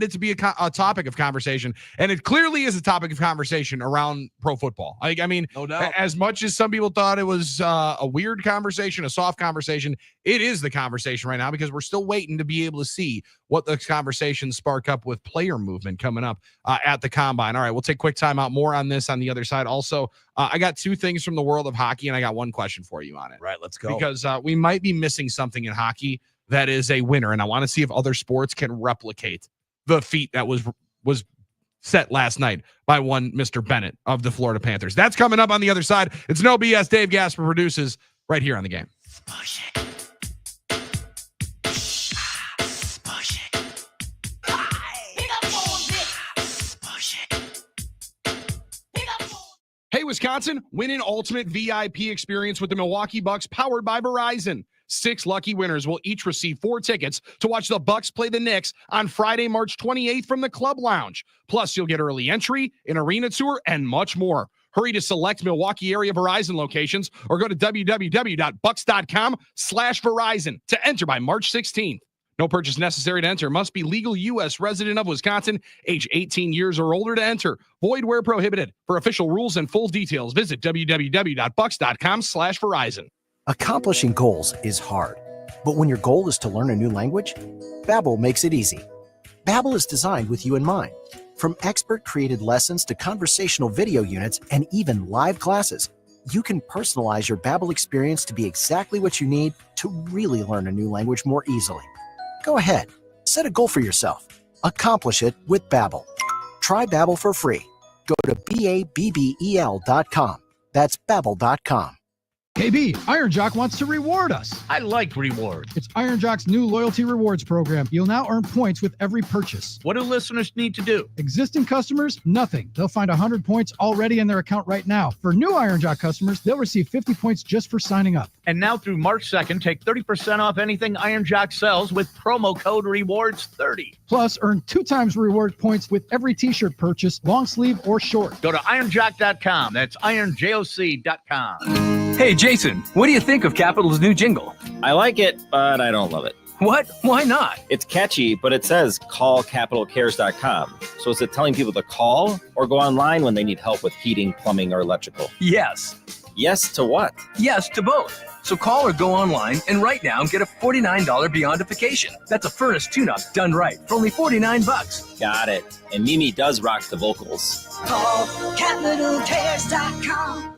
it to be a topic of conversation, and it clearly is a topic of conversation around pro football. I mean, no doubt. As much as some people thought it was a weird conversation, a soft conversation, it is the conversation right now because we're still waiting to be able to see what the conversations spark up with player movement coming up at the Combine. All right, we'll take a quick timeout. More on this on the other side. Also, I got two things from the world of hockey, and I got one question for you on it. Right, let's go. Because we might be missing something in hockey that is a winner, and I want to see if other sports can replicate the feat that was set last night by one Mr. Bennett of the Florida Panthers. That's coming up on the other side. It's No BS. Dave Gasper produces right here on The Game. Hey, Wisconsin, win an ultimate VIP experience with the Milwaukee Bucks powered by Verizon. 6 lucky winners will each receive 4 tickets to watch the Bucks play the Knicks on Friday, March 28th from the Club Lounge. Plus, you'll get early entry, an arena tour, and much more. Hurry to select Milwaukee area Verizon locations or go to www.bucks.com/Verizon to enter by March 16th. No purchase necessary to enter. Must be legal U.S. resident of Wisconsin, age 18 years or older to enter. Void where prohibited. For official rules and full details, visit www.bucks.com/Verizon. Accomplishing goals is hard, but when your goal is to learn a new language, Babbel makes it easy. Babbel is designed with you in mind. From expert-created lessons to conversational video units and even live classes, you can personalize your Babbel experience to be exactly what you need to really learn a new language more easily. Go ahead, set a goal for yourself. Accomplish it with Babbel. Try Babbel for free. Go to BABBEL.com. That's Babbel.com. KB, Iron Jock wants to reward us. I like rewards. It's Iron Jock's new loyalty rewards program. You'll now earn points with every purchase. What do listeners need to do? Existing customers, nothing. They'll find 100 points already in their account right now. For new Iron Jock customers, they'll receive 50 points just for signing up. And now through March 2nd, take 30% off anything Iron Jock sells with promo code REWARDS30. Plus, earn 2 times reward points with every t-shirt purchase, long sleeve or short. Go to ironjock.com. That's ironjoc.com. Hey, Jason, what do you think of Capital's new jingle? I like it, but I don't love it. What? Why not? It's catchy, but it says callcapitalcares.com. So is it telling people to call or go online when they need help with heating, plumbing, or electrical? Yes. Yes to what? Yes to both. So call or go online and right now get a $49 Beyondification. That's a furnace tune-up done right for only $49. Got it. And Mimi does rock the vocals. Call capitalcares.com.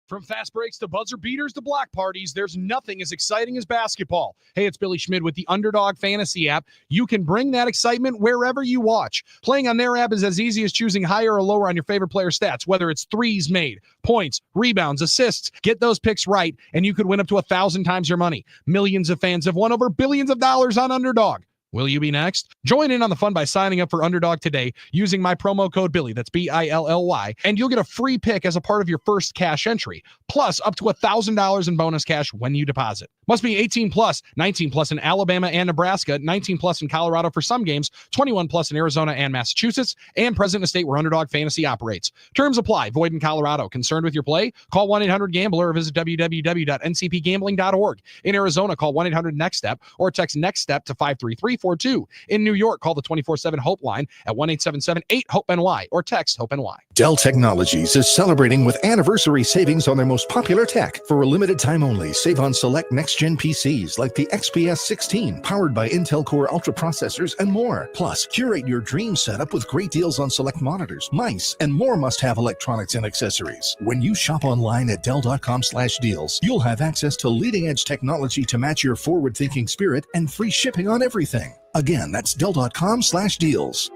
From fast breaks to buzzer beaters to block parties, there's nothing as exciting as basketball. Hey, it's Billy Schmid with the Underdog Fantasy app. You can bring that excitement wherever you watch. Playing on their app is as easy as choosing higher or lower on your favorite player stats, whether it's threes made, points, rebounds, assists. Get those picks right, and you could win up to 1,000 times your money. Millions of fans have won over billions of dollars on Underdog. Will you be next? Join in on the fun by signing up for Underdog today using my promo code Billy, that's BILLY, and you'll get a free pick as a part of your first cash entry, plus up to $1,000 in bonus cash when you deposit. Must be 18 plus, 19 plus in Alabama and Nebraska, 19 plus in Colorado for some games, 21 plus in Arizona and Massachusetts, and present in a state where Underdog Fantasy operates. Terms apply. Void in Colorado. Concerned with your play? Call 1-800-GAMBLER or visit www.ncpgambling.org. In Arizona, call 1-800-NEXT-STEP or text NEXT-STEP to 533 242. In New York, call the 24/7 Hope line at 1-877-8-HOPE-NY or text HOPE-NY. Dell Technologies is celebrating with anniversary savings on their most popular tech. For a limited time only, save on select next-gen PCs like the XPS 16, powered by Intel Core Ultra processors and more. Plus, curate your dream setup with great deals on select monitors, mice, and more must-have electronics and accessories. When you shop online at Dell.com/deals, you'll have access to leading-edge technology to match your forward-thinking spirit and free shipping on everything. Again, that's Dell.com/deals.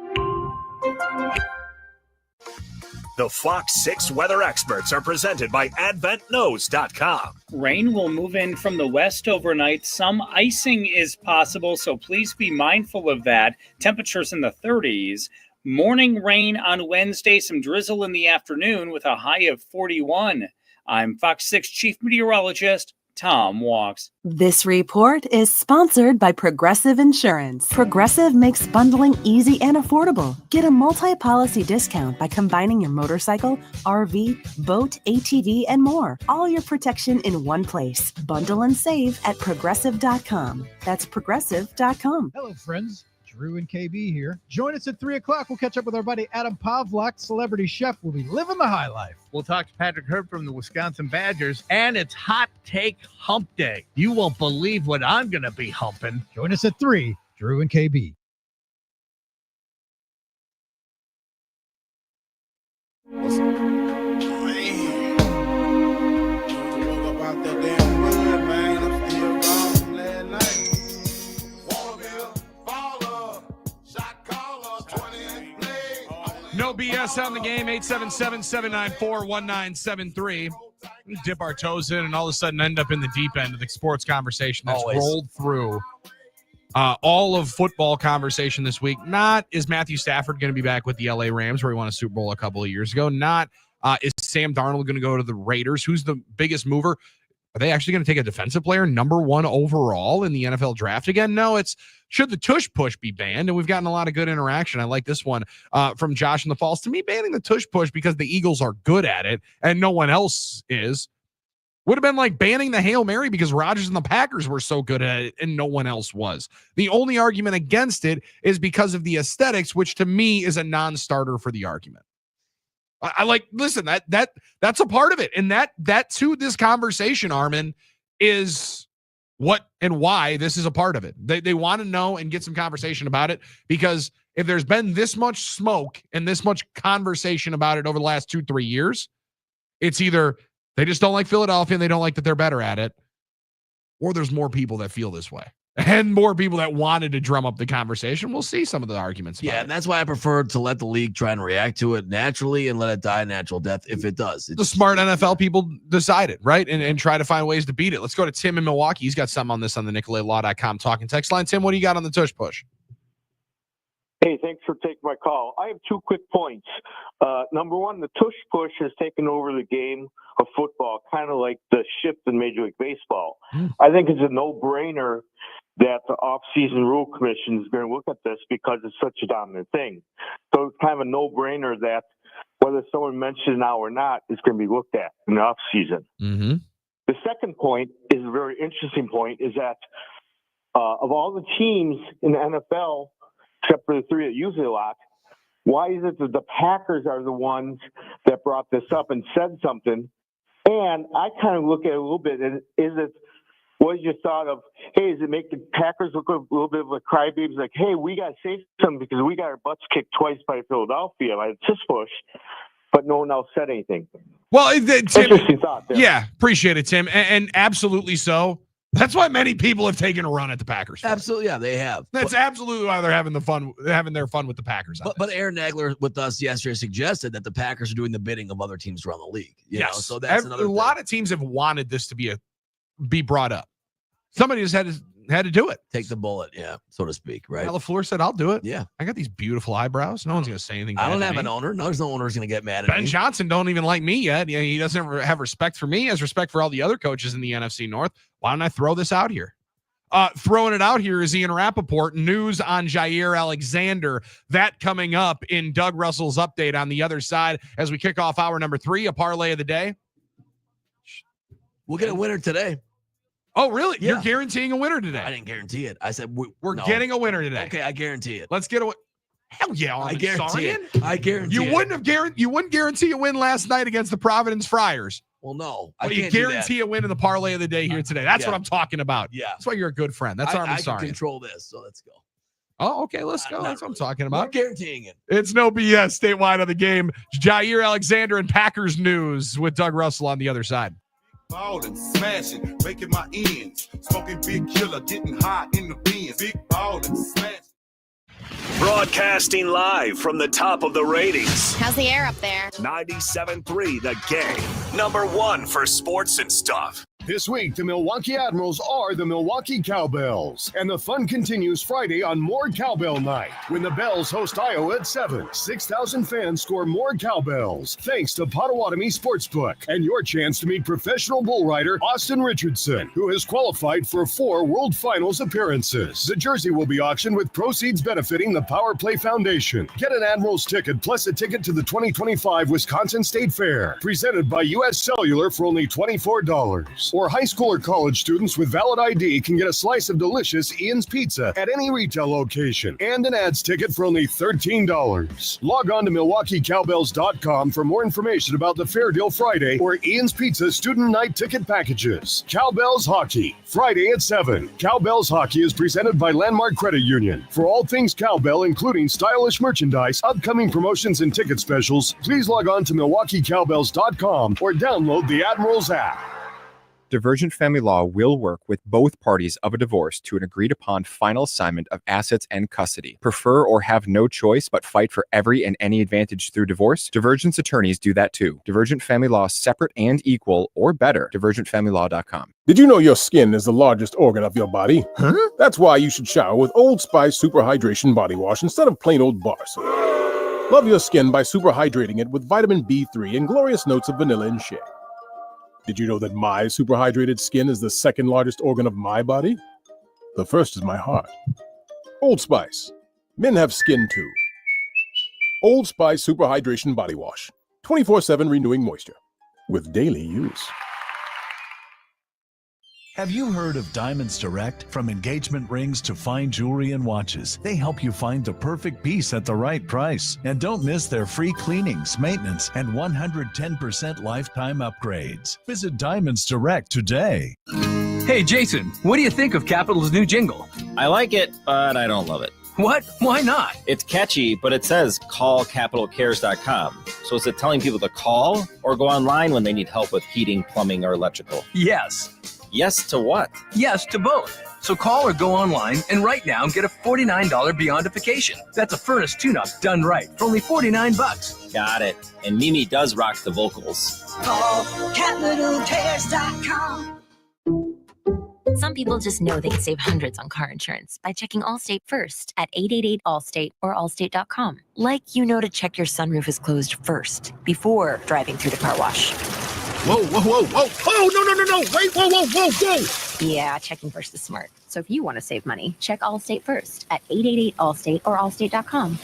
The Fox 6 weather experts are presented by AdventKnows.com. Rain will move in from the west overnight. Some icing is possible, so please be mindful of that. Temperatures in the 30s. Morning rain on Wednesday, some drizzle in the afternoon with a high of 41. I'm Fox 6 Chief Meteorologist Tom Walks. This report is sponsored by Progressive Insurance. Progressive makes bundling easy and affordable. Get a multi-policy discount by combining your motorcycle, RV, boat, ATV, and more. All your protection in one place. Bundle and save at Progressive.com. That's Progressive.com. Hello, friends. Drew and KB here. Join us at 3 o'clock. We'll catch up with our buddy Adam Pavlak, celebrity chef. We'll be living the high life. We'll talk to Patrick Herb from the Wisconsin Badgers, and it's Hot Take Hump Day. You won't believe what I'm going to be humping. Join us at 3, Drew and KB. No BS on the game, 877-794-1973. We dip our toes in and all of a sudden end up in the deep end of the sports conversation that's rolled through all of football conversation this week. Not is Matthew Stafford going to be back with the LA Rams where he won a Super Bowl a couple of years ago. Not is Sam Darnold going to go to the Raiders. Who's the biggest mover? Are they actually going to take a defensive player number 1 overall in the NFL draft again? No, it's should the tush push be banned? And we've gotten a lot of good interaction. I like this one from Josh in the Falls. To me, banning the tush push because the Eagles are good at it and no one else is would have been like banning the Hail Mary because Rodgers and the Packers were so good at it and no one else was. The only argument against it is because of the aesthetics, which to me is a non-starter for the argument. I like, listen, that's a part of it. And that to this conversation, Armin, is what and why this is a part of it. They want to know and get some conversation about it because if there's been this much smoke and this much conversation about it over the last 2-3 years, it's either they just don't like Philadelphia and they don't like that they're better at it, or there's more people that feel this way. And more people that wanted to drum up the conversation. We'll see some of the arguments. Yeah, and that's why I prefer to let the league try and react to it naturally and let it die a natural death if it does. The smart NFL people decided, right? And try to find ways to beat it. Let's go to Tim in Milwaukee. He's got something on this on the NicolaLaw.com talking text line. Tim, what do you got on the tush push? Hey, thanks for taking my call. I have 2 quick points. Number one, the tush push has taken over the game of football, kind of like the shift in Major League Baseball. I think it's a no-brainer that the off-season rule commission is going to look at this because it's such a dominant thing. So it's kind of a no-brainer that whether someone mentions it now or not is going to be looked at in the off-season. Mm-hmm. The second point is a very interesting point, is that of all the teams in the NFL, except for the 3 that use it a lot, why is it that the Packers are the ones that brought this up and said something? And I kind of look at it a little bit, and what is your thought of, hey, does it make the Packers look a little bit of a crybaby? Like, hey, we got to say something because we got our butts kicked twice by Philadelphia by the tush push, but no one else said anything. Well, Tim, interesting thought there. Yeah, appreciate it, Tim. And absolutely so. That's why many people have taken a run at the Packers. Absolutely, yeah, they have. That's absolutely why they're having their fun with the Packers. But Aaron Nagler with us yesterday suggested that the Packers are doing the bidding of other teams around the league. You know? So that's another thing. A lot of teams have wanted this to be brought up. Somebody just had to do it. Take the bullet, yeah, so to speak, right? LaFleur said, I'll do it. Yeah. I got these beautiful eyebrows. No one's going to say anything. I don't have an owner. No, there's no owner's going to get mad at me. Ben Johnson don't even like me yet. He doesn't have respect for me. He has respect for all the other coaches in the NFC North. Why don't I throw this out here? Throwing it out here is Ian Rappaport. News on Jair Alexander. That coming up in Doug Russell's update on the other side as we kick off hour number 3, a parlay of the day. We'll get a winner today. Oh, really? Yeah. You're guaranteeing a winner today. I didn't guarantee it. I said We're no. getting a winner today. Okay, I guarantee it. Let's get a. Hell yeah! I guarantee it. I guarantee You it. You wouldn't guarantee a win last night against the Providence Friars. Well, no, But I you can't do that. guarantee a win in the parlay of the day here today. That's Yeah. what I'm talking about. Yeah. That's why you're a good friend. That's I I'm can sorry. control this, so let's go. Oh, okay. Let's go. That's what I'm talking about. I'm guaranteeing it. It's no BS statewide on the game. Jair Alexander and Packers news with Doug Russell on the other side. Ballin', smashing, making my ends. Smoking big killer, getting high in the bins. Big ballin', smashing. Broadcasting live from the top of the ratings. How's the air up there? 97.3 The Game. Number one for sports and stuff. This week, the Milwaukee Admirals are the Milwaukee Cowbells. And the fun continues Friday on More Cowbell Night, when the Bells host Iowa at 7. 6,000 fans score more cowbells, thanks to Potawatomi Sportsbook. And your chance to meet professional bull rider Austin Richardson, who has qualified for 4 World Finals appearances. The jersey will be auctioned with proceeds benefiting the Power Play Foundation. Get an Admirals ticket plus a ticket to the 2025 Wisconsin State Fair, presented by U.S. Cellular for only $24. Or high school or college students with valid ID can get a slice of delicious Ian's Pizza at any retail location and an ads ticket for only $13. Log on to MilwaukeeCowbells.com for more information about the Fair Deal Friday or Ian's Pizza student night ticket packages. Cowbells Hockey, Friday at 7. Cowbells Hockey is presented by Landmark Credit Union. For all things cowbell, including stylish merchandise, upcoming promotions, and ticket specials, please log on to MilwaukeeCowbells.com or download the Admirals app. Divergent Family Law will work with both parties of a divorce to an agreed-upon final assignment of assets and custody. Prefer or have no choice but fight for every and any advantage through divorce? Divergent's attorneys do that too. Divergent Family Law, separate and equal, or better. DivergentFamilyLaw.com. Did you know your skin is the largest organ of your body? Huh? That's why you should shower with Old Spice Super Hydration Body Wash instead of plain old bar soap. Love your skin by super hydrating it with vitamin B3 and glorious notes of vanilla and shea. Did you know that my super hydrated skin is the second largest organ of my body? The first is my heart. Old Spice. Men have skin too. Old Spice Super Hydration Body Wash. 24/7 renewing moisture. With daily use. Have you heard of Diamonds Direct? From engagement rings to fine jewelry and watches, they help you find the perfect piece at the right price. And don't miss their free cleanings, maintenance, and 110% lifetime upgrades. Visit Diamonds Direct today. Hey, Jason, what do you think of Capital's new jingle? I like it, but I don't love it. What? Why not? It's catchy, but it says call capitalcares.com. So is it telling people to call or go online when they need help with heating, plumbing, or electrical? Yes. Yes to what? Yes to both. So call or go online and right now get a $49 Beyondification. That's a furnace tune-up done right for only $49. Got it. And Mimi does rock the vocals. Call CapitalCares.com. Some people just know they can save hundreds on car insurance by checking Allstate first at 888-ALLSTATE or allstate.com. Like you know to check your sunroof is closed first before driving through the car wash. Whoa, whoa, whoa, whoa. Oh, no. Wait, whoa, whoa, whoa, whoa. Yeah, checking first is smart. So if you want to save money, check Allstate first at 888-ALLSTATE or allstate.com.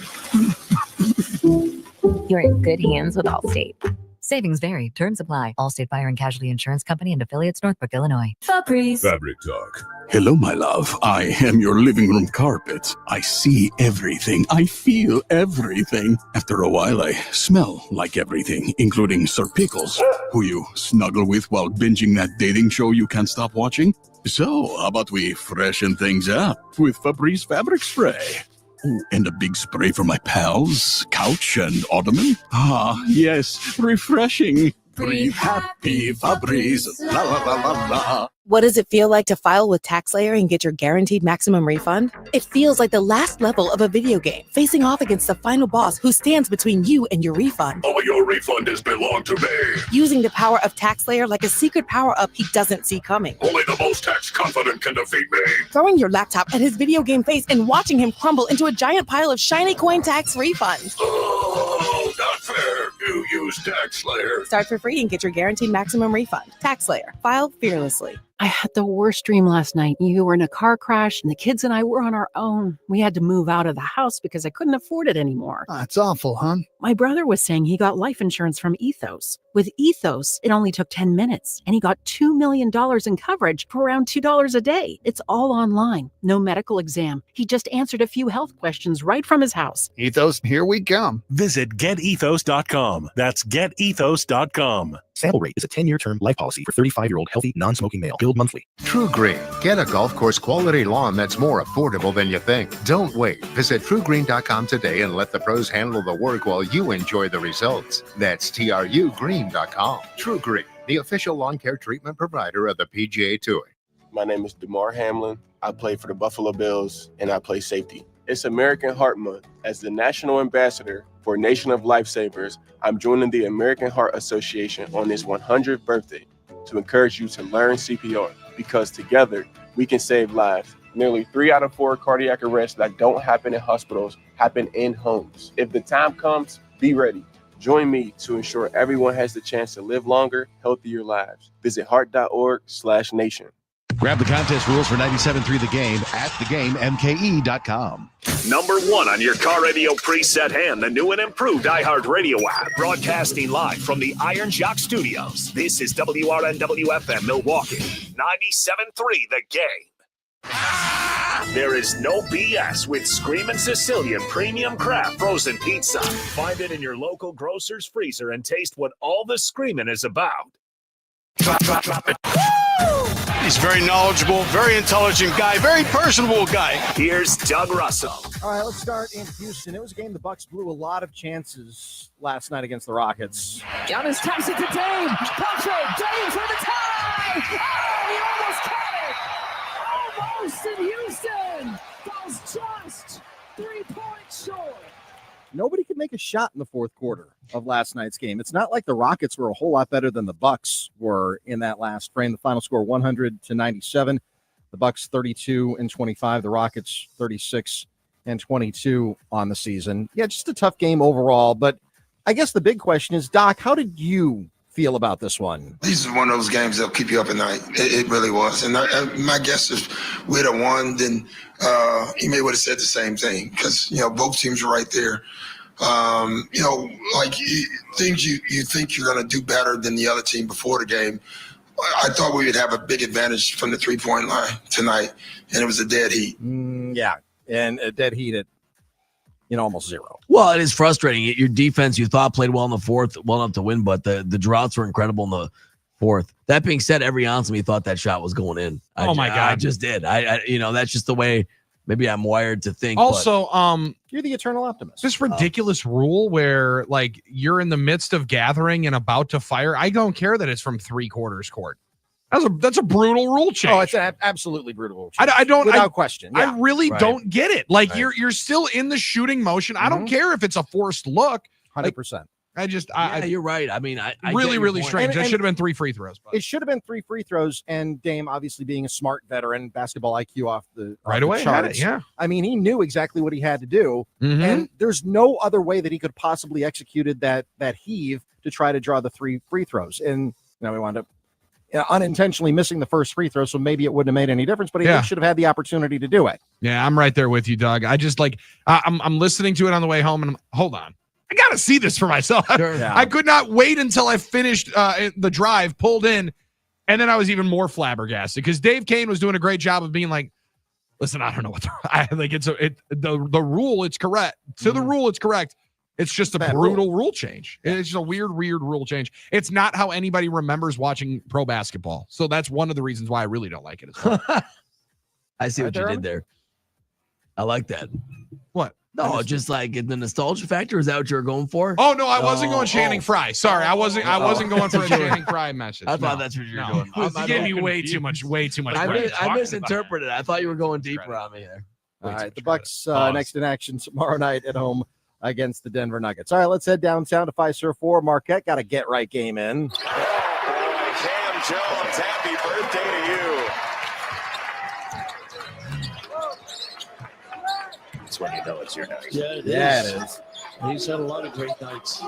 You're in good hands with Allstate. Savings vary. Terms apply. Allstate Fire and Casualty Insurance Company and affiliates, Northbrook, Illinois. Febreze. Fabric Talk. Hello, my love. I am your living room carpet. I see everything. I feel everything. After a while, I smell like everything, including Sir Pickles, who you snuggle with while binging that dating show you can't stop watching. So, how about we freshen things up with Febreze Fabric Spray? Oh, and a big spray for my pals, couch and ottoman. Ah, yes, refreshing. Breathe happy, Febreze. La la la la la. What does it feel like to file with TaxSlayer and get your guaranteed maximum refund? It feels like the last level of a video game, facing off against the final boss who stands between you and your refund. All your refund has belonged to me. Using the power of TaxSlayer like a secret power-up he doesn't see coming. Only the most tax confident can defeat me. Throwing your laptop at his video game face and watching him crumble into a giant pile of shiny coin tax refunds. Oh, not fair. You use TaxSlayer. Start for free and get your guaranteed maximum refund. TaxSlayer. File fearlessly. I had the worst dream last night. You were in a car crash and the kids and I were on our own. We had to move out of the house because I couldn't afford it anymore. It's awful, hon. My brother was saying he got life insurance from Ethos. With Ethos, it only took 10 minutes, and he got $2 million in coverage for around $2 a day. It's all online, no medical exam. He just answered a few health questions right from his house. Ethos, here we come. Visit getethos.com. That's getethos.com. Sample rate is a 10-year term life policy for 35-year-old healthy, non-smoking male. Billed monthly. True Green. Get a golf course quality lawn that's more affordable than you think. Don't wait. Visit TrueGreen.com today and let the pros handle the work while you enjoy the results. That's TrueGreen.com. True Green, the official lawn care treatment provider of the PGA Tour. My name is DeMar Hamlin. I play for the Buffalo Bills, and I play safety. It's American Heart Month. As the national ambassador for Nation of Lifesavers, I'm joining the American Heart Association on its 100th birthday to encourage you to learn CPR, because together we can save lives. Nearly 3 out of 4 cardiac arrests that don't happen in hospitals happen in homes. If the time comes, be ready. Join me to ensure everyone has the chance to live longer, healthier lives. Visit heart.org/nation. Grab the contest rules for 97.3 The Game at thegamemke.com. Number 1 on your car radio preset and the new and improved iHeartRadio app. Broadcasting live from the Iron Jock Studios. This is WRNW-FM Milwaukee. 97.3 The Game. There is no BS with Screamin' Sicilian Premium Craft Frozen Pizza. Find it in your local grocer's freezer and taste what all the screaming is about. Drop it. He's very knowledgeable, very intelligent guy, very personable guy. Here's Doug Russell. All right, let's start in Houston. It was a game the Bucks blew a lot of chances last night against the Rockets. Giannis taps it to Dame. Dame for the tie. Oh, he almost caught it. Almost in Houston. Falls just 3 points short. Nobody could make a shot in the fourth quarter of last night's game. It's not like the Rockets were a whole lot better than the Bucks were in that last frame. The final score 100-97. The Bucks 32-25. The Rockets 36-22 on the season. Yeah, just a tough game overall. But I guess the big question is, Doc, how did you feel about this one? This is one of those games that'll keep you up at night. It really was. And my guess is we'd have won, then he may would have said the same thing, because, both teams are right there. Things you think you're going to do better than the other team before the game. I thought we would have a big advantage from the 3-point line tonight, and it was a dead heat. Yeah, and a dead heat at almost zero. Well, it is frustrating. Your defense, you thought, played well in the fourth, well enough to win, but the droughts were incredible in the fourth. That being said, every ounce of me thought that shot was going in. My God. I just did. I that's just the way maybe I'm wired to think. Also, you're the eternal optimist. This ridiculous rule where, like, you're in the midst of gathering and about to fire. I don't care that it's from 3/4 court. That's a brutal rule change. Oh, it's an absolutely brutal rule change. I don't, without question. Yeah. I really don't get it. Like, you're still in the shooting motion. I don't care if it's a forced look. 100%. You're right. I mean, I really strange. It should have been 3 free throws. It should have been 3 free throws, and Dame, obviously being a smart veteran, basketball IQ off the away charts. had it, yeah. I mean, he knew exactly what he had to do, and there's no other way that he could possibly executed that heave to try to draw the 3 free throws. And we wound up unintentionally missing the first free throw, so maybe it wouldn't have made any difference, but he should have had the opportunity to do it. Yeah, I'm right there with you, Doug. I just I'm listening to it on the way home, and hold on. I got to see this for myself. Sure, yeah. I could not wait until I finished the drive, pulled in, and then I was even more flabbergasted because Dave Kane was doing a great job of being like, listen, I don't know what the rule, it's correct. To the rule, it's correct. It's just a brutal rule change. It's just a weird rule change. It's not how anybody remembers watching pro basketball. So that's one of the reasons why I really don't like it as well. I see what you did there. I like that. What? No, just like the nostalgia factor. Is that what you were going for? Oh no, I wasn't going Channing Frye. Sorry, I wasn't going for a Channing Frye message. I thought that's what you were doing. You gave me way too much. I misinterpreted it. I thought you were going deeper on me there. All right, the Bucks next in action tomorrow night at home against the Denver Nuggets. All right, let's head downtown to Fiserv 4. Marquette got a get-right game in. Oh, Cam Jones, happy birthday to you. That's when you know it's your night. Yeah, it is. He's had a lot of great nights.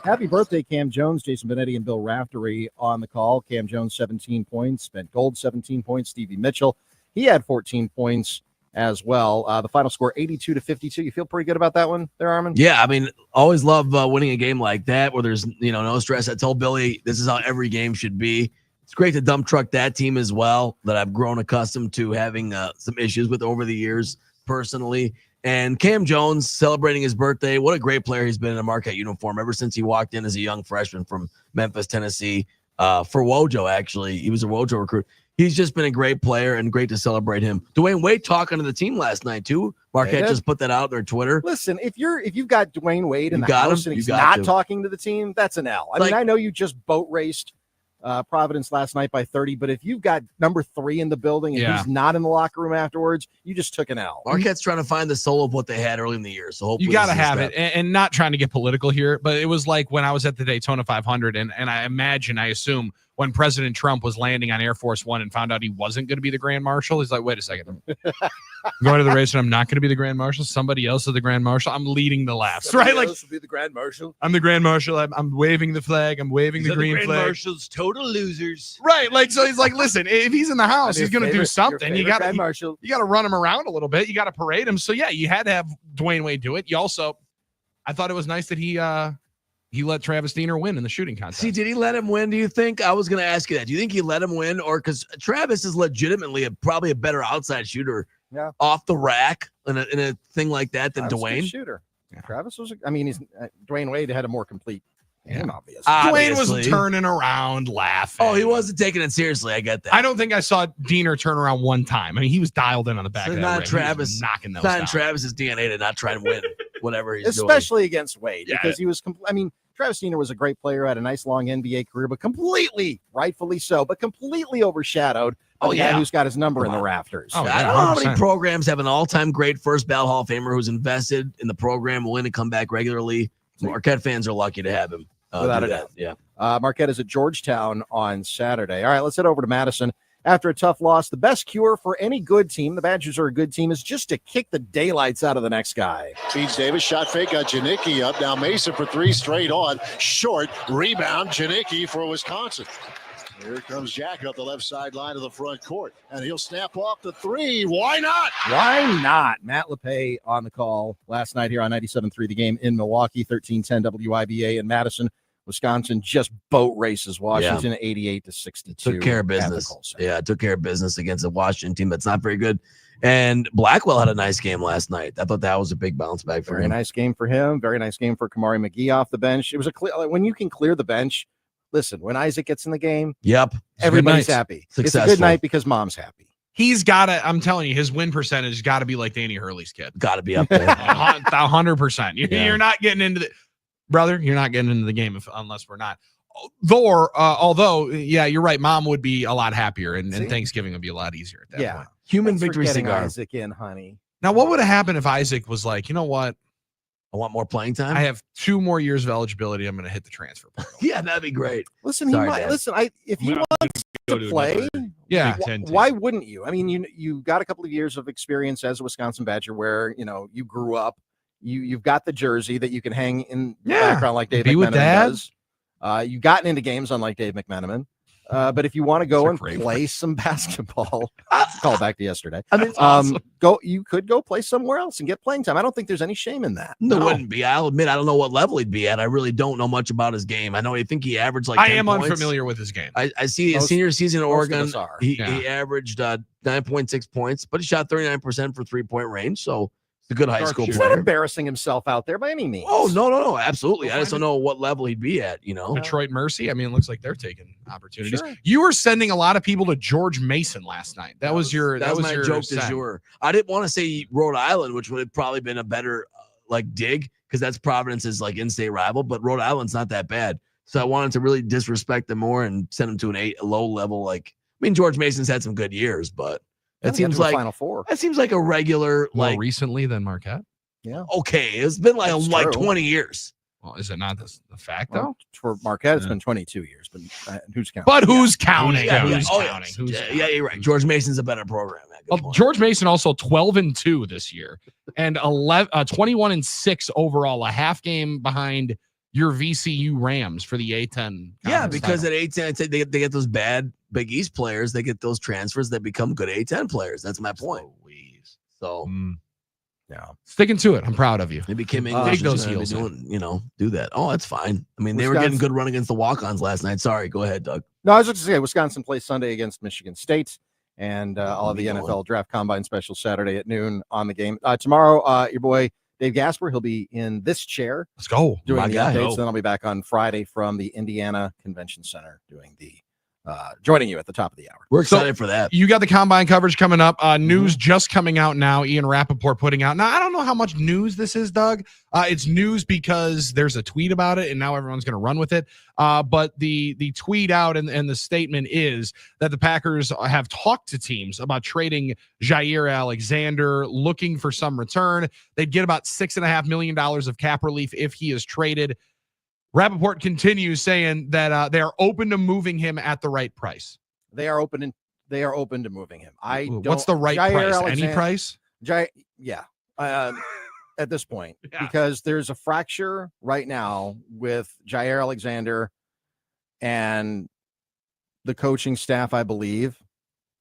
Happy birthday, Cam Jones. Jason Benetti and Bill Raftery on the call. Cam Jones, 17 points. Ben Gold, 17 points. Stevie Mitchell, he had 14 points. as well. The final score 82-52. You feel pretty good about that one there, Armin? Yeah, I mean, always love winning a game like that where there's no stress. I told Billy this is how every game should be. It's great to dump truck that team as well that I've grown accustomed to having some issues with over the years personally. And Cam Jones celebrating his birthday. What a great player he's been in a Marquette uniform ever since he walked in as a young freshman from Memphis, Tennessee. For Wojo, actually. He was a Wojo recruit. He's just been a great player and great to celebrate him. Dwayne Wade talking to the team last night, too. Marquette just put that out on their Twitter. Listen, if you've got Dwayne Wade in the house and he's not talking to the team, that's an L. I mean, I know you just boat raced Providence last night by 30, but if you've got number 3 in the building and he's not in the locker room afterwards, you just took an L. Marquette's trying to find the soul of what they had early in the year, so hopefully you got to have it. And not trying to get political here, but it was like when I was at the Daytona 500, and I assume when President Trump was landing on Air Force One and found out he wasn't going to be the Grand Marshal, he's like, wait a second. I'm going to the race and I'm not going to be the Grand Marshal. Somebody else is the Grand Marshal. I'm leading the laughs, right? Like, be the Grand Marshal. I'm the Grand Marshal. I'm waving the flag. I'm waving the green Grand flag. Marshals, total losers. Right. Like, so he's like, listen, if he's in the house, he's going to do something. You got to run him around a little bit. You got to parade him. So yeah, you had to have Dwayne Wade do it. You also, I thought it was nice that he let Travis Diener win in the shooting contest. See, did he let him win, do you think? I was going to ask you that. Do you think he let him win? Or because Travis is legitimately probably a better outside shooter off the rack in a thing like that than Dwayne? Shooter. Yeah. Travis was, Dwayne Wade had a more complete game, obviously. Dwayne was turning around, laughing. Oh, he wasn't taking it seriously. I get that. I don't think I saw Diener turn around one time. I mean, he was dialed in on the back of that not ring. Travis knocking those not down. Travis's DNA to not try and win whatever he's doing. Especially against Wade, because he was, Travis Diener was a great player, had a nice long NBA career, but rightfully so, but completely overshadowed by the guy who's got his number in the rafters. I don't know how many programs have an all-time great first ballot Hall of Famer who's invested in the program, willing to come back regularly. Marquette fans are lucky to have him. Without a doubt. Yeah. Marquette is at Georgetown on Saturday. All right, let's head over to Madison. After a tough loss, the best cure for any good team, the Badgers are a good team, is just to kick the daylights out of the next guy. Feeds Davis, shot fake, got Janicki up. Now Mason for 3 straight on. Short, rebound, Janicki for Wisconsin. Here comes Jack up the left sideline of the front court, and he'll snap off the 3. Why not? Why not? Matt LePay on the call last night here on 97.3 The Game in Milwaukee, 1310 WIBA in Madison. Wisconsin just boat races Washington 88-62. Took care of business. Took care of business against a Washington team that's not very good. And Blackwell had a nice game last night. I thought that was a big bounce back for him. Very nice game for him. Very nice game for Kamari McGee off the bench. It was when you can clear the bench. Listen, when Isaac gets in the game, everybody's happy. Successful. It's a good night because mom's happy. He's got to, I'm telling you, his win percentage has got to be like Danny Hurley's kid. Got to be up there. 100%. You're not getting into the brother. You're not getting into the game unless we're not. Although, you're right. Mom would be a lot happier, and Thanksgiving would be a lot easier at that point. Human victory cigar. Isaac in, honey. Now, what would have happened if Isaac was like, you know what? I want more playing time. I have 2 more years of eligibility. I'm going to hit the transfer portal. Yeah, that'd be great. Listen, if he wants to play, why wouldn't you? I mean, you got a couple of years of experience as a Wisconsin Badger where, you grew up. You've got the jersey that you can hang in the background like Dave McMenamin does. You've gotten into games unlike Dave McMenamin. But if you want to go and play some basketball, call back to yesterday. I mean, awesome. You could go play somewhere else and get playing time. I don't think there's any shame in that. There wouldn't be. I'll admit I don't know what level he'd be at. I really don't know much about his game. I know I think he averaged like 10 points. Unfamiliar with his game. I see his senior season in Oregon. He averaged 9.6 points, but he shot 39% for 3-point range. So a good high school player. He's not embarrassing himself out there by any means. Oh, no, absolutely. I just don't know what level he'd be at, Detroit Mercy. I mean, it looks like they're taking opportunities. Sure. You were sending a lot of people to George Mason last night. That was my joke du jour. I didn't want to say Rhode Island, which would have probably been a better dig because that's Providence's in-state rival, but Rhode Island's not that bad. So I wanted to really disrespect them more and send them to a low level. George Mason's had some good years, but that seems like Final Four. That seems like a regular more recently than Marquette. Yeah. Okay, it's been like 20 years. Well, is it not the fact though? For Marquette, it's been 22 years, but who's counting? But who's counting? Who's counting? You're right. George Mason's a better program. Well, George Mason also 12-2 this year, and 21-6 overall, a half game behind your VCU Rams for the A10. Yeah, because at A10, they get those bad Big East players. They get those transfers that become good A10 players. That's my point. So yeah, sticking to it. I'm proud of you. Maybe Kim English take those is gonna be heels. do that. Oh, that's fine. I mean, they were getting good run against the walk-ons last night. Sorry, go ahead, Doug. No, I was just going to say Wisconsin plays Sunday against Michigan State, and all of the NFL Draft Combine special Saturday at noon on the game. Tomorrow, your boy Dave Gasper, he'll be in this chair. Let's go. Doing the updates. Then I'll be back on Friday from the Indiana Convention Center doing the joining you at the top of the hour. We're excited for that. You got the combine coverage coming up. News just coming out now. Ian Rappaport putting out. Now, I don't know how much news this is, Doug. It's news because there's a tweet about it, and now everyone's going to run with it. But the tweet out and the statement is that the Packers have talked to teams about trading Jair Alexander, looking for some return. They'd get about $6.5 million of cap relief if he is traded. Rappaport continues saying that they are open to moving him at the right price. They are open to moving him. What's the right price? Any price? At this point, because there's a fracture right now with Jair Alexander and the coaching staff, I believe,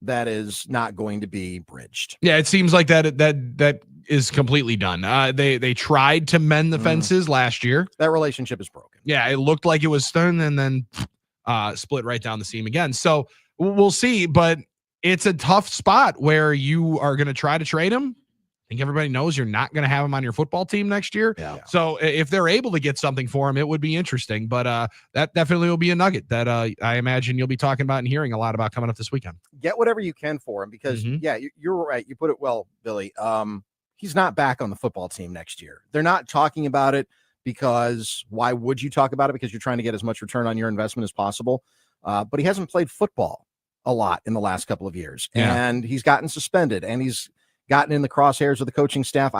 that is not going to be bridged. Yeah, it seems like that is completely done. They tried to mend the fences last year. That relationship is broken. Yeah, it looked like it was done and then split right down the seam again. So we'll see, but it's a tough spot where you are going to try to trade him. I think everybody knows you're not going to have him on your football team next year. Yeah. So if they're able to get something for him, it would be interesting. But that definitely will be a nugget that I imagine you'll be talking about and hearing a lot about coming up this weekend. Get whatever you can for him because, you're right. You put it well, Billy. He's not back on the football team next year. They're not talking about it because why would you talk about it? Because you're trying to get as much return on your investment as possible. But he hasn't played football a lot in the last couple of years. Yeah. And he's gotten suspended and he's gotten in the crosshairs of the coaching staff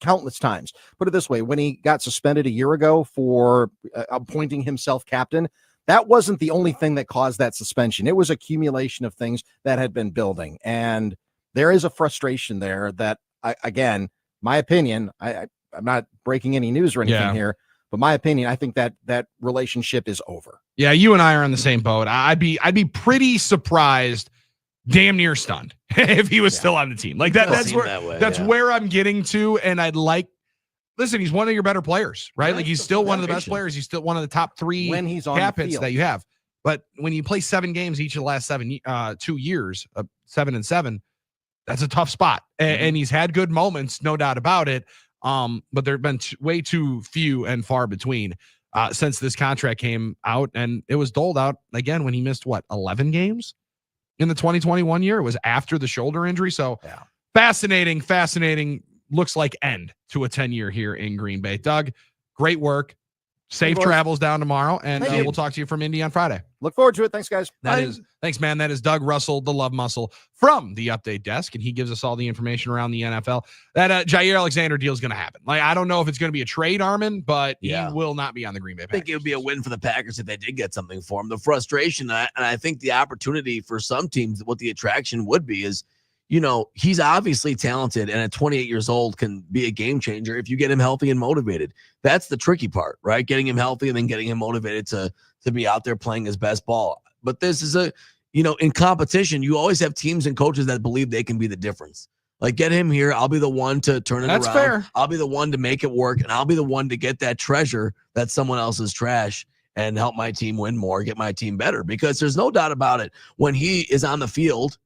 countless times. Put it this way, when he got suspended a year ago for appointing himself captain, that wasn't the only thing that caused that suspension. It was accumulation of things that had been building. And there is a frustration there that, again, my opinion, I'm not breaking any news or anything here, but my opinion, I think that relationship is over. Yeah, you and I are on the same boat. I'd be pretty surprised, damn near stunned, if he was still on the team. Like that's where I'm getting to. And listen, he's one of your better players, right? Like he's still one of the best players. He's still one of the top 3 when he's on cap the hits field that you have. But when you play 7 games each of the last 2 years, 7-7, that's a tough spot. And he's had good moments, no doubt about it. But there have been way too few and far between since this contract came out. And it was doled out again when he missed 11 games in the 2021 year. It was after the shoulder injury. So fascinating. Looks like end to a 10-year here in Green Bay. Doug, great work. Safe travels down tomorrow, and we'll talk to you from Indy on Friday. Look forward to it. Thanks, guys. Thanks, man. That is Doug Russell, the Love Muscle, from the Update Desk, and he gives us all the information around the NFL. That Jair Alexander deal is going to happen. Like, I don't know if it's going to be a trade, Armin, but he will not be on the Green Bay Packers. I think it would be a win for the Packers if they did get something for him. The frustration, and I think the opportunity for some teams, what the attraction would be is, he's obviously talented and at 28 years old can be a game changer if you get him healthy and motivated. That's the tricky part, right? Getting him healthy and then getting him motivated to be out there playing his best ball. But this is in competition, you always have teams and coaches that believe they can be the difference. Like, get him here. I'll be the one to turn it around. That's fair. I'll be the one to make it work, and I'll be the one to get that treasure that's someone else's trash and help my team win more, get my team better. Because there's no doubt about it. When he is on the field,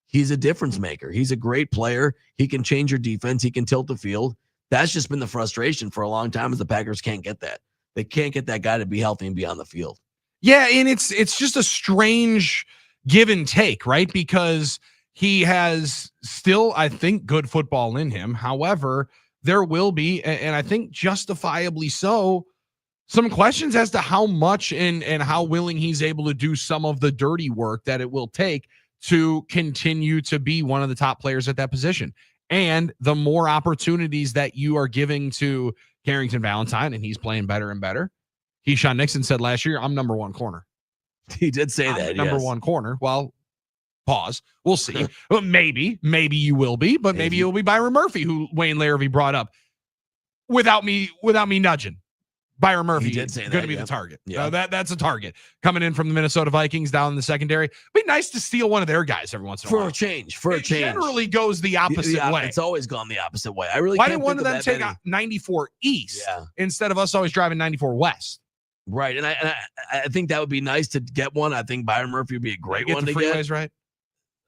he's a difference maker. He's a great player. He can change your defense. He can tilt the field. That's just been the frustration for a long time, is the Packers can't get that. They can't get that guy to be healthy and be on the field. Yeah, and it's just a strange give and take, right? Because he has still, I think, good football in him. However, there will be, and I think justifiably so, some questions as to how much and how willing he's able to do some of the dirty work that it will take to continue to be one of the top players at that position. And the more opportunities that you are giving to Carrington Valentine, and he's playing better and better. Keyshawn Nixon said last year, I'm number 1 corner. He did say that. Number 1 corner. Well, pause. We'll see. Well, maybe you will be, but maybe you'll be Byron Murphy, who Wayne Larrivee brought up without me nudging. Byron Murphy He did say going to that, be yeah. the target. Yeah. That's a target coming in from the Minnesota Vikings down in the secondary. Be nice to steal one of their guys every once in a while. For a change. It generally goes the opposite way. It's always gone the opposite way. I really Why can't didn't one of think them that take many. out 94 East Yeah. instead of us always driving 94 West? Right. And I think that would be nice to get one. I think Byron Murphy would be a great Get one the to freeways get. right?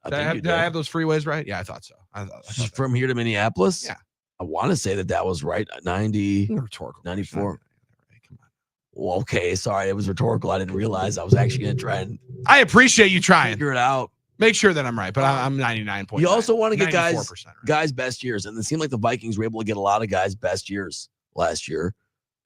Did I have those freeways right? Yeah, I thought so. I thought From here to Minneapolis? Yeah. I want to say that was right. 90, rhetorical 94. Well, okay. Sorry. It was rhetorical. I didn't realize I was actually going to try and I appreciate you trying. figure it out. Make sure that I'm right, but I'm 99.9. You also want to get 94%, guys best years. And it seemed like the Vikings were able to get a lot of guys best years last year.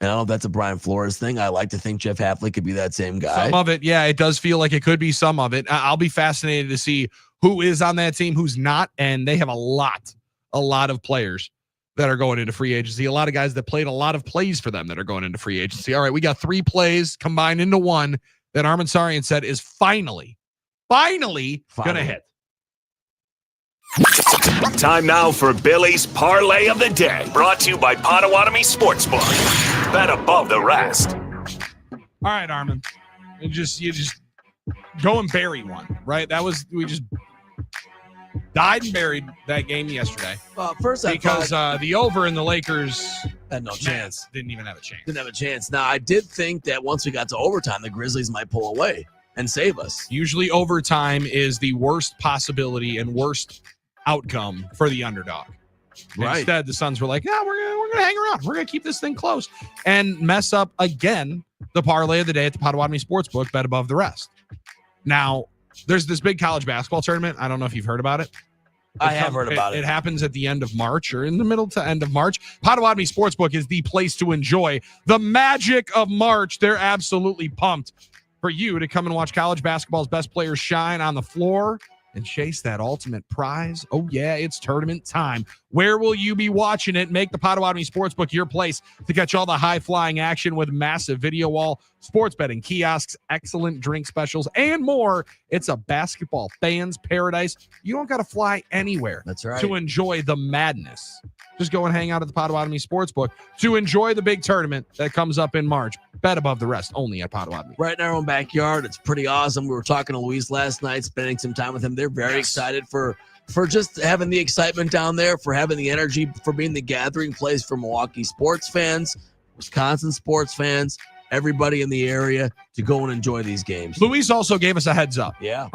And I don't know if that's a Brian Flores thing. I like to think Jeff Hafley could be that same guy. Some of it, yeah, it does feel like it could be some of it. I'll be fascinated to see who is on that team, who's not, and they have a lot of players that are going into free agency. A lot of guys that played a lot of plays for them that are going into free agency. All right, we got 3 plays combined into one that Armin Sarian said is finally going to hit. Time now for Billy's Parlay of the Day, brought to you by Potawatomi Sportsbook. Bet above the rest. All right, Armin. You just go and bury one, right? We just died and buried that game yesterday. First, because the over in the Lakers had no chance. Didn't even have a chance. Didn't have a chance. Now, I did think that once we got to overtime, the Grizzlies might pull away and save us. Usually overtime is the worst possibility and worst outcome for the underdog. Right. Instead, the Suns were like, yeah, we're gonna hang around. We're gonna keep this thing close and mess up again the parlay of the day at the Potawatomi Sportsbook, bet above the rest. Now, there's this big college basketball tournament. I don't know if you've heard about it. I have heard about it. It happens at the end of March or in the middle to end of March. Potawatomi Sportsbook is the place to enjoy the magic of March. They're absolutely pumped for you to come and watch college basketball's best players shine on the floor and chase that ultimate prize. Oh, yeah, it's tournament time. Where will you be watching it? Make the Potawatomi Sportsbook your place to catch all the high-flying action with massive video wall, sports betting kiosks, excellent drink specials, and more. It's a basketball fan's paradise. You don't got to fly anywhere. That's right. To enjoy the madness. Just go and hang out at the Potawatomi Sportsbook to enjoy the big tournament that comes up in March. Bet above the rest, only at Potawatomi. Right in our own backyard. It's pretty awesome. We were talking to Luis last night, spending some time with him. They're very excited for just having the excitement down there, for having the energy, for being the gathering place for Milwaukee sports fans, Wisconsin sports fans, everybody in the area to go and enjoy these games. Luis also gave us a heads up. Yeah.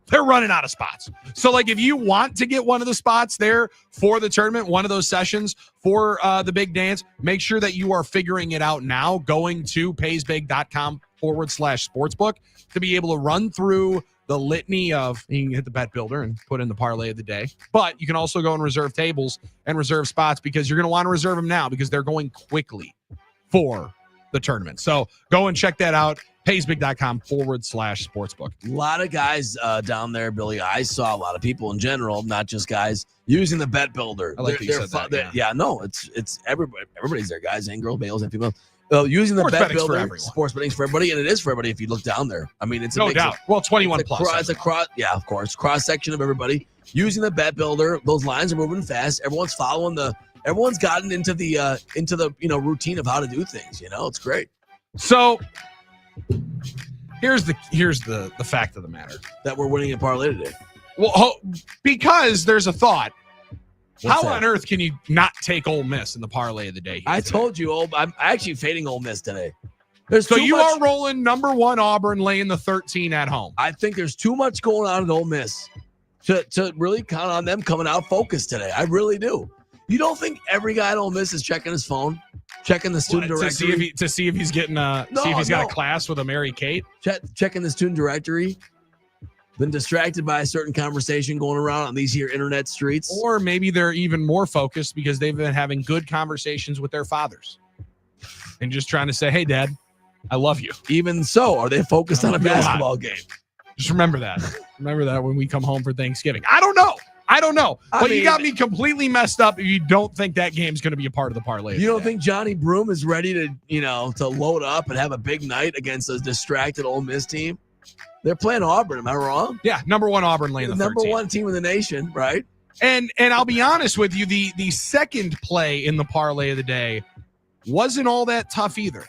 They're running out of spots. So, like, if you want to get one of the spots there for the tournament, one of those sessions for the big dance, make sure that you are figuring it out now, going to paysbig.com/sportsbook to be able to run through the litany of, you can hit the bet builder and put in the parlay of the day, but you can also go and reserve tables and reserve spots because you're going to want to reserve them now because they're going quickly for the tournament. So go and check that out. paysbig.com/sportsbook. A lot of guys down there, Billy. I saw a lot of people in general, not just guys, using the bet builder. I like that you said that, yeah, no, it's everybody. Everybody's there, guys and girls, males and females. Using the Sports bet betting's for builder, everyone. Sports betting's for everybody, and it is for everybody if you look down there. I mean, it's a No mix doubt. of- Well, 21 it's a plus. It's a cross, yeah, of course, cross section of everybody using the bet builder. Those lines are moving fast. Everyone's following everyone's gotten into the routine of how to do things. It's great. So here's the fact of the matter that we're winning a parlay today. Well, because there's a thought. What's How that? on earth can you not take Ole Miss in the parlay of the day? I told you, I'm actually fading Ole Miss today. There's So too you much- are rolling number 1 Auburn, laying the 13 at home. I think there's too much going on at Ole Miss to really count on them coming out focused today. I really do. You don't think every guy at Ole Miss is checking his phone, checking the student What, directory? to see if he's getting got a class with a Mary Kate? Checking the student directory? Been distracted by a certain conversation going around on these here internet streets? Or maybe they're even more focused because they've been having good conversations with their fathers and just trying to say, hey, Dad, I love you. Even so, are they focused on a Love you a lot. basketball game? Just remember that. Remember that when we come home for Thanksgiving. I don't know. But you got me completely messed up if you don't think that game's going to be a part of the parlay. You don't think Johnny Broom is ready to load up and have a big night against a distracted Ole Miss team? They're playing Auburn. Am I wrong? Yeah, number 1 Auburn laying the number 13. 1 team in the nation, right? And I'll be honest with you, the second play in the parlay of the day wasn't all that tough either.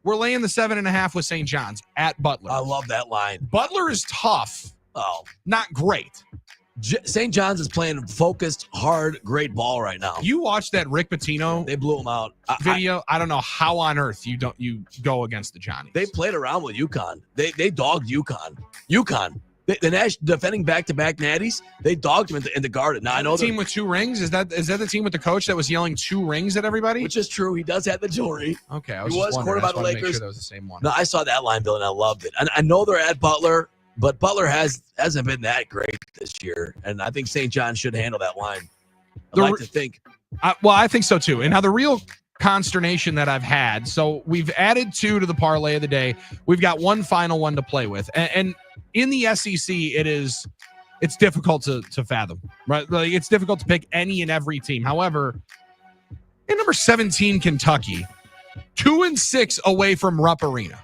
We're laying the 7.5 with St. John's at Butler. I love that line. Butler is tough. Oh, not great. St. John's is playing focused, hard, great ball right now. You watched that Rick Pitino? They blew him out. Video. I don't know how on earth you go against the Johnnies. They played around with UConn. They dogged UConn. The national defending back-to-back natties, they dogged them in the Garden. Now I know the team with 2 rings. Is that the team with the coach that was yelling 2 rings at everybody? Which is true. He does have the jewelry. Okay, he was quarterback of the Lakers. Make sure that was the same one. No, I saw that line, Bill, and I loved it. And I know they're at Butler, but Butler hasn't been that great this year, and I think St. John should handle that line. I'd like to think. I think so too. And now the real consternation that I've had. So we've added 2 to the parlay of the day. We've got one final one to play with, and in the SEC, it's difficult to fathom, right? Like, it's difficult to pick any and every team. However, in number 17, Kentucky, 2-6 away from Rupp Arena.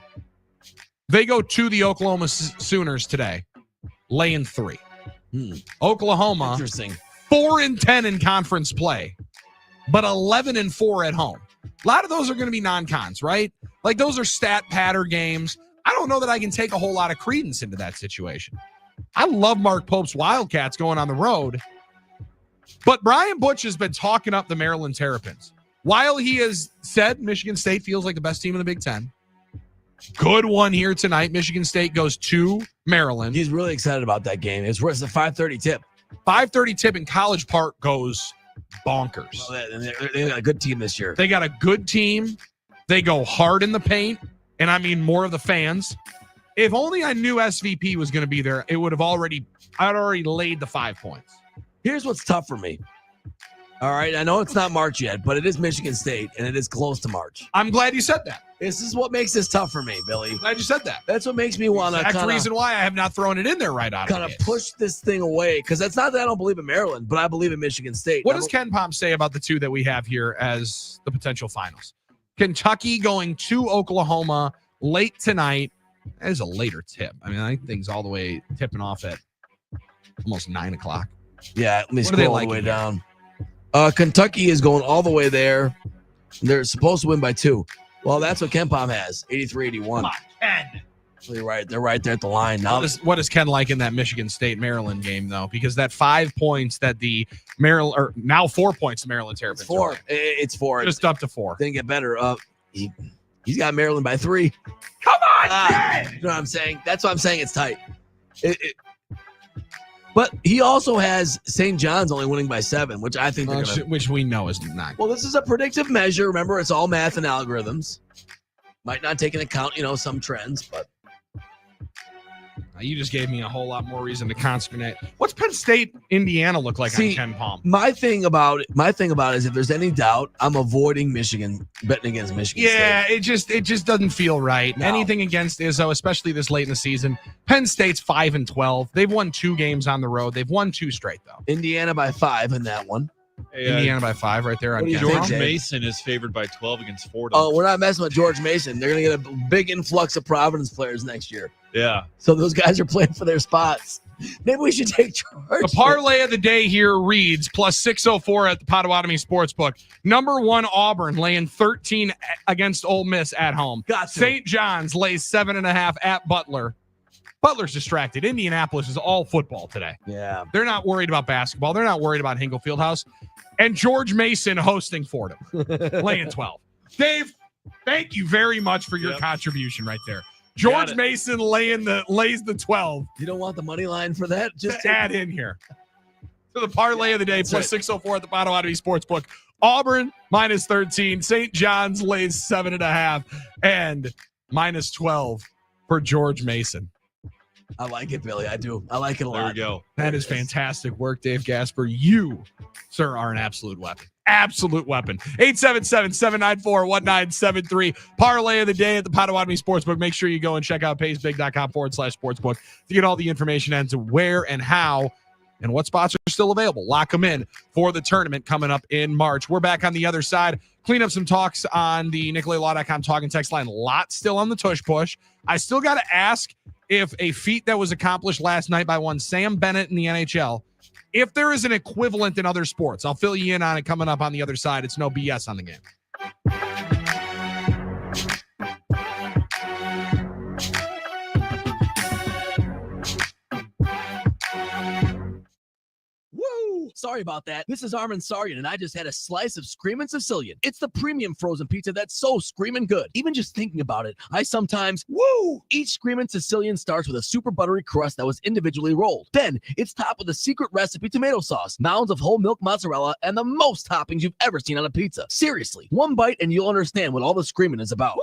They go to the Oklahoma Sooners today, laying 3. Oklahoma, interesting, 4-10 in conference play, but 11-4 at home. A lot of those are going to be non-cons, right? Like, those are stat patter games. I don't know that I can take a whole lot of credence into that situation. I love Mark Pope's Wildcats going on the road, but Brian Butch has been talking up the Maryland Terrapins. While he has said Michigan State feels like the best team in the Big Ten, good one here tonight. Michigan State goes to Maryland. He's really excited about that game. It's a 5:30 tip. 5:30 tip in College Park goes bonkers. Well, they got a good team this year. They got a good team. They go hard in the paint, and I mean more of the fans. If only I knew SVP was going to be there, I'd already laid the 5 points. Here's what's tough for me. All right, I know it's not March yet, but it is Michigan State, and it is close to March. I'm glad you said that. This is what makes this tough for me, Billy. Glad you said that. That's what makes me want to That's the reason why I have not thrown it in there right out kind of push this thing away, because it's not that I don't believe in Maryland, but I believe in Michigan State. What does Ken Pom say about the 2 that we have here as the potential finals? Kentucky going to Oklahoma late tonight. That is a later tip. I mean, I think things all the way tipping off at almost 9 o'clock. Yeah, let me scroll all the way down. Kentucky is going all the way there. They're supposed to win by 2. Well, that's what Ken Pom has, 83-81. Come on, Ken. They're right there at the line. Now, what is Ken like in that Michigan State-Maryland game, though? Because that 5 points that the Maryland, or now 4 points the Maryland Terrapins. It's 4. Just up to 4. Didn't get better. He's got Maryland by 3. Come on, Ken! You know what I'm saying? That's why I'm saying it's tight. But he also has St. John's only winning by 7, which I think they're going to... Which we know is not. Well, this is a predictive measure. Remember, it's all math and algorithms. Might not take into account, some trends, but... You just gave me a whole lot more reason to consternate. What's Penn State, Indiana look like on Ken Pom? My thing about it is if there's any doubt, I'm avoiding Michigan, betting against Michigan State. Yeah, it just doesn't feel right. No. Anything against Izzo, especially this late in the season. Penn State's 5-12. They've won 2 games on the road. They've won 2 straight, though. Indiana by 5 in that one. Indiana by 5 right there. George Mason is favored by 12 against Fordham. Oh, we're not messing with George Mason. They're going to get a big influx of Providence players next year. Yeah. So those guys are playing for their spots. Maybe we should take George. The parlay of the day here reads plus 604 at the Potawatomi Sportsbook. Number 1, Auburn laying 13 against Ole Miss at home. St. John's lays 7.5 at Butler. Butler's distracted. Indianapolis is all football today. Yeah. They're not worried about basketball. They're not worried about Hinkle Fieldhouse. And George Mason hosting Fordham, laying 12. Dave, thank you very much for your contribution right there. George Mason lays the 12. You don't want the money line for that? Just add in here. So the parlay of the day, plus 604 at the Potawatomi Sportsbook. Auburn, minus 13. St. John's lays 7.5. And minus 12 for George Mason. I like it, Billy. I do. I like it a lot. There we go. That is fantastic work, Dave Gasper. You, sir, are an absolute weapon. Absolute weapon. 877-794-1973. Parlay of the day at the Potawatomi Sportsbook. Make sure you go and check out paysbig.com/sportsbook to get all the information as to where and how and what spots are still available. Lock them in for the tournament coming up in March. We're back on the other side. Clean up some talks on the NicolaLaw.com talk and text line. Lot still on the tush push. I still got to ask if a feat that was accomplished last night by one Sam Bennett in the NHL, if there is an equivalent in other sports. I'll fill you in on it coming up on the other side. It's no BS on the game. Woo! Sorry about that. This is Armin Saryan, and I just had a slice of Screamin' Sicilian. It's the premium frozen pizza that's so screamin' good. Even just thinking about it, I sometimes, woo! Each Screamin' Sicilian starts with a super buttery crust that was individually rolled. Then, it's topped with a secret recipe tomato sauce, mounds of whole milk mozzarella, and the most toppings you've ever seen on a pizza. Seriously, one bite and you'll understand what all the screaming is about.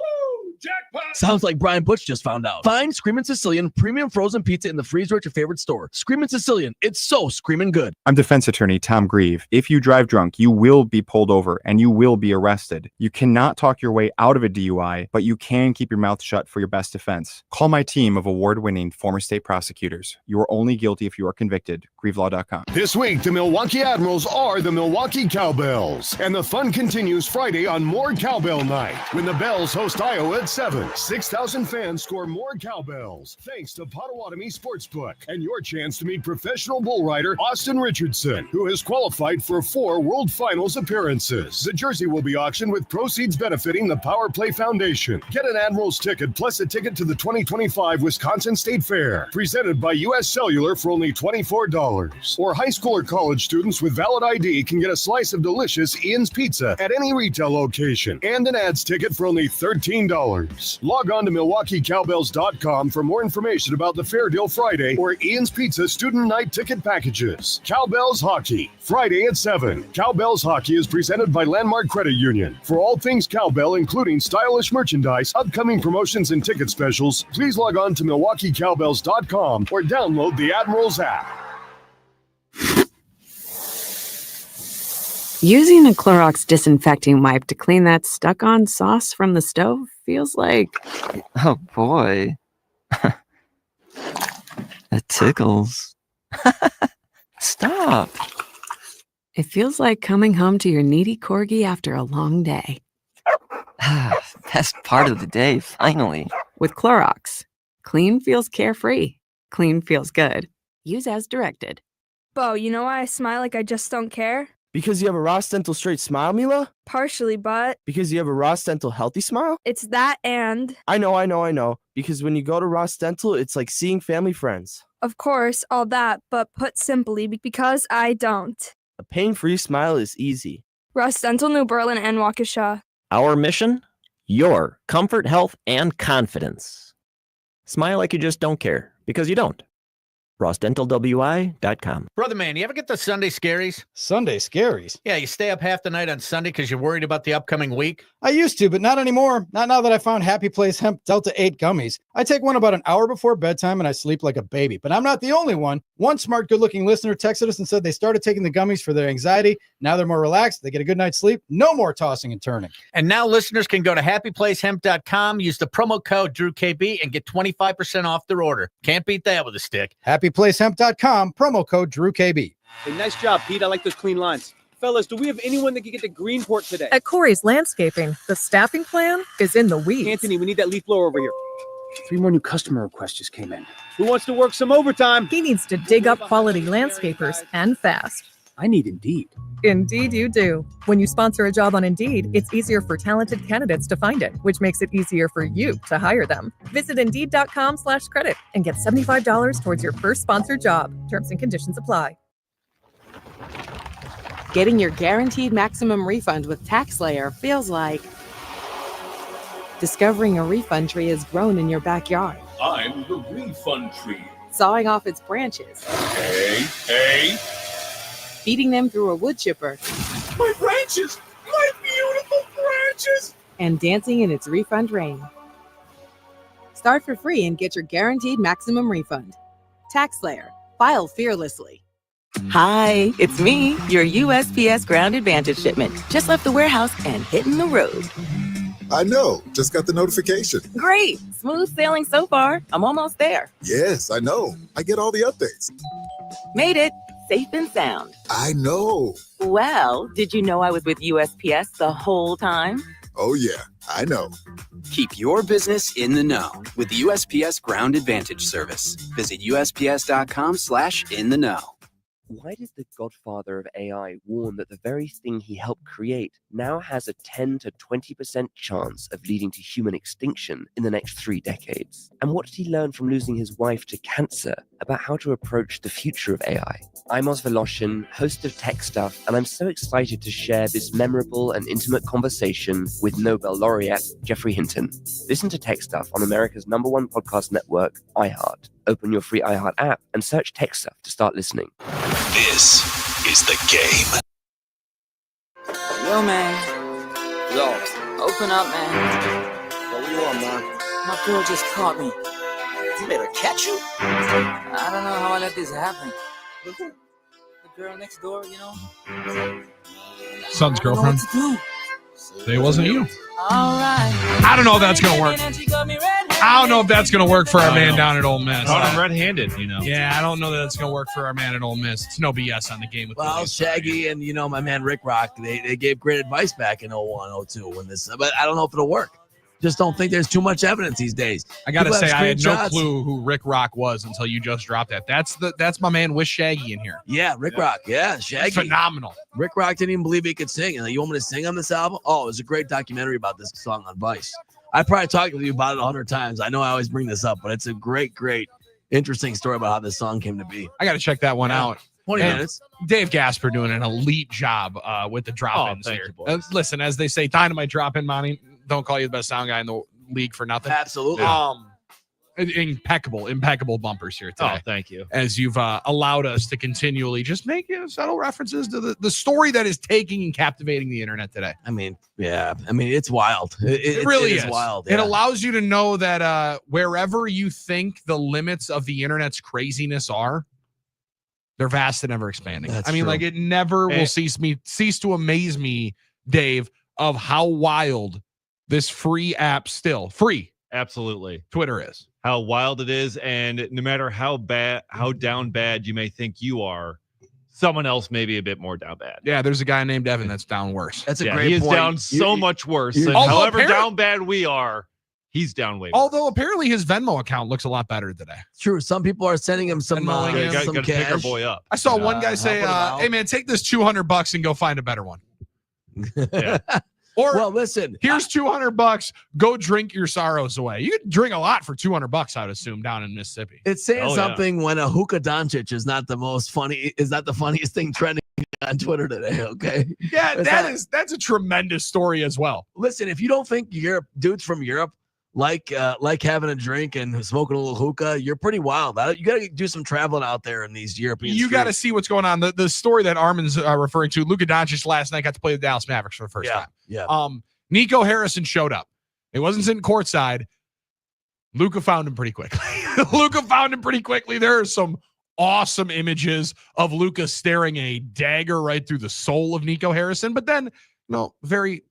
Jackpot! Sounds like Brian Butch just found out. Find Screamin' Sicilian premium frozen pizza in the freezer at your favorite store. Screamin' Sicilian, it's so screamin' good. I'm defense attorney Tom Grieve. If you drive drunk, you will be pulled over and you will be arrested. You cannot talk your way out of a DUI, but you can keep your mouth shut for your best defense. Call my team of award-winning former state prosecutors. You are only guilty if you are convicted. GrieveLaw.com. This week, the Milwaukee Admirals are the Milwaukee Cowbells, and the fun continues Friday on More Cowbell Night when the Bells host Iowa at 7. 6,000 fans score more cowbells thanks to Potawatomi Sportsbook and your chance to meet professional bull rider Austin Richardson, who has qualified for 4 World Finals appearances. The jersey will be auctioned with proceeds benefiting the Power Play Foundation. Get an Admirals ticket plus a ticket to the 2025 Wisconsin State Fair, presented by U.S. Cellular for only $24. Or high school or college students with valid ID can get a slice of delicious Ian's Pizza at any retail location and an ads ticket for only $13. Log on to MilwaukeeCowbells.com for more information about the Fair Deal Friday or Ian's Pizza Student Night Ticket Packages. Cowbells Hockey, Friday at 7. Cowbells Hockey is presented by Landmark Credit Union. For all things cowbell, including stylish merchandise, upcoming promotions, and ticket specials, please log on to MilwaukeeCowbells.com or download the Admirals app. Using a Clorox disinfecting wipe to clean that stuck-on sauce from the stove feels like... Oh, boy. It tickles. Stop. It feels like coming home to your needy corgi after a long day. Best part of the day, finally. With Clorox. Clean feels carefree. Clean feels good. Use as directed. Bo, you know why I smile like I just don't care? Because you have a Ross Dental Straight Smile, Mila? Partially, but... Because you have a Ross Dental Healthy Smile? It's that and... I know. Because when you go to Ross Dental, it's like seeing family friends. Of course, all that, but put simply, because I don't. A pain-free smile is easy. Ross Dental, New Berlin, and Waukesha. Our mission? Your comfort, health, and confidence. Smile like you just don't care, because you don't. RossDentalWI.com. Brother man, you ever get the Sunday scaries? Sunday scaries? Yeah, you stay up half the night on Sunday because you're worried about the upcoming week? I used to, but not anymore. Not now that I found Happy Place Hemp Delta 8 gummies. I take one about an hour before bedtime and I sleep like a baby. But I'm not the only one. One smart, good-looking listener texted us and said they started taking the gummies for their anxiety. Now they're more relaxed. They get a good night's sleep. No more tossing and turning. And now listeners can go to happyplacehemp.com, use the promo code DrewKB, and get 25% off their order. Can't beat that with a stick. happyplacehemp.com, promo code DrewKB. Hey, nice job, Pete. I like those clean lines. Fellas, do we have anyone that can get to Greenport today? At Corey's Landscaping, the staffing plan is in the weeds. Anthony, we need that leaf blower over here. 3 more new customer requests just came in. Who wants to work some overtime? He needs to dig up quality landscapers and fast. I need Indeed. Indeed you do. When you sponsor a job on Indeed, it's easier for talented candidates to find it, which makes it easier for you to hire them. Visit Indeed.com/credit and get $75 towards your first sponsored job. Terms and conditions apply. Getting your guaranteed maximum refund with TaxSlayer feels like discovering a refund tree has grown in your backyard. I'm the refund tree. Sawing off its branches. Hey. Feeding them through a wood chipper. My branches! My beautiful branches! And dancing in its refund rain. Start for free and get your guaranteed maximum refund. TaxSlayer. File fearlessly. Hi, it's me, your USPS Ground Advantage shipment. Just left the warehouse and hitting the road. I know. Just got the notification. Great. Smooth sailing so far. I'm almost there. Yes, I know. I get all the updates. Made it. Safe and sound. I know. Well, did you know I was with USPS the whole time? Oh, yeah. I know. Keep your business in the know with the USPS Ground Advantage service. Visit USPS.com/in-the-know. Why did the godfather of AI warn that the very thing he helped create now has a 10 to 20% chance of leading to human extinction in the next 3 decades? And what did he learn from losing his wife to cancer about how to approach the future of AI? I'm Oz Voloshin, host of Tech Stuff, and I'm so excited to share this memorable and intimate conversation with Nobel laureate Geoffrey Hinton. Listen to Tech Stuff on America's #1 podcast network, iHeart. Open your free iHeart app and search Tech Stuff to start listening. This is The Game. Yo, man. Yo. Open up, man. Yo, what you want, man? My girl just caught me. You made her catch you? I don't know how I let this happen. The girl next door, you know? Son's girlfriend. Say it wasn't you. All right. I don't know if that's gonna work. I don't know if that's gonna work for our man down at Ole Miss. Caught him red-handed, you know. Yeah, I don't know that that's gonna work for our man at Ole Miss. It's no BS on the game with Well, Shaggy and my man Rick Rock, they gave great advice back in 01, 02 when this, but I don't know if it'll work. Just don't think there's too much evidence these days. I gotta People say, have I had no screenshots. clue who Rick Rock was until you just dropped that. That's my man with Shaggy in here. Yeah, Rick Rock. Yeah, Shaggy. Phenomenal. Rick Rock didn't even believe he could sing. And like, you want me to sing on this album? Oh, there's a great documentary about this song on Vice. I probably talked with you about it 100 times. I know I always bring this up, but it's a great, interesting story about how this song came to be. I got to check that one out. 20 And minutes. Dave Gasper doing an elite job with the drop-ins thank here. you, boys. Listen, as they say, dynamite drop-in, Monty. Don't call you the best sound guy in the league for nothing. Absolutely. Impeccable bumpers here today. Oh, thank you. As you've allowed us to continually just make subtle references to the story that is taking and captivating the internet today. I mean, yeah. I mean, it's wild. It really is wild. It yeah. allows you to know that wherever you think the limits of the internet's craziness are, they're vast and ever expanding. That's I mean, true. like it never will cease to amaze me, Dave, of how wild this free app still free. Absolutely. Twitter is. How wild it is, and no matter how down bad you may think you are, someone else may be a bit more down bad. Yeah, there's a guy named Evan that's down worse. That's a Yeah, great he is point. down so much worse. And Although however apparent- down bad we are, he's down way worse. Although apparently his Venmo account looks a lot better today. True. Some people are sending him some, Venmoing him. Got some to pick our cash. boy up. I saw one guy say, help him out. "Hey man, take this $200 and go find a better one." Yeah. Or Well, listen. here's $200. Go drink your sorrows away. You can drink a lot for $200, I would assume, down in Mississippi. It's saying Oh, yeah. something when a Hookah Doncic is not the funniest thing trending on Twitter today. Okay. Yeah, It's that's a tremendous story as well. Listen, if you don't think dudes from Europe like having a drink and smoking a little hookah, you're pretty wild. You got to do some traveling out there in these European. You got to streets. see what's going on. The story that Armin's referring to, Luka Doncic last night got to play the Dallas Mavericks for the first time. Yeah. Nico Harrison showed up. It wasn't sitting courtside. Luka found him pretty quickly. There are some awesome images of Luka staring a dagger right through the soul of Nico Harrison. But then, very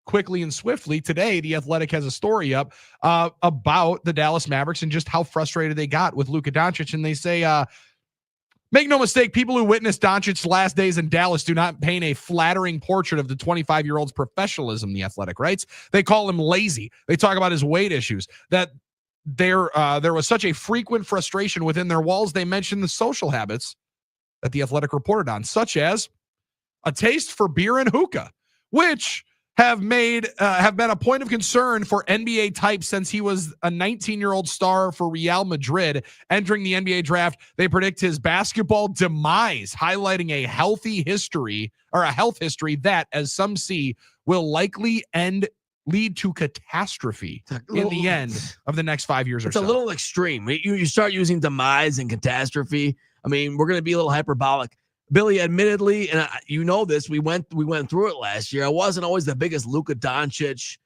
quickly and swiftly today, The Athletic has a story up about the Dallas Mavericks and just how frustrated they got with Luka Doncic. And they say, make no mistake, people who witnessed Doncic's last days in Dallas do not paint a flattering portrait of the 25-year-old's professionalism, The Athletic writes. They call him lazy. They talk about his weight issues, that there was such a frequent frustration within their walls. They mentioned the social habits that The Athletic reported on, such as a taste for beer and hookah, which have been a point of concern for NBA types since he was a 19-year-old star for Real Madrid. Entering the NBA draft, they predict his basketball demise, highlighting a health history that, as some see, will likely lead to catastrophe in the end of the next 5 years or so. It's a little extreme. You start using demise and catastrophe. I mean, we're going to be a little hyperbolic. Billy, admittedly, and you know this, we went through it last year. I wasn't always the biggest Luka Doncic,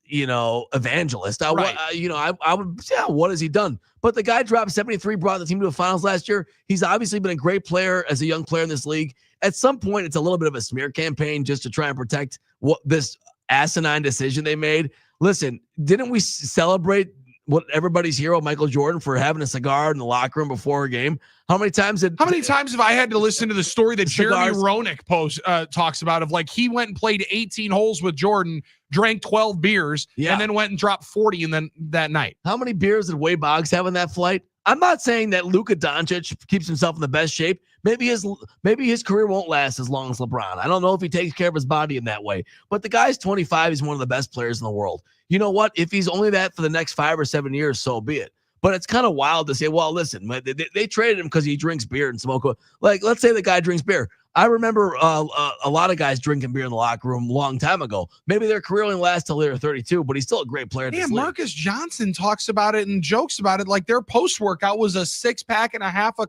evangelist. I would say, what has he done? But the guy dropped 73, brought the team to the finals last year. He's obviously been a great player as a young player in this league. At some point, it's a little bit of a smear campaign just to try and protect what this asinine decision they made. Listen, didn't we celebrate what everybody's hero, Michael Jordan, for having a cigar in the locker room before a game? How many times have I had to listen to the story that Cigars. Jeremy Roenick talks about of like he went and played 18 holes with Jordan, drank 12 beers, and then went and dropped 40 and then that night. How many beers did Wade Boggs have on that flight? I'm not saying that Luka Doncic keeps himself in the best shape, Maybe his career won't last as long as LeBron. I don't know if he takes care of his body in that way. But the guy's 25. He's one of the best players in the world. You know what? If he's only that for the next 5 or 7 years, so be it. But it's kind of wild to say, well, listen, they traded him because he drinks beer and smoke. Like, let's say the guy drinks beer. I remember a lot of guys drinking beer in the locker room a long time ago. Maybe their career only lasts till they're 32, but he's still a great player. Yeah, Marcus Johnson talks about it and jokes about it like their post-workout was a 6-pack and a half a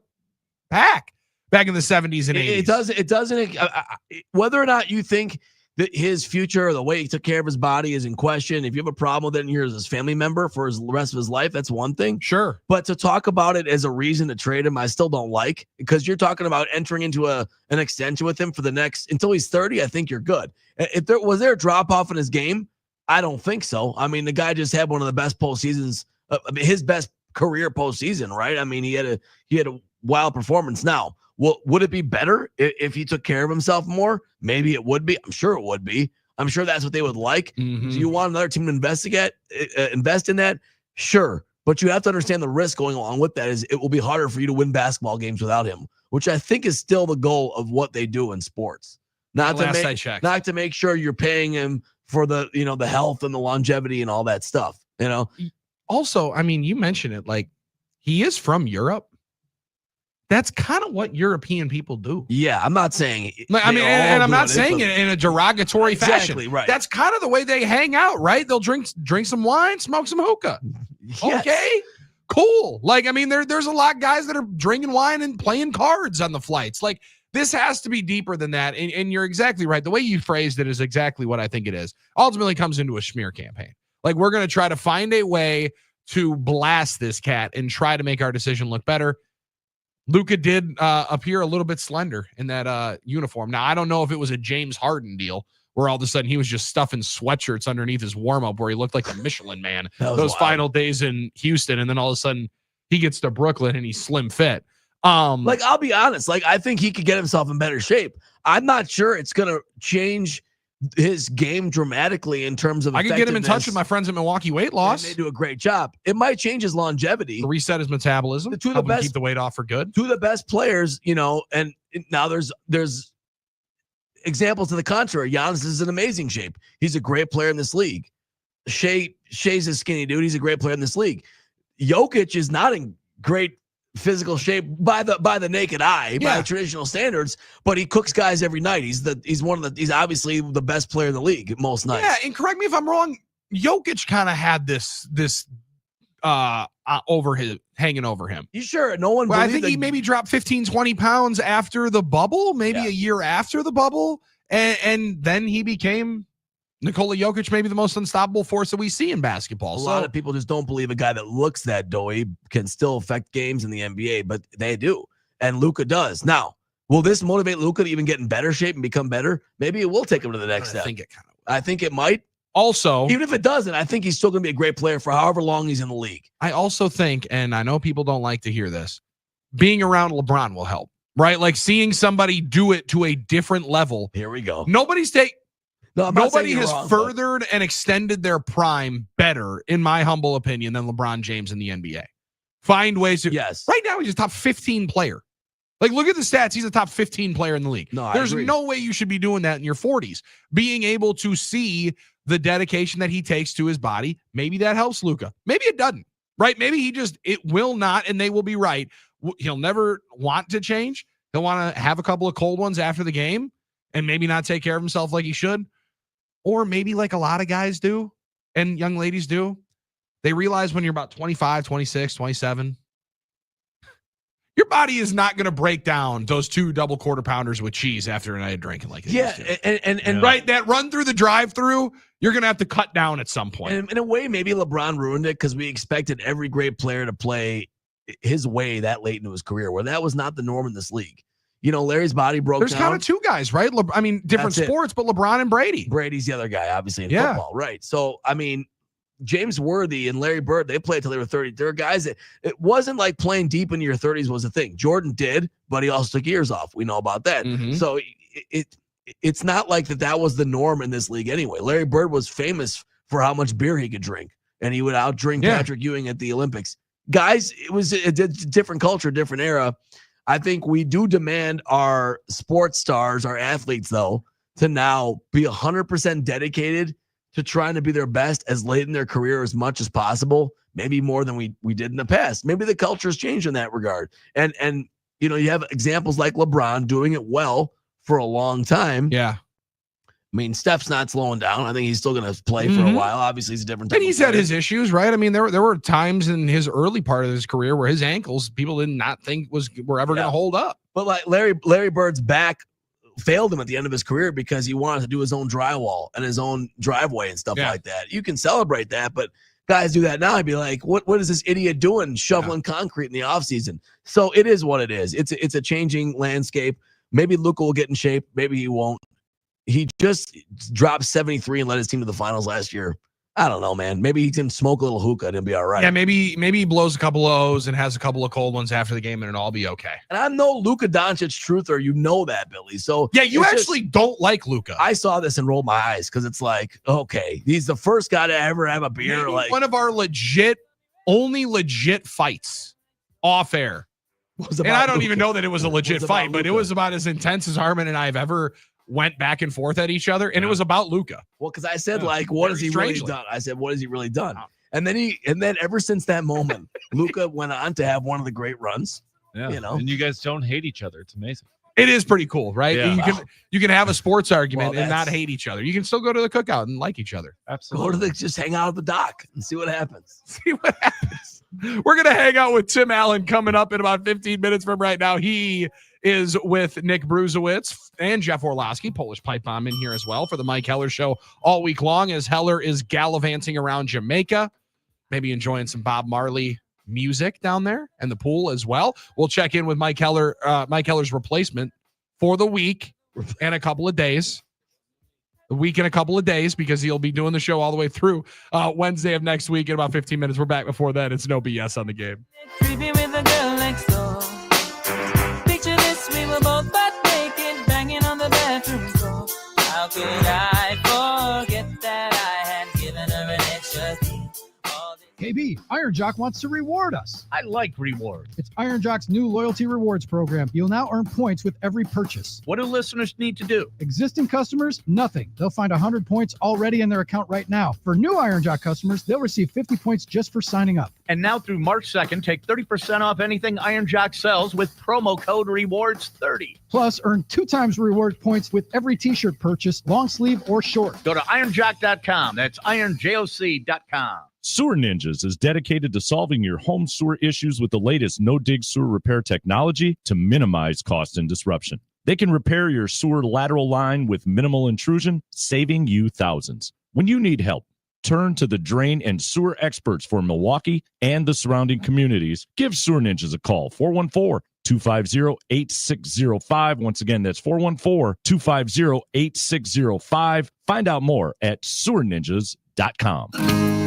pack back in the 70s and 80s. It doesn't, whether or not you think that his future or the way he took care of his body is in question. If you have a problem with it and you're his family member for the rest of his life, that's one thing. Sure. But to talk about it as a reason to trade him, I still don't like, because you're talking about entering into an extension with him for the next, until he's 30, I think you're good. If there was a drop off in his game, I don't think so. I mean, the guy just had one of the best postseasons, his best career postseason, right? I mean, he had a wild performance. Now, well, would it be better if he took care of himself more? Maybe it would be. I'm sure it would be. I'm sure that's what they would like. Mm-hmm. Do you want another team to invest in that? Sure. But you have to understand the risk going along with that is it will be harder for you to win basketball games without him, which I think is still the goal of what they do in sports. Not to make sure you're paying him for the health and the longevity and all that stuff. Also, I mean, you mentioned it, like he is from Europe. That's kind of what European people do. Yeah, I'm not saying. I mean, and I'm not saying it in a derogatory fashion. Right. That's kind of the way they hang out, right? They'll drink some wine, smoke some hookah. Yes. Okay, cool. Like, I mean, there's a lot of guys that are drinking wine and playing cards on the flights. Like, this has to be deeper than that. And you're exactly right. The way you phrased it is exactly what I think it is. Ultimately comes into a smear campaign. Like, we're going to try to find a way to blast this cat and try to make our decision look better. Luka did appear a little bit slender in that uniform. Now, I don't know if it was a James Harden deal where all of a sudden he was just stuffing sweatshirts underneath his warm-up where he looked like a Michelin man those wild final days in Houston, and then all of a sudden he gets to Brooklyn and he's slim fit. Like, I'll be honest, like, I think he could get himself in better shape. I'm not sure it's going to change his game dramatically in terms of I could get him in touch with my friends at Milwaukee Weight Loss. They do a great job. It might change his longevity, to reset his metabolism, the two of the best, keep the weight off for good. Two of the best players, and now there's examples to the contrary. Giannis is in amazing shape. He's a great player in this league. Shea's a skinny dude. He's a great player in this league. Jokic is not in great physical shape by the naked eye, by traditional standards, but he cooks guys every night. He's obviously the best player in the league most nights. Yeah, and correct me if I'm wrong, Jokic kind of had this hanging over him. You sure? No one. Well, I think he maybe dropped 15, 20 pounds after the bubble, maybe a year after the bubble, and then he became Nikola Jokic, maybe the most unstoppable force that we see in basketball. A lot of people just don't believe a guy that looks that doughy can still affect games in the NBA, but they do. And Luka does. Now, will this motivate Luka to even get in better shape and become better? Maybe it will take him to the next step. I think it might. Also, even if it doesn't, I think he's still going to be a great player for however long he's in the league. I also think, and I know people don't like to hear this, being around LeBron will help, right? Like seeing somebody do it to a different level. Here we go. Nobody has furthered and extended their prime better, in my humble opinion, than LeBron James in the NBA. Find ways to. Yes. Right now, he's a top 15 player. Like, look at the stats. He's a top 15 player in the league. No, there's no way you should be doing that in your 40s. Being able to see the dedication that he takes to his body, maybe that helps Luka. Maybe it doesn't, right? Maybe it will not, and they will be right. He'll never want to change. He'll want to have a couple of cold ones after the game and maybe not take care of himself like he should. Or maybe like a lot of guys do and young ladies do, they realize when you're about 25, 26, 27, your body is not going to break down those 2 double quarter pounders with cheese after a night of drinking like this. And right, that run through the drive-through, you're going to have to cut down at some point. And in a way, maybe LeBron ruined it because we expected every great player to play his way that late into his career, where that was not the norm in this league. Larry's body broke down. There's kind of 2 guys, right? Different sports, but LeBron and Brady. Brady's the other guy, obviously, in football, right? So, James Worthy and Larry Bird, they played till they were 30. There are guys that it wasn't like playing deep into your 30s was a thing. Jordan did, but he also took years off. We know about that. Mm-hmm. So it's not like that was the norm in this league anyway. Larry Bird was famous for how much beer he could drink, and he would outdrink Patrick Ewing at the Olympics. Guys, it was a different culture, different era. I think we do demand our sports stars, our athletes, though, to now be 100% dedicated to trying to be their best as late in their career as much as possible, maybe more than we did in the past. Maybe the culture has changed in that regard. And you know, you have examples like LeBron doing it well for a long time. Yeah. I mean, Steph's not slowing down. I think he's still going to play for a while. Obviously, he's a different type And he's of had player. his issues, right? I mean, there were times in his early part of his career where his ankles, people did not think were ever going to hold up. But like Larry Bird's back failed him at the end of his career because he wanted to do his own drywall and his own driveway and stuff like that. You can celebrate that, but guys do that now. I'd be like, what is this idiot doing shoveling concrete in the offseason? So it is what it is. It's a changing landscape. Maybe Luka will get in shape. Maybe he won't. He just dropped 73 and led his team to the finals last year. I don't know, man. Maybe he can smoke a little hookah and he'll be all right. Yeah, maybe he blows a couple of O's and has a couple of cold ones after the game and it'll all be okay. And I'm no Luka Doncic truther. You know that, Billy. So yeah, you actually don't like Luka. I saw this and rolled my eyes because it's like, okay, he's the first guy to ever have a beer. Maybe like one of our only legit fights off air. And I don't even know that it was a legit fight, but it was about as intense as Harmon and I have ever went back and forth at each other, and it was about Luka. Well, because I said, what has he really done? I said, what has he really done? And then ever since that moment, Luka went on to have one of the great runs. Yeah. You know, and you guys don't hate each other. It's amazing. It is pretty cool, right? Yeah. You can have a sports argument Well, and not hate each other. You can still go to the cookout and like each other. Absolutely. just hang out at the dock and see what happens. We're going to hang out with Tim Allen coming up in about 15 minutes from right now. He is with Nick Bruzewitz and Jeff Orlowski, Polish Pipe Bomb, in here as well for the Mike Heller Show all week long as Heller is gallivanting around Jamaica, maybe enjoying some Bob Marley music down there and the pool as well. We'll check in with Mike Heller's replacement for the week and a couple of days. A week and a couple of days because he'll be doing the show all the way through Wednesday of next week in about 15 minutes. We're back before that. It's No BS on the Game. Creepy with the girl next door. Picture this, we were both butt naked, banging on the bathroom door. How could I forget that I had given her an extra key? KB, Iron Jock wants to reward us. I like rewards. It's Iron Jock's new loyalty rewards program. You'll now earn points with every purchase. What do listeners need to do? Existing customers, nothing. They'll find 100 points already in their account right now. For new Iron Jock customers, they'll receive 50 points just for signing up. And now through March 2nd, take 30% off anything Iron Jock sells with promo code REWARDS30. Plus, earn 2 times reward points with every t-shirt purchase, long sleeve or short. Go to ironjock.com. That's ironjoc.com. Sewer Ninjas is dedicated to solving your home sewer issues with the latest no-dig sewer repair technology to minimize cost and disruption. They can repair your sewer lateral line with minimal intrusion, saving you thousands. When you need help, turn to the drain and sewer experts for Milwaukee and the surrounding communities. Give Sewer Ninjas a call, 414-250-8605. Once again, that's 414-250-8605. Find out more at sewerninjas.com.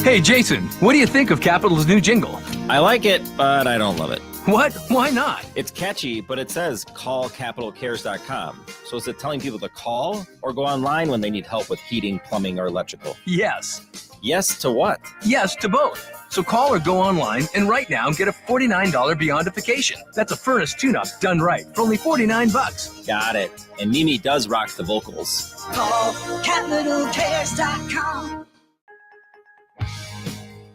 Hey, Jason, what do you think of Capital's new jingle? I like it, but I don't love it. What? Why not? It's catchy, but it says callcapitalcares.com. So is it telling people to call or go online when they need help with heating, plumbing, or electrical? Yes. Yes to what? Yes to both. So call or go online and right now get a $49 Beyondification. That's a furnace tune-up done right for only $49. Got it. And Mimi does rock the vocals. Call capitalcares.com.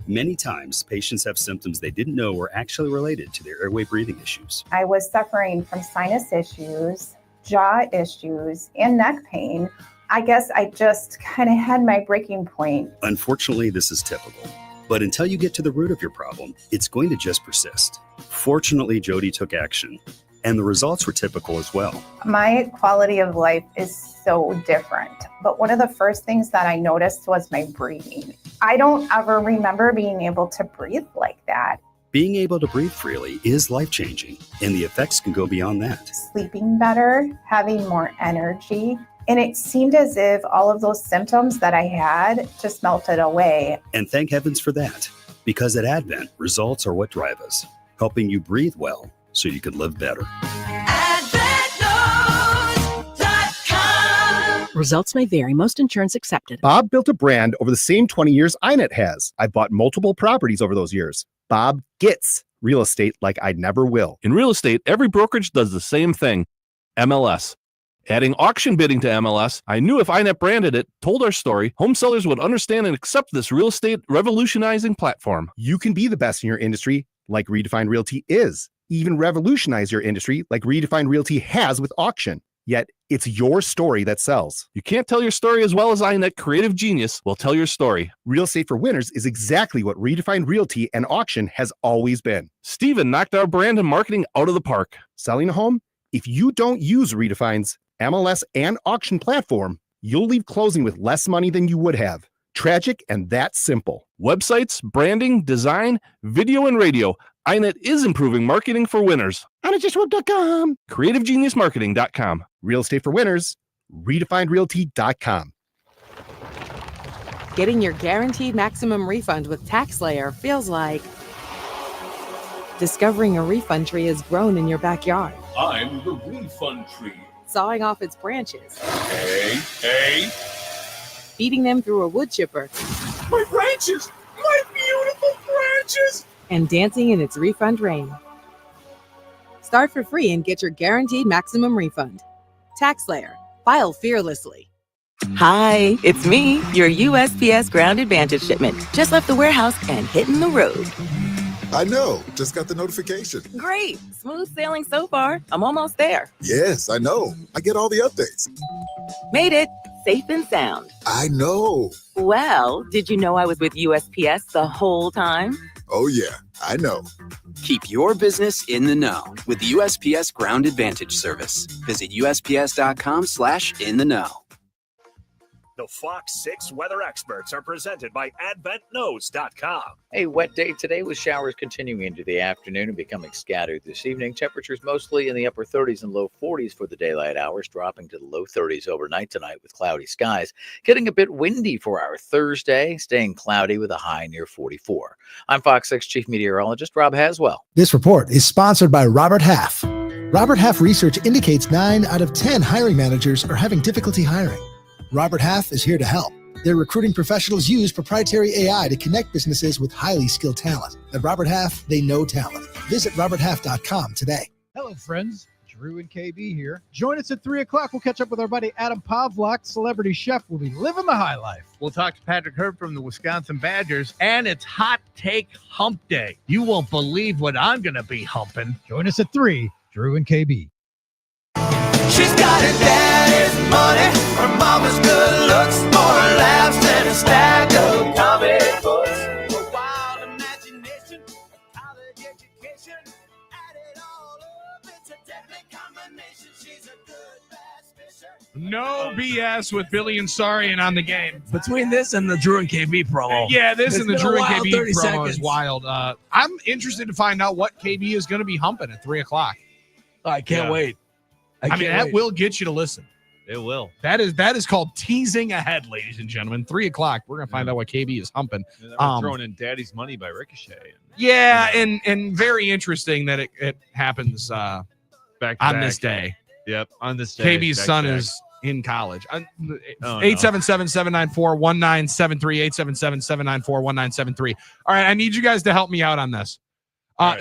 Many times, patients have symptoms they didn't know were actually related to their airway breathing issues. I was suffering from sinus issues, jaw issues, and neck pain. I guess I just kind of had my breaking point. Unfortunately, this is typical. But until you get to the root of your problem, it's going to just persist. Fortunately, Jody took action, and the results were typical as well. My quality of life is so different. But one of the first things that I noticed was my breathing. I don't ever remember being able to breathe like that. Being able to breathe freely is life-changing, and the effects can go beyond that. Sleeping better, having more energy. And it seemed as if all of those symptoms that I had just melted away. And thank heavens for that, because at Advent, results are what drive us, helping you breathe well so you can live better. Results may vary. Most insurance accepted. Bob built a brand over the same 20 years INET has. I bought multiple properties over those years. Bob gets real estate like I never will. In real estate, every brokerage does the same thing. MLS. Adding auction bidding to MLS, I knew if iNet branded it, told our story, home sellers would understand and accept this real estate revolutionizing platform. You can be the best in your industry like Redefined Realty is. Even revolutionize your industry like Redefined Realty has with auction. Yet, it's your story that sells. You can't tell your story as well as iNet Creative Genius will tell your story. Real estate for winners is exactly what Redefined Realty and auction has always been. Steven knocked our brand and marketing out of the park. Selling a home? If you don't use Redefine's MLS and auction platform, you'll leave closing with less money than you would have. Tragic and that simple. Websites, branding, design, video, and radio. iNet is improving marketing for winners. iNetJustWeb.com. CreativeGeniusMarketing.com. Real estate for winners. RedefinedRealty.com. Getting your guaranteed maximum refund with TaxSlayer feels like discovering a refund tree has grown in your backyard. I'm the refund tree. Sawing off its branches. Hey. Feeding them through a wood chipper. My branches! My beautiful branches! And dancing in its refund rain. Start for free and get your guaranteed maximum refund. TaxSlayer. File fearlessly. Hi, it's me, your USPS Ground Advantage shipment. Just left the warehouse and hitting the road. I know. Just got the notification. Great. Smooth sailing so far. I'm almost there. Yes, I know. I get all the updates. Made it. Safe and sound. I know. Well, did you know I was with USPS the whole time? Oh, yeah. I know. Keep your business in the know with the USPS Ground Advantage service. Visit USPS.com/in-the-know. The Fox 6 weather experts are presented by AdventKnows.com. A wet day today with showers continuing into the afternoon and becoming scattered this evening. Temperatures mostly in the upper 30s and low 40s for the daylight hours, dropping to the low 30s overnight tonight with cloudy skies. Getting a bit windy for our Thursday, staying cloudy with a high near 44. I'm Fox 6 Chief Meteorologist Rob Haswell. This report is sponsored by Robert Half. Robert Half research indicates 9 out of 10 hiring managers are having difficulty hiring. Robert Half is here to help. Their recruiting professionals use proprietary AI to connect businesses with highly skilled talent. At Robert Half, they know talent. Visit roberthalf.com today. Hello, friends. Drew and KB here. Join us at 3 o'clock. We'll catch up with our buddy Adam Pavlak, celebrity chef. We'll be living the high life. We'll talk to Patrick Herb from the Wisconsin Badgers, and it's Hot Take Hump Day. You won't believe what I'm going to be humping. Join us at 3, Drew and KB. She's got her daddy's money, her mama's good looks, more laughs than a stack of comic books. A wild imagination, a college education, add it all up, it's a deadly combination. She's a good bass fisher. No BS with Billy and Sarian on the game. Between this and the Drew and KB promo. Yeah, this It's and the been a Drew and wild KB 30 promo seconds. is wild. I'm interested to find out what KB is going to be humping at 3 o'clock. I can't wait. I mean, that will get you to listen. It will. That is called teasing ahead, ladies and gentlemen. 3 o'clock, we're gonna find out what KB is humping. We're throwing in Daddy's Money by Ricochet. Yeah, and very interesering that it happens Back to on back. this day. Yep, on this day. KB's back son to back. is in college. no. 877-794-1973. 877-794-1973. All right, I need you guys to help me out on this.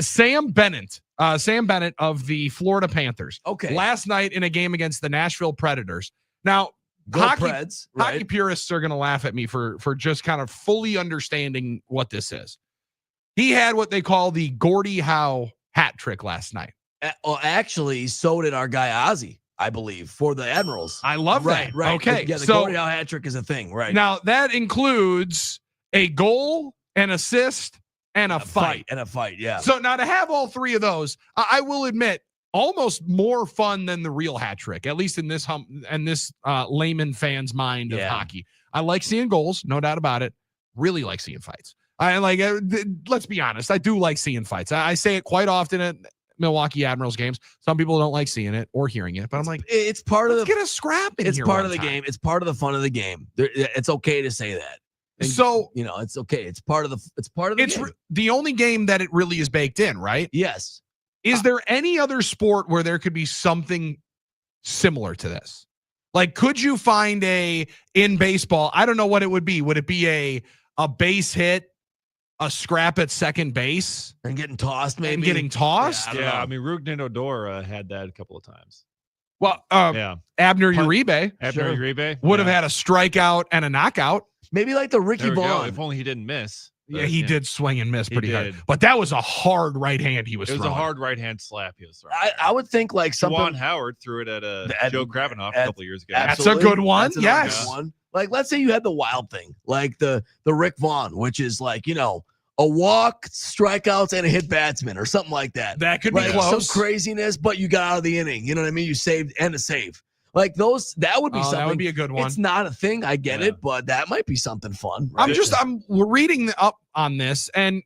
Sam Bennett of the Florida Panthers. Okay. Last night in a game against the Nashville Predators. Now, Go Preds, right? hockey purists are going to laugh at me for just kind of fully understanding what this is. He had what they call the Gordie Howe hat trick last night. Well, actually, so did our guy Ozzy, I believe, for the Admirals. I love that. Right. Okay. Yeah, the so Gordie Howe hat trick is a thing, right? now that includes a goal, an assist, and a fight. And a fight, yeah. So now to have all three of those, I will admit, almost more fun than the real hat trick, at least in this layman fan's mind of hockey. I like seeing goals, no doubt about it. Really like seeing fights. I like. Let's be honest, I do like seeing fights. I say it quite often at Milwaukee Admirals games. Some people don't like seeing it or hearing it, but I'm like, it's part of the get a scrap in It's here part one of the time. game. It's part of the fun of the game. It's okay to say that. And, So it's okay. It's part of the. It's part of the. It's game. the only game that it really is baked in, right? Yes. Is there any other sport where there could be something similar to this? Like, could you find in baseball? I don't know what it would be. Would it be a base hit, a scrap at second base and getting tossed, maybe. And getting tossed? Yeah, I mean, Rougned Odor had that a couple of times. Well, yeah. Abner Uribe. Abner Uribe would have had a strikeout and a knockout. Maybe like the Ricky There we go. Vaughn. If only he didn't miss. Yeah, he did swing and miss He pretty hard. did. But that was a hard right hand he was It was throwing. a hard right hand slap he was throwing. I would think like something. Juwan Howard threw it at Joe Kravinoff a couple of years ago. That's a good one. That's another Yes. good one. Like, let's say you had the wild thing, like the Rick Vaughn, which is like, you know, a walk, strikeouts, and a hit batsman or something like that. That could be Like, close. some craziness, but you got out of the inning. You know what I mean? You saved and a save. Like those, that would be something. That would be a good one. It's not a thing. I get it, but that might be something fun. Right? I'm reading up on this, and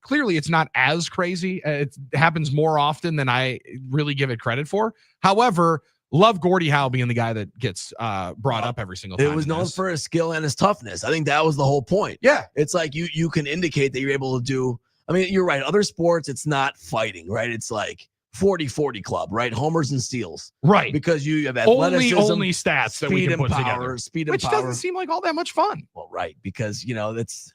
clearly it's not as crazy. It happens more often than I really give it credit for. However, love Gordie Howe being the guy that gets brought up every single time. It was known for his skill and his toughness. I think that was the whole point. Yeah. It's like you can indicate that you're able to do. I mean, you're right. Other sports, it's not fighting, right? It's like 40-40 club, right? Homers and steals. Right. Because you have athleticism. Only stats that we speed can and put power, together. speed and Which power. doesn't seem like all that much fun. Well, right. Because, you know, that's,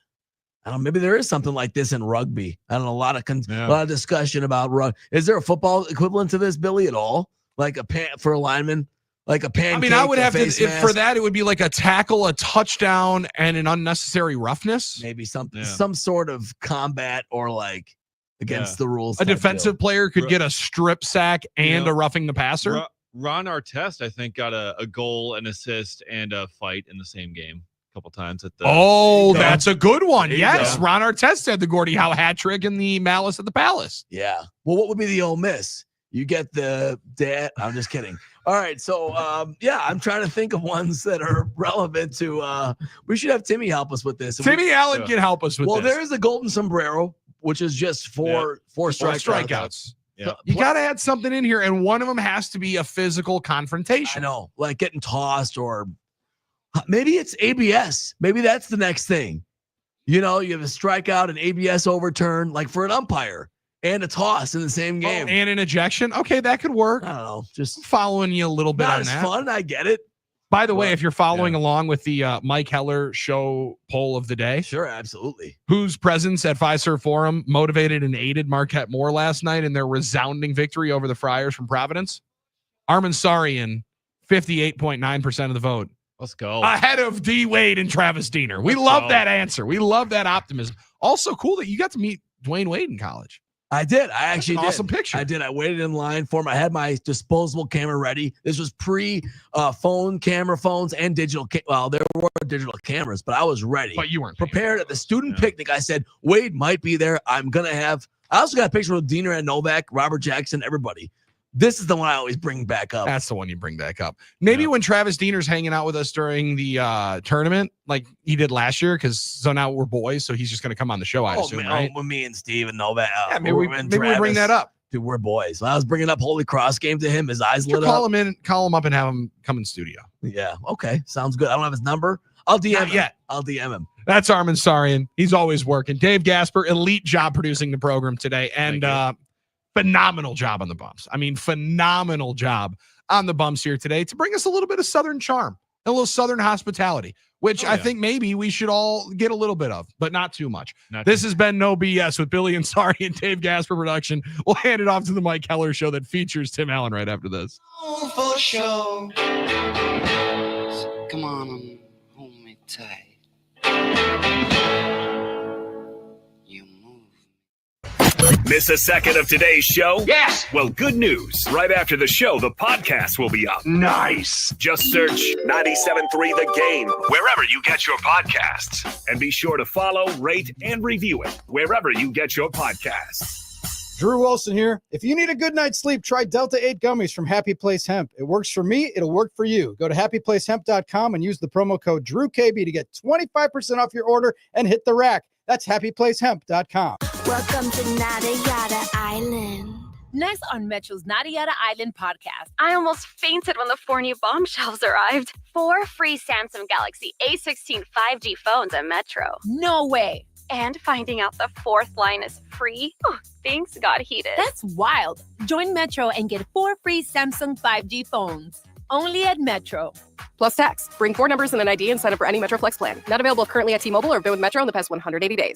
I don't know, maybe there is something like this in rugby. I don't know, a lot of discussion about rugby. Is there a football equivalent to this, Billy, at all? Like for a lineman? Like a pancake? I mean, I would have to, face if for mask? that, it would be like a tackle, a touchdown, and an unnecessary roughness. Maybe something, some sort of combat or like against the rules. A type defensive deal. player could get a strip sack and know, a roughing the passer. Ron Artest, I think, got a goal, an assist, and a fight in the same game a couple times. At the That's a good one. There you Yes, go. Ron Artest had the Gordie Howe hat trick in the Malice at the Palace. Yeah. Well, what would be the Ole Miss? You get the dad. I'm just kidding. All right. So, I'm trying to think of ones that are relevant to. We should have Timmy help us with this. Timmy Allen can help us with well, this. there is a golden sombrero, which is just four strikeouts. Yeah. You got to add something in here, and one of them has to be a physical confrontation. I know, like getting tossed, or maybe it's ABS. Maybe that's the next thing. You know, you have a strikeout, an ABS overturn, like for an umpire, and a toss in the same game. And an ejection. Okay, that could work. I don't know. Just following you a little bit not on as that. fun. I get it. By the way, if you're following along with the Mike Heller show poll of the day, sure, absolutely. Whose presence at Fiserv Forum motivated and aided Marquette Moore last night in their resounding victory over the Friars from Providence? Armin Sarian, 58.9% of the vote. Let's go. Ahead of D. Wade and Travis Diener. We love that answer. We love that optimism. Also cool that you got to meet Dwayne Wade in college. I did. I actually That's an awesome did. picture. I did. I waited in line for him. I had my disposable camera ready. This was phone camera phones and digital. Well, there were digital cameras, but I was ready. But you weren't prepared at the student picnic. I said, Wade might be there. I also got a picture with Diener and Novak, Robert Jackson, everybody. This is the one I always bring back up. That's the one you bring back up. Maybe when Travis Diener's hanging out with us during the tournament, like he did last year, so now we're boys, so he's just going to come on the show, I assume, right? With me and Steve and Novak. Yeah, maybe we bring that up. Dude, we're boys. When I was bringing up Holy Cross game to him, his eyes lit Call up. him up and have him come in studio. Yeah, okay. Sounds good. I don't have his number. I'll DM him. I'll DM him. That's Armin Sarian. He's always working. Dave Gasper, elite job producing the program today. And phenomenal job on the bumps. I mean, phenomenal job on the bumps here today to bring us a little bit of Southern charm, a little Southern hospitality, which I think maybe we should all get a little bit of, but not too much. This has been No BS with Billy and Sari and Dave Gasper production. We'll hand it off to the Mike Keller show that features Tim Allen right after this. For sure. Come on, hold me tight. Miss a second of today's show? Yes! Well, good news. Right after the show, the podcast will be up. Nice. Just search 97.3 The Game wherever you get your podcasts. And be sure to follow, rate, and review it wherever you get your podcasts. Drew Wilson here. If you need a good night's sleep, try Delta 8 gummies from Happy Place Hemp. It works for me. It'll work for you. Go to happyplacehemp.com and use the promo code DrewKB to get 25% off your order and hit the rack. That's happyplacehemp.com. Welcome to Nada Yada Island. Next on Metro's Nada Yada Island podcast. I almost fainted when the 4 new bombshells arrived. 4 free Samsung Galaxy A16 5G phones at Metro. No way. And finding out the 4th line is free. Oh, things got heated. That's wild. Join Metro and get 4 free Samsung 5G phones. Only at Metro. Plus tax. Bring 4 numbers and an ID and sign up for any Metro Flex plan. Not available currently at T-Mobile or been with Metro in the past 180 days.